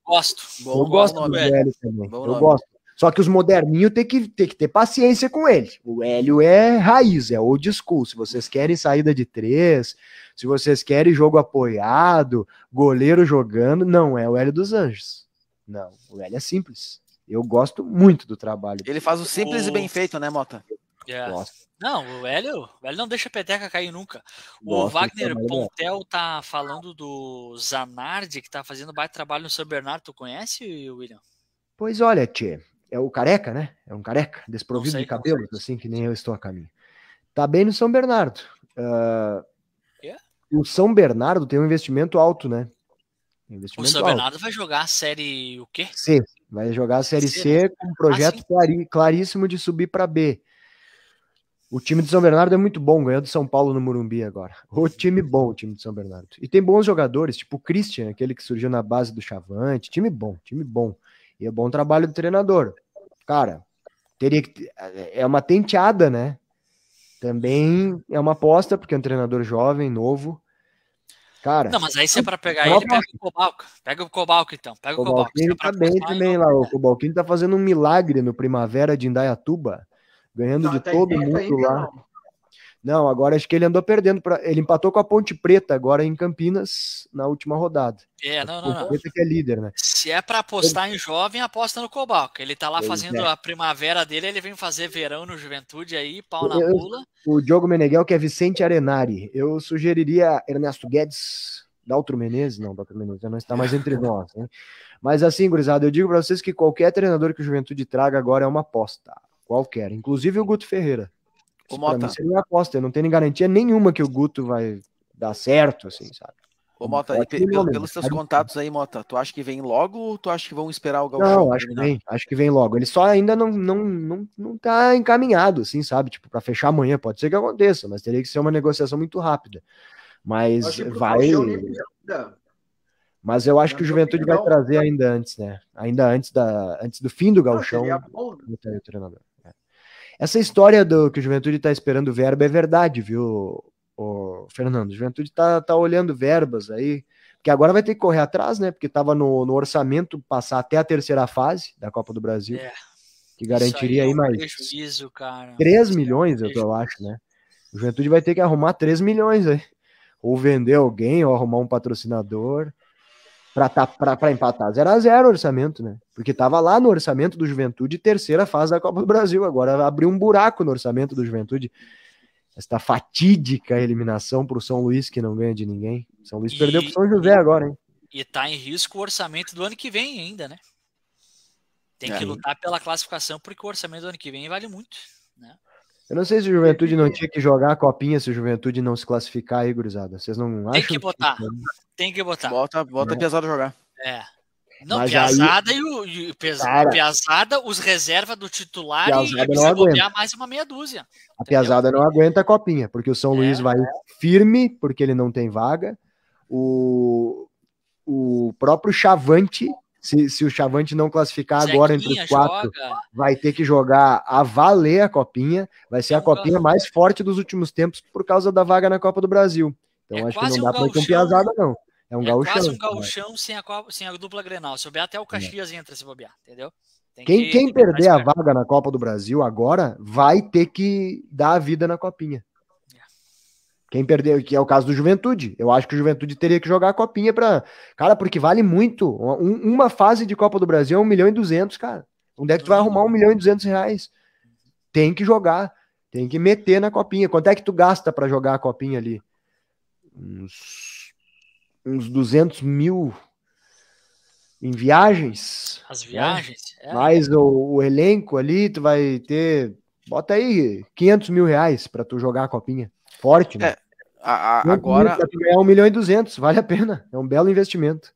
S3: gosto.
S4: Eu gosto do Hélio também. Eu gosto. Só que os moderninhos tem que ter paciência com ele. O Hélio é raiz, é old school. Se vocês querem saída de 3, se vocês querem jogo apoiado, goleiro jogando, não é o Hélio dos Anjos. Não, o Hélio é simples. Eu gosto muito do trabalho.
S1: Ele faz o simples e bem feito, né, Mota?
S3: Não, o Hélio não deixa a peteca cair nunca. O Wagner Pontel tá falando do Zanardi, que tá fazendo baita trabalho no São Bernardo. Tu conhece, William?
S4: Pois olha, tchê. É o careca, né? É um careca, desprovido de cabelos, assim, que nem eu estou a caminho. Tá bem no São Bernardo. O São Bernardo tem um investimento alto, né?
S3: O São Bernardo vai jogar a série o quê?
S4: C. Vai jogar a série C com um projeto claríssimo de subir para B. O time de São Bernardo é muito bom, ganhou do São Paulo no Morumbi agora. O time bom, o time de São Bernardo. E tem bons jogadores, tipo o Christian, aquele que surgiu na base do Chavante. Time bom, time bom. E é bom trabalho do treinador. Cara, teria que. É uma tenteada, né? Também é uma aposta, porque é um treinador jovem, novo. Cara.
S3: Não, mas aí se é pra pegar ele, pega o Cobalca. Pega o Cobalca, então. Pega o Cobalca.
S4: Ele tá bem também lá. O Cobalquinho tá fazendo um milagre no Primavera de Indaiatuba, ganhando de todo mundo lá. Não, agora acho que ele andou perdendo. Ele empatou com a Ponte Preta agora em Campinas na última rodada.
S3: Não.
S4: Preta que é líder, né?
S3: Se é pra apostar em jovem, aposta no Cobalca. Ele tá lá fazendo a primavera dele, ele vem fazer verão no Juventude aí, pau na mula.
S4: O Diogo Meneghel, que é Vicente Arenari. Eu sugeriria Ernesto Guedes, Daltro Menezes. Não, Daltro Menezes já não está mais entre nós, né? Mas assim, gurizada, eu digo pra vocês que qualquer treinador que o Juventude traga agora é uma aposta. Qualquer. Inclusive o Guto Ferreira. Pra mim seria uma aposta, eu não tenho garantia nenhuma que o Guto vai dar certo, assim, sabe?
S1: Ô, Mota, pelos seus contatos aí, Mota, tu acha que vem logo ou tu acha que vão esperar o Gauchão?
S4: Não, acho que vem logo. Ele só ainda não tá encaminhado, assim, sabe? Tipo, pra fechar amanhã, pode ser que aconteça, mas teria que ser uma negociação muito rápida. Mas vai... Mas eu acho que o Juventude vai trazer ainda antes, né? Ainda antes do fim do Gauchão. O treinador. Essa história que o Juventude tá esperando verba é verdade, viu, Fernando? O Juventude tá olhando verbas aí, porque agora vai ter que correr atrás, né? Porque tava no orçamento passar até a terceira fase da Copa do Brasil, que garantiria aí mais
S3: prejuízo, cara.
S4: 3 milhões, eu acho, né? O Juventude vai ter que arrumar 3 milhões aí. Ou vender alguém, ou arrumar um patrocinador, para empatar 0-0 o orçamento, né? Porque tava lá no orçamento do Juventude terceira fase da Copa do Brasil, agora abriu um buraco no orçamento do Juventude. Esta fatídica eliminação pro São Luís, que não ganha de ninguém. São Luís perdeu pro São José agora, hein?
S3: E tá em risco o orçamento do ano que vem ainda, né? Tem que lutar pela classificação, porque o orçamento do ano que vem vale muito, né?
S4: Eu não sei se o Juventude não tinha que jogar a copinha se o Juventude não se classificar aí, gurizada. Vocês não acham?
S3: Tem que botar.
S1: Bota a Piazada jogar.
S3: Não, Piazada aí... Piazada, os reservas do titular
S4: e precisa bobear
S3: mais uma meia dúzia.
S4: A Piazada não aguenta a copinha, porque o São Luís vai firme, porque ele não tem vaga. O próprio Chavante, se o Chavante não classificar agora entre os 4, vai ter que jogar a valer a copinha. Vai ser a copinha mais forte dos últimos tempos por causa da vaga na Copa do Brasil. Então acho que não dá para ir com Piazada, não. É um gauchão.
S3: Quase um gauchão sem a dupla Grenal. Se souber, até o Caxias entra se bobear, entendeu?
S4: Quem perder a vaga na Copa do Brasil agora vai ter que dar a vida na copinha. Quem perder, que é o caso do Juventude. Eu acho que o Juventude teria que jogar a copinha Cara, porque vale muito. Uma fase de Copa do Brasil é 1.200.000, cara. Onde é que tu vai arrumar R$1.200.000? Tem que jogar. Tem que meter na copinha. Quanto é que tu gasta pra jogar a copinha ali? Uns 200 mil em viagens.
S3: As viagens.
S4: Né? Mais o elenco ali, tu vai ter... Bota aí R$500 mil pra tu jogar a copinha. Forte, né?
S1: Agora...
S4: Pra tu ganhar 1.200.000, vale a pena. É um belo investimento.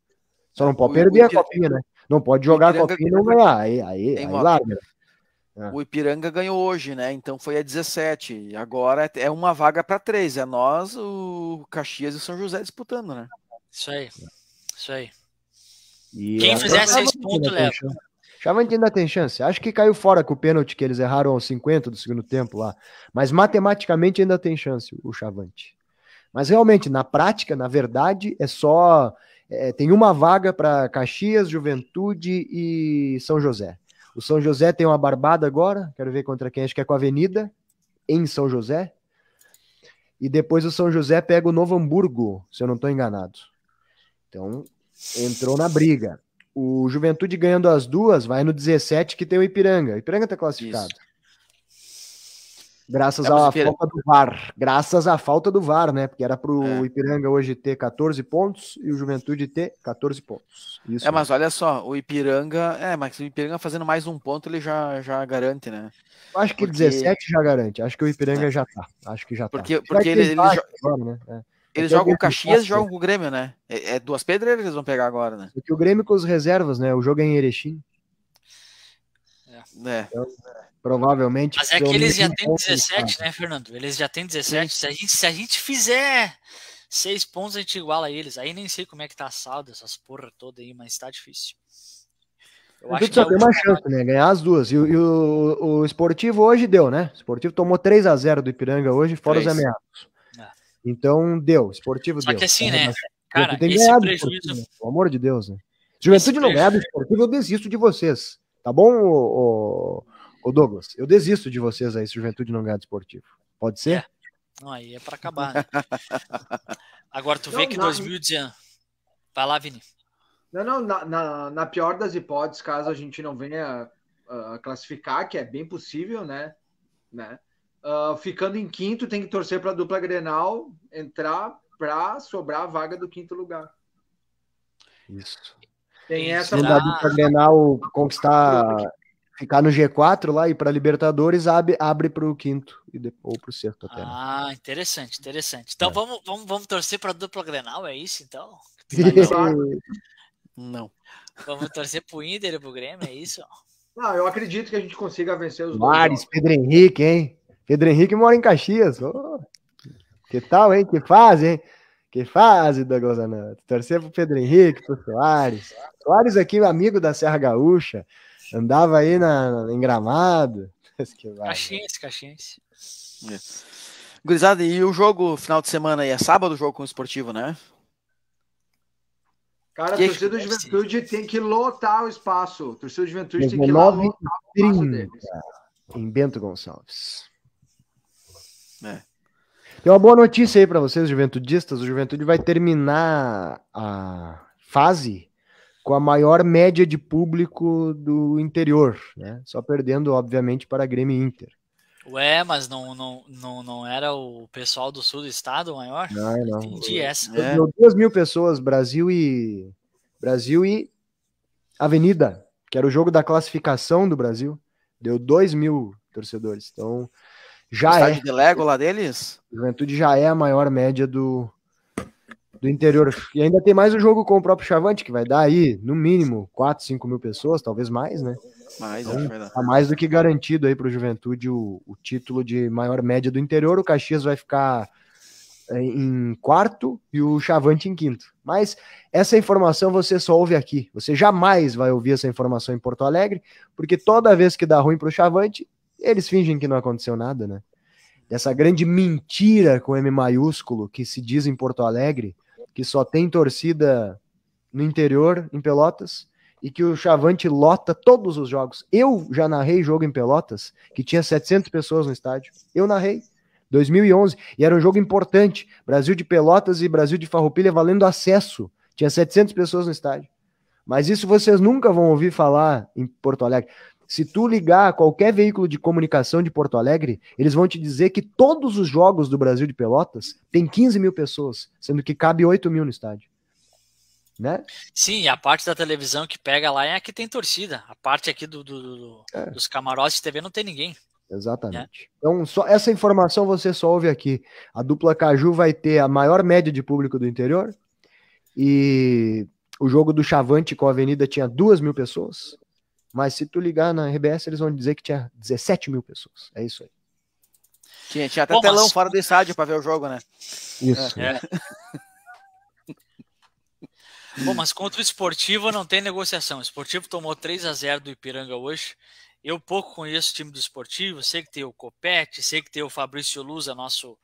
S4: Só não pode perder a copinha, né? Não pode jogar a copinha e não ganhar. Aí larga.
S1: O Ipiranga ganhou hoje, né? Então foi a 17. E agora é uma vaga para 3. É nós, o Caxias e o São José disputando, né?
S3: Isso aí. Isso aí.
S4: E
S3: Quem fizer 6 pontos leva.
S4: Chavante ainda tem chance. Acho que caiu fora com o pênalti que eles erraram aos 50 do segundo tempo lá. Mas matematicamente ainda tem chance o Chavante. Mas realmente, na prática, na verdade, é só... tem uma vaga para Caxias, Juventude e São José. O São José tem uma barbada agora. Quero ver contra quem. Acho que é com a Avenida, em São José. E depois o São José pega o Novo Hamburgo, se eu não estou enganado. Então, entrou na briga. O Juventude ganhando as duas, vai no 17 que tem o Ipiranga. O Ipiranga está classificado. Isso. Graças à falta do VAR. Graças à falta do VAR, né? Porque era pro Ipiranga hoje ter 14 pontos e o Juventude ter 14 pontos. Isso.
S1: Mas olha só, o Ipiranga... mas o Ipiranga fazendo mais um ponto, ele já garante, né?
S4: Eu acho que 17 já garante. Acho que o Ipiranga já tá. Acho que já tá.
S1: Porque eles jogam o Caxias e jogam com o Grêmio, né? É duas pedreiras que eles vão pegar agora, né?
S4: Porque o Grêmio com os reservas, né? O jogo é em Erechim. Então, provavelmente.
S3: Mas é que eles já têm 17, né, Fernando? Eles já têm 17. Se a gente fizer 6 pontos, a gente iguala eles. Aí nem sei como é que tá a saldo, essas porra toda aí, mas tá difícil.
S4: Eu acho que só tem uma chance, né? Ganhar as duas. E o Esportivo hoje deu, né? O Esportivo tomou 3-0 do Ipiranga hoje, fora os ameaços. Então deu, Esportivo deu.
S3: Só que assim, né? Cara,
S4: tem esse prejuízo... Pelo amor de Deus, né? Se o Juventude não ganhar do Esportivo, eu desisto de vocês. Tá bom, ô Douglas? Eu desisto de vocês aí se o Juventude não ganhar do Esportivo. Pode ser?
S3: Não, aí é pra acabar, né? Agora tu vê que 2019... Vai lá, Vini.
S2: Não, na pior das hipóteses, caso a gente não venha classificar, que é bem possível, né? Ficando em quinto, tem que torcer para a dupla Grenal entrar para sobrar a vaga do quinto lugar.
S4: Isso.
S2: Tem essa.
S4: Se a dupla Grenal conquistar, ficar no G4 lá e para Libertadores, abre para o quinto ou para o sexto até.
S3: Né? Interessante. Então vamos torcer para a dupla Grenal, é isso então?
S1: Não.
S3: Vamos torcer para o Inter e para o Grêmio, é isso?
S2: Não, eu acredito que a gente consiga vencer os
S4: dois. Pedro Henrique, hein? Pedro Henrique mora em Caxias. Oh, que tal, hein? Que fase, hein? Que fase, Douglas Anato. Torcer pro Pedro Henrique, pro Soares. Soares aqui, amigo da Serra Gaúcha. Andava aí em Gramado.
S3: Caxiense.
S1: Gurizada, e o jogo final de semana aí? É sábado o jogo com o Esportivo, né?
S2: Cara, a torcida do Juventude tem que lotar o espaço. A torcida do Juventude tem que ir lá lotar o espaço deles.
S4: Em Bento Gonçalves. Tem uma boa notícia aí para vocês, juventudistas. O Juventude vai terminar a fase com a maior média de público do interior, né? Só perdendo, obviamente, para a Grêmio e Inter.
S3: Ué, mas não era o pessoal do sul do estado o maior?
S4: Não.
S3: Entendi essa.
S4: Deu 2.000 pessoas, Brasil e Avenida, que era o jogo da classificação do Brasil. Deu 2.000 torcedores. Então, já
S1: de Lego lá deles?
S4: Juventude já é a maior média do interior. E ainda tem mais o jogo com o próprio Chavante, que vai dar aí, no mínimo, 4, 5 mil pessoas, talvez mais, né? Então, tá mais do que garantido aí para o Juventude o título de maior média do interior. O Caxias vai ficar em quarto e o Chavante em quinto. Mas essa informação você só ouve aqui. Você jamais vai ouvir essa informação em Porto Alegre, porque toda vez que dá ruim para o Chavante, eles fingem que não aconteceu nada, né? Dessa grande mentira com M maiúsculo que se diz em Porto Alegre, que só tem torcida no interior, em Pelotas, e que o Chavante lota todos os jogos. Eu já narrei jogo em Pelotas, que tinha 700 pessoas no estádio. Eu narrei, 2011, e era um jogo importante. Brasil de Pelotas e Brasil de Farroupilha valendo acesso. Tinha 700 pessoas no estádio. Mas isso vocês nunca vão ouvir falar em Porto Alegre. Se tu ligar a qualquer veículo de comunicação de Porto Alegre, eles vão te dizer que todos os jogos do Brasil de Pelotas tem 15 mil pessoas, sendo que cabe 8 mil no estádio. Né?
S3: Sim, a parte da televisão que pega lá é a que tem torcida. A parte aqui dos camarotes de TV não tem ninguém.
S4: Exatamente. Então, só essa informação você só ouve aqui. A dupla Caju vai ter a maior média de público do interior e o jogo do Chavante com a Avenida tinha 2.000 pessoas. Mas se tu ligar na RBS, eles vão dizer que tinha 17 mil pessoas. É isso aí.
S1: Tinha até telão fora do estádio para ver o jogo, né?
S4: Isso.
S3: Bom, mas contra o Esportivo não tem negociação. O Esportivo tomou 3-0 do Ipiranga hoje. Eu pouco conheço o time do Esportivo. Sei que tem o Copete, sei que tem o Fabrício Luza, nosso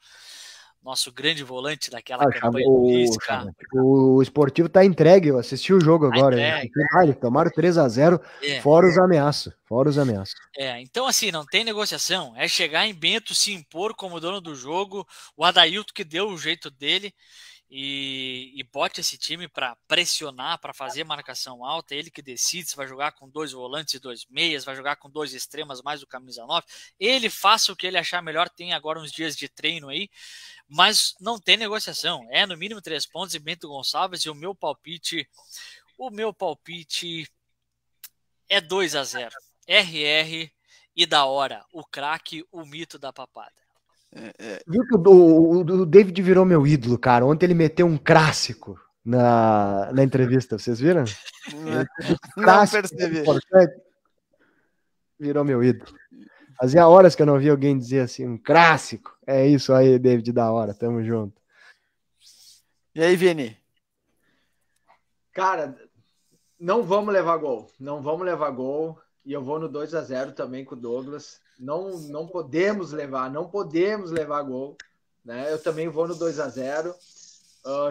S3: grande volante daquela campanha do Lisca.
S4: O Esportivo tá entregue, eu assisti o jogo agora. Eles tomaram 3-0, fora os ameaços.
S3: Então assim, não tem negociação. É chegar em Bento, se impor como dono do jogo. O Adailton que deu o jeito dele e bote esse time para pressionar, para fazer marcação alta. Ele que decide se vai jogar com 2 volantes e 2 meias, vai jogar com 2 extremas mais o camisa 9. Ele faça o que ele achar melhor. Tem agora uns dias de treino aí. Mas não tem negociação. É no mínimo 3 pontos e Bento Gonçalves. E o meu palpite é 2-0. RR e da hora. O craque, o mito da papada.
S4: Viu que o David virou meu ídolo, cara. Ontem ele meteu um clássico na entrevista. Vocês viram?
S1: Não percebi.
S4: Virou meu ídolo. Fazia horas que eu não vi alguém dizer assim, um clássico. É isso aí, David, da hora. Tamo junto.
S1: E aí, Vini?
S2: Cara, não vamos levar gol. Não vamos levar gol. E eu vou no 2-0 também com o Douglas. Não podemos levar gol. Né? Eu também vou no 2-0.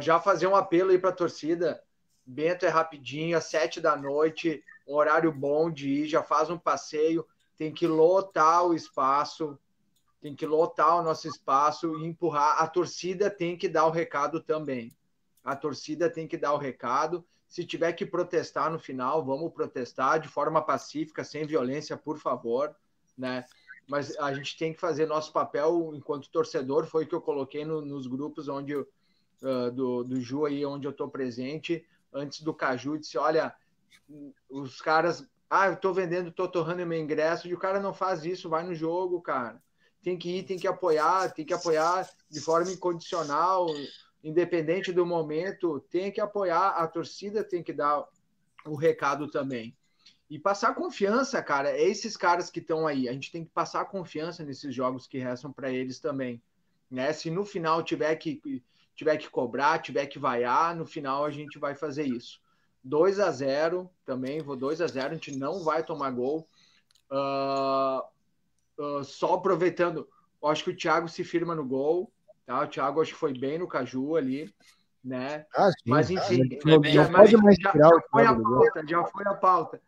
S2: Já fazer um apelo aí para a torcida. Bento é rapidinho, às 7 da noite, um horário bom de ir, já faz um passeio. Tem que lotar o espaço, tem que lotar o nosso espaço e empurrar. A torcida tem que dar o recado também. A torcida tem que dar o recado. Se tiver que protestar no final, vamos protestar de forma pacífica, sem violência, por favor, né? Mas a gente tem que fazer nosso papel enquanto torcedor. Foi o que eu coloquei nos grupos onde do Ju aí, onde eu estou presente, antes do Caju, disse, olha, os caras... eu tô torrando meu ingresso, e o cara não faz isso, vai no jogo, cara. Tem que ir, tem que apoiar de forma incondicional, independente do momento, tem que apoiar, a torcida tem que dar o recado também. E passar confiança, cara, é esses caras que estão aí, a gente tem que passar confiança nesses jogos que restam para eles também, né? Se no final tiver que cobrar, tiver que vaiar, no final a gente vai fazer isso. 2-0 também, vou 2-0, a gente não vai tomar gol. Só aproveitando, acho que o Thiago se firma no gol, tá? O Thiago acho que foi bem no Caju ali, né?
S4: Sim.
S2: Mas enfim, já foi a pauta.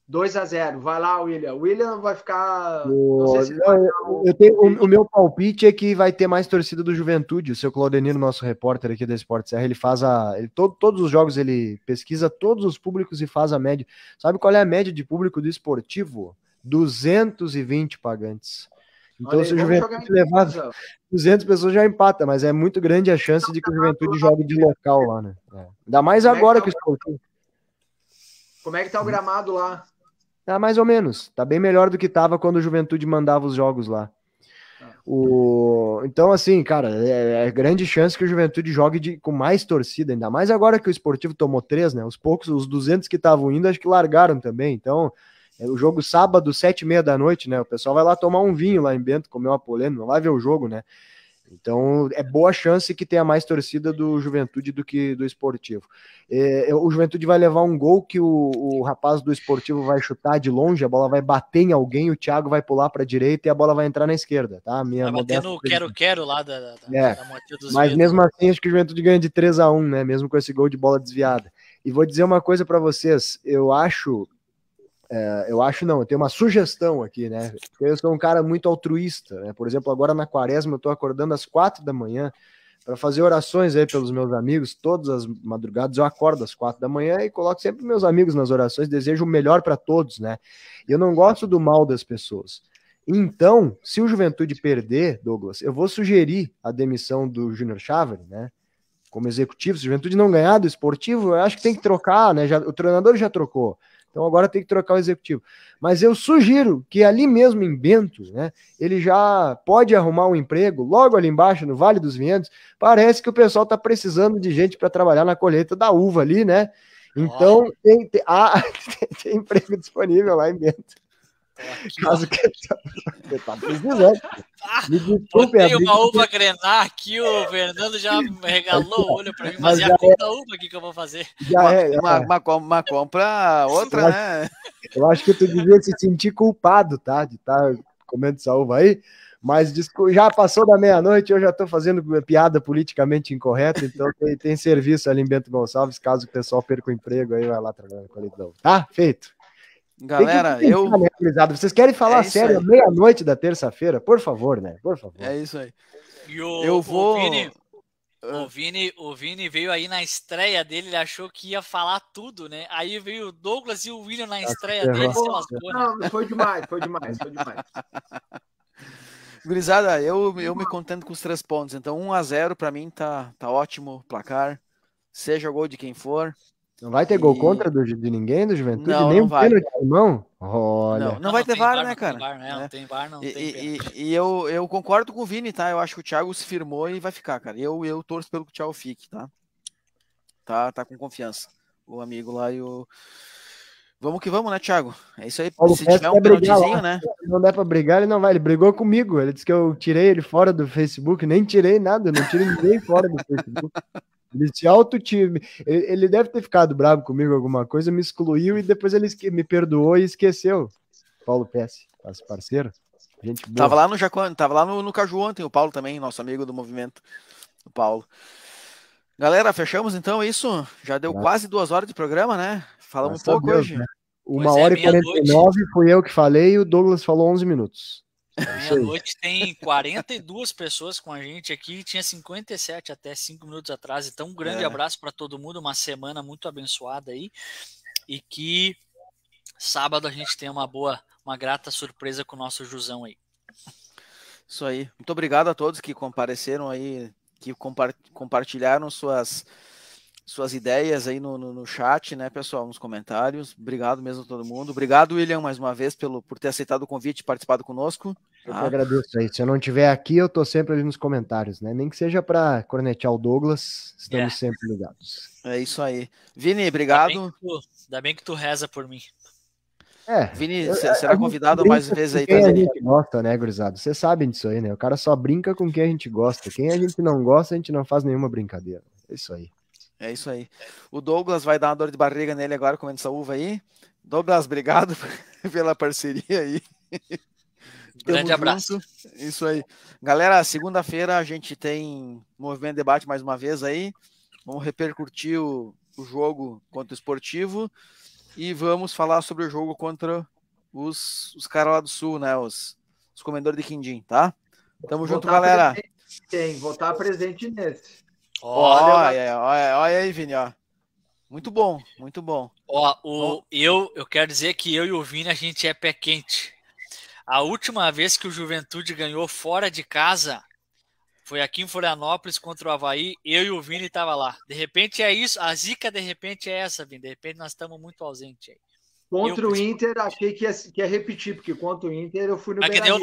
S2: 2-0, vai lá, William. O William vai ficar.
S4: O meu palpite é que vai ter mais torcida do Juventude. O seu Claudenino, nosso repórter aqui da Sport Serra, ele faz todos os jogos, ele pesquisa todos os públicos e faz a média. Sabe qual é a média de público do Esportivo? 220 pagantes. Então, se o Juventude levar 200 pessoas, já empata, mas é muito grande a chance de que o Juventude jogue de local lá, né? Ainda mais agora que o Esportivo.
S2: Como é que tá o gramado lá?
S4: Mais ou menos. Tá bem melhor do que tava quando o Juventude mandava os jogos lá. Então, assim, cara, é grande chance que o Juventude jogue com mais torcida, ainda mais agora que o Esportivo tomou 3, né? Os 200 que estavam indo, acho que largaram também. Então, o jogo sábado, 7h30 da noite, né? O pessoal vai lá tomar um vinho lá em Bento, comer uma polenta, não vai ver o jogo, né? Então, é boa chance que tenha mais torcida do Juventude do que do Esportivo. O Juventude vai levar um gol que o rapaz do Esportivo vai chutar de longe, a bola vai bater em alguém, o Thiago vai pular para a direita e a bola vai entrar na esquerda, tá?
S3: Vai bater no quero-quero lá da
S4: mas mesmo assim, acho que o Juventude ganha de 3-1, né? Mesmo com esse gol de bola desviada. E vou dizer uma coisa para vocês, eu tenho uma sugestão aqui, né? Eu sou um cara muito altruísta, né? Por exemplo, agora na quaresma eu tô acordando às 4 da manhã para fazer orações aí pelos meus amigos. Todas as madrugadas eu acordo às 4 da manhã e coloco sempre meus amigos nas orações, desejo o melhor para todos, né? Eu não gosto do mal das pessoas. Então, se o Juventude perder, Douglas, eu vou sugerir a demissão do Júnior Chávari, né? Como executivo. Se o Juventude não ganhar do Esportivo, eu acho que tem que trocar, né? O treinador já trocou. Então agora tem que trocar o executivo. Mas eu sugiro que ali mesmo em Bento, né, ele já pode arrumar um emprego logo ali embaixo, no Vale dos Vinhedos. Parece que o pessoal está precisando de gente para trabalhar na colheita da uva ali, né? Então, tem emprego disponível lá em Bento. Caso que você tá precisando. Me desculpe,
S3: botei uma uva grenar aqui, o Fernando já regalou o olho para mim, mas a segunda uva aqui que eu vou fazer.
S1: Uma compra outra, né?
S4: Eu acho que tu devia se sentir culpado, tá? De estar comendo essa uva aí. Mas já passou da meia-noite, eu já estou fazendo piada politicamente incorreta, então tem serviço ali em Bento Gonçalves, caso o pessoal perca o emprego, aí vai lá trabalhar com a Lidão. Tá? Feito.
S1: Galera,
S4: Vocês querem falar sério à meia-noite da terça-feira? Por favor, né? Por favor.
S1: É isso aí.
S3: E o Vini veio aí na estreia dele, ele achou que ia falar tudo, né? Aí veio o Douglas e o William na estreia dele, se lascou, né?
S2: Não, foi demais.
S1: Gurizada, eu me contento com os 3 pontos. Então, 1-0 para mim tá ótimo o placar. Seja gol de quem for.
S4: Não vai ter gol contra de ninguém do Juventude?
S1: Não,
S4: nem
S1: não vai.
S4: Irmão? Olha.
S1: Não vai ter VAR, né, cara?
S3: Não tem VAR, não tem.
S1: E eu concordo com o Vini, tá? Eu acho que o Thiago se firmou e vai ficar, cara. Eu torço pelo que o Thiago fique, tá? Tá com confiança. O amigo lá e o... Vamos que vamos, né, Thiago? É isso aí.
S4: Paulo
S1: se tiver um pênaltizinho, né?
S4: Não der pra brigar, ele não vai. Ele brigou comigo. Ele disse que eu tirei ele fora do Facebook. Nem tirei nada. Eu não tirei ninguém fora do Facebook. Ele se auto-time. Ele deve ter ficado bravo comigo alguma coisa, me excluiu e depois ele me perdoou e esqueceu. Paulo PS, nosso parceiro. Gente boa.
S1: Tava lá no Jacone, tava lá no Caju ontem, o Paulo também, nosso amigo do movimento. O Paulo. Galera, fechamos então isso? Já deu quase 2 horas de programa, né? Falamos um pouco hoje. Né?
S4: 1h49 fui eu que falei e o Douglas falou 11 minutos.
S3: Meia-noite tem 42 pessoas com a gente aqui, tinha 57 até 5 minutos atrás. Então, um grande abraço para todo mundo, uma semana muito abençoada aí. E que sábado a gente tenha uma grata surpresa com o nosso Jusão aí.
S1: Isso aí. Muito obrigado a todos que compareceram aí, que compartilharam suas ideias aí no chat, né, pessoal, nos comentários. Obrigado mesmo a todo mundo. Obrigado, William, mais uma vez por ter aceitado o convite e participado conosco.
S4: Eu que agradeço aí. Se eu não estiver aqui, eu tô sempre ali nos comentários, né? Nem que seja para cornetear o Douglas, estamos sempre ligados.
S1: É isso aí. Vini, obrigado.
S3: Ainda bem que tu reza por mim.
S1: Vini, será convidado mais vezes aí
S4: também. Quem a gente gosta, né, gurizado? Vocês sabem disso aí, né? O cara só brinca com quem a gente gosta. Quem a gente não gosta, a gente não faz nenhuma brincadeira. É isso aí.
S1: É isso aí. O Douglas vai dar uma dor de barriga nele agora comendo essa uva aí. Douglas, obrigado pela parceria aí.
S3: Grande abraço.
S1: Isso aí. Galera, segunda-feira a gente tem Movimento Debate mais uma vez aí. Vamos repercutir o jogo contra o Esportivo e vamos falar sobre o jogo contra os caras lá do Sul, né? Os comedores de quindim, tá? Tamo junto, galera.
S2: Vou estar presente nesse.
S1: Olha aí, Vini, ó. Muito bom, muito bom.
S3: Eu quero dizer que eu e o Vini, a gente é pé quente. A última vez que o Juventude ganhou fora de casa foi aqui em Florianópolis contra o Avaí, eu e o Vini tava lá. De repente é isso, a zica de repente é essa, Vini. De repente nós estamos muito ausentes aí.
S2: Contra o Inter, achei que ia repetir, porque contra o Inter eu fui no
S3: Beira-Rio.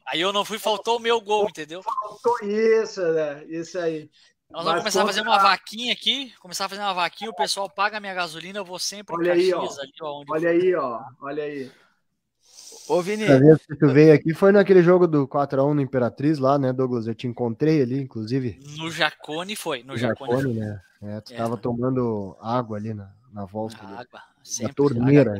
S3: Aí eu não fui, faltou o meu gol, entendeu?
S2: Faltou isso, né? Isso aí.
S3: Nós vamos começar a fazer uma vaquinha aqui, o pessoal paga a minha gasolina, eu vou sempre
S2: em Caxias. Olha aí.
S1: Ô, Vini.
S4: A vez que tu veio aqui foi naquele jogo do 4x1 no Imperatriz lá, né, Douglas? Eu te encontrei ali, inclusive.
S3: No Jacone foi.
S4: Né? Tu tava tomando água ali na volta.
S3: Água,
S4: na torneira.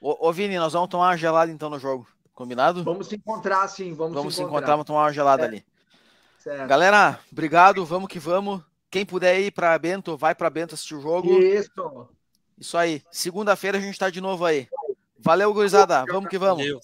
S1: Ô, Vini, nós vamos tomar uma gelada então no jogo, combinado?
S2: Vamos se encontrar, sim. Vamos se encontrar.
S1: Vamos tomar uma gelada ali.
S2: Certo.
S1: Galera, obrigado, vamos que vamos. Quem puder ir para Bento, vai para Bento assistir o jogo. Isso aí. Segunda-feira a gente tá de novo aí. Valeu, gurizada. Vamos que vamos.
S3: Valeu.